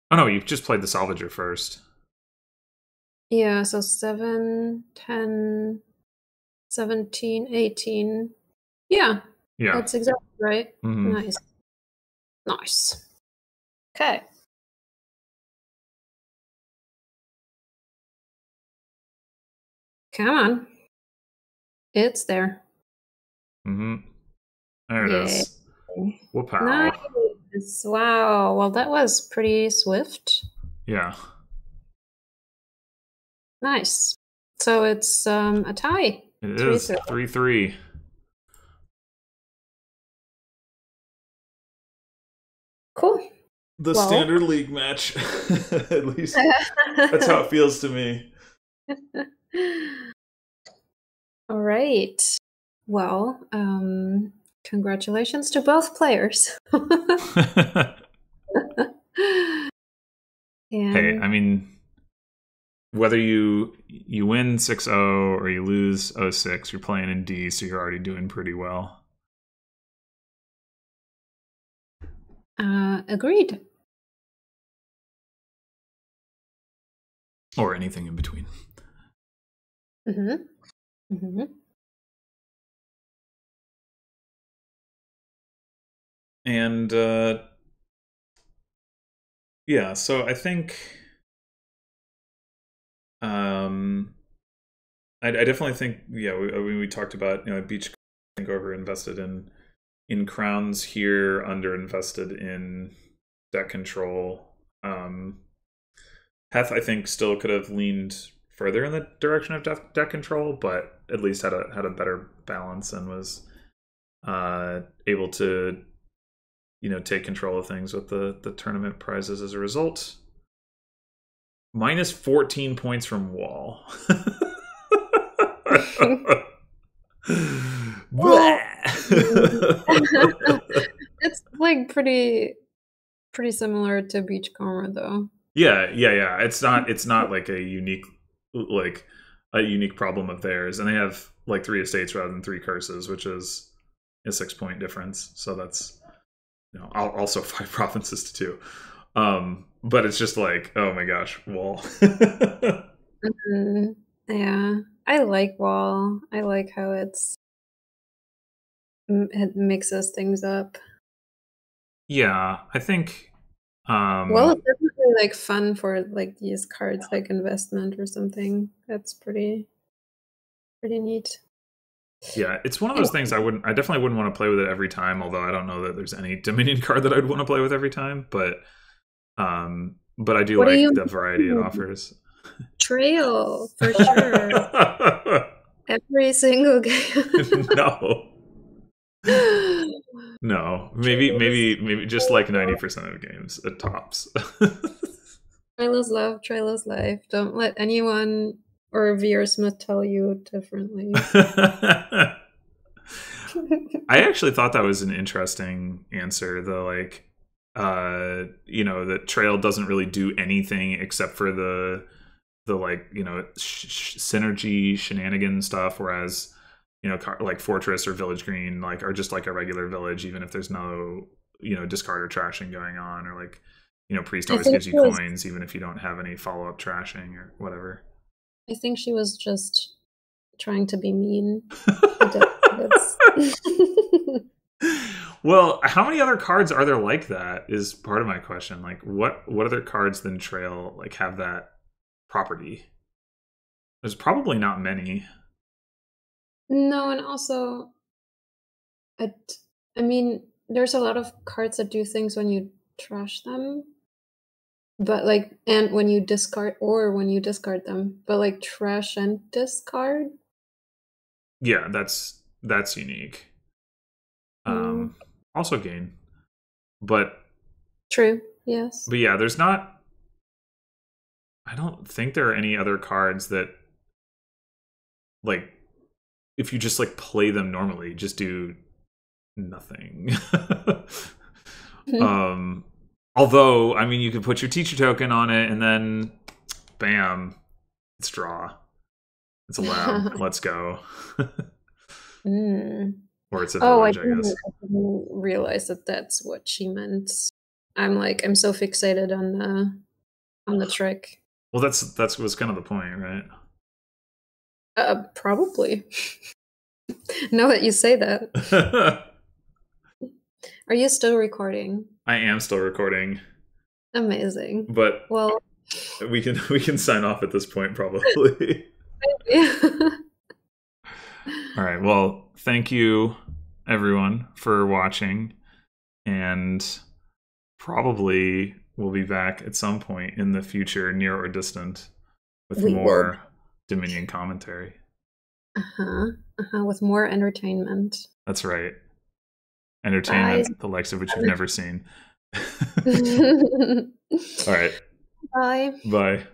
Oh no, you've just played the salvager first. Yeah, so 7, 10, 17, 18. Yeah, Yeah. that's exactly right. Mm-hmm. Nice. Nice. Okay. Come on. It's there. Mm-hmm. There it Yeah. is. Whoop-pow. Nice. Wow. Well, that was pretty swift. Yeah. Nice. So it's a tie. It is 3-3. 3-3. Cool. The Well. standard league match. At least that's how it feels to me. All right. Well, congratulations to both players. Hey, And I mean, whether you win 6-0 or you lose 0-6, you're playing in D, so you're already doing pretty well. agreed. Or anything in between. Mm-hmm. Mm-hmm. And yeah, so I think I definitely think, yeah, we talked about, Beachcomber invested in crowns here, under invested in deck control. Heth, I think, still could have leaned further in the direction of deck control, but at least had a better balance and was able to take control of things with the tournament prizes as a result. Minus 14 points from Wall. Well, it's like pretty similar to Beachcomber, though. Yeah. It's not like a unique problem of theirs, and they have like 3 estates rather than 3 curses, which is a 6-point difference. So that's also 5 provinces to 2. But it's just like, oh my gosh, Wall. Yeah, I like Wall. I like how it mixes things up. Yeah, I think. Well, it's definitely like fun for like these cards, like investment or something. That's pretty neat. Yeah, it's one of those things I definitely wouldn't want to play with it every time, although I don't know that there's any Dominion card that I'd want to play with every time, but I do What do like you the variety it mean? offers. Trail for sure. Every single game. No. No. Maybe just like 90% of games at tops. Trailers love, trailers life. Don't let anyone or Veer Smith tell you differently. I actually thought that was an interesting answer, though. Like, that Trail doesn't really do anything except for the like, synergy shenanigan stuff, whereas like Fortress or Village Green like are just like a regular village, even if there's no discard or trashing going on, or like Priest I always think gives you coins even if you don't have any follow-up trashing or whatever. I think she was just trying to be mean. Well, how many other cards are there like that is part of my question. Like, what other cards than Trail like have that property? There's probably not many. No, and also, I mean, there's a lot of cards that do things when you trash them, but like, and when you discard them, but like trash and discard. Yeah, that's unique. Mm, Also gain, but true. Yes. yeah, there's not. I don't think there are any other cards that, like, if you just like play them normally, just do nothing. Although, I mean, you could put your teacher token on it and then bam, it's draw. It's a lab. Let's go. Or it's a village, I guess. I didn't realize that that's what she meant. I'm so fixated on the trick. Well, that's was kind of the point, right? Probably. Now that you say that. Are you still recording? I am still recording. Amazing. But well, we can sign off at this point probably. All right. Well, thank you everyone for watching, and probably we'll be back at some point in the future, near or distant, with more Dominion commentary. With more entertainment. That's right. Entertainment, the likes of which you've never seen. All right. Bye. Bye.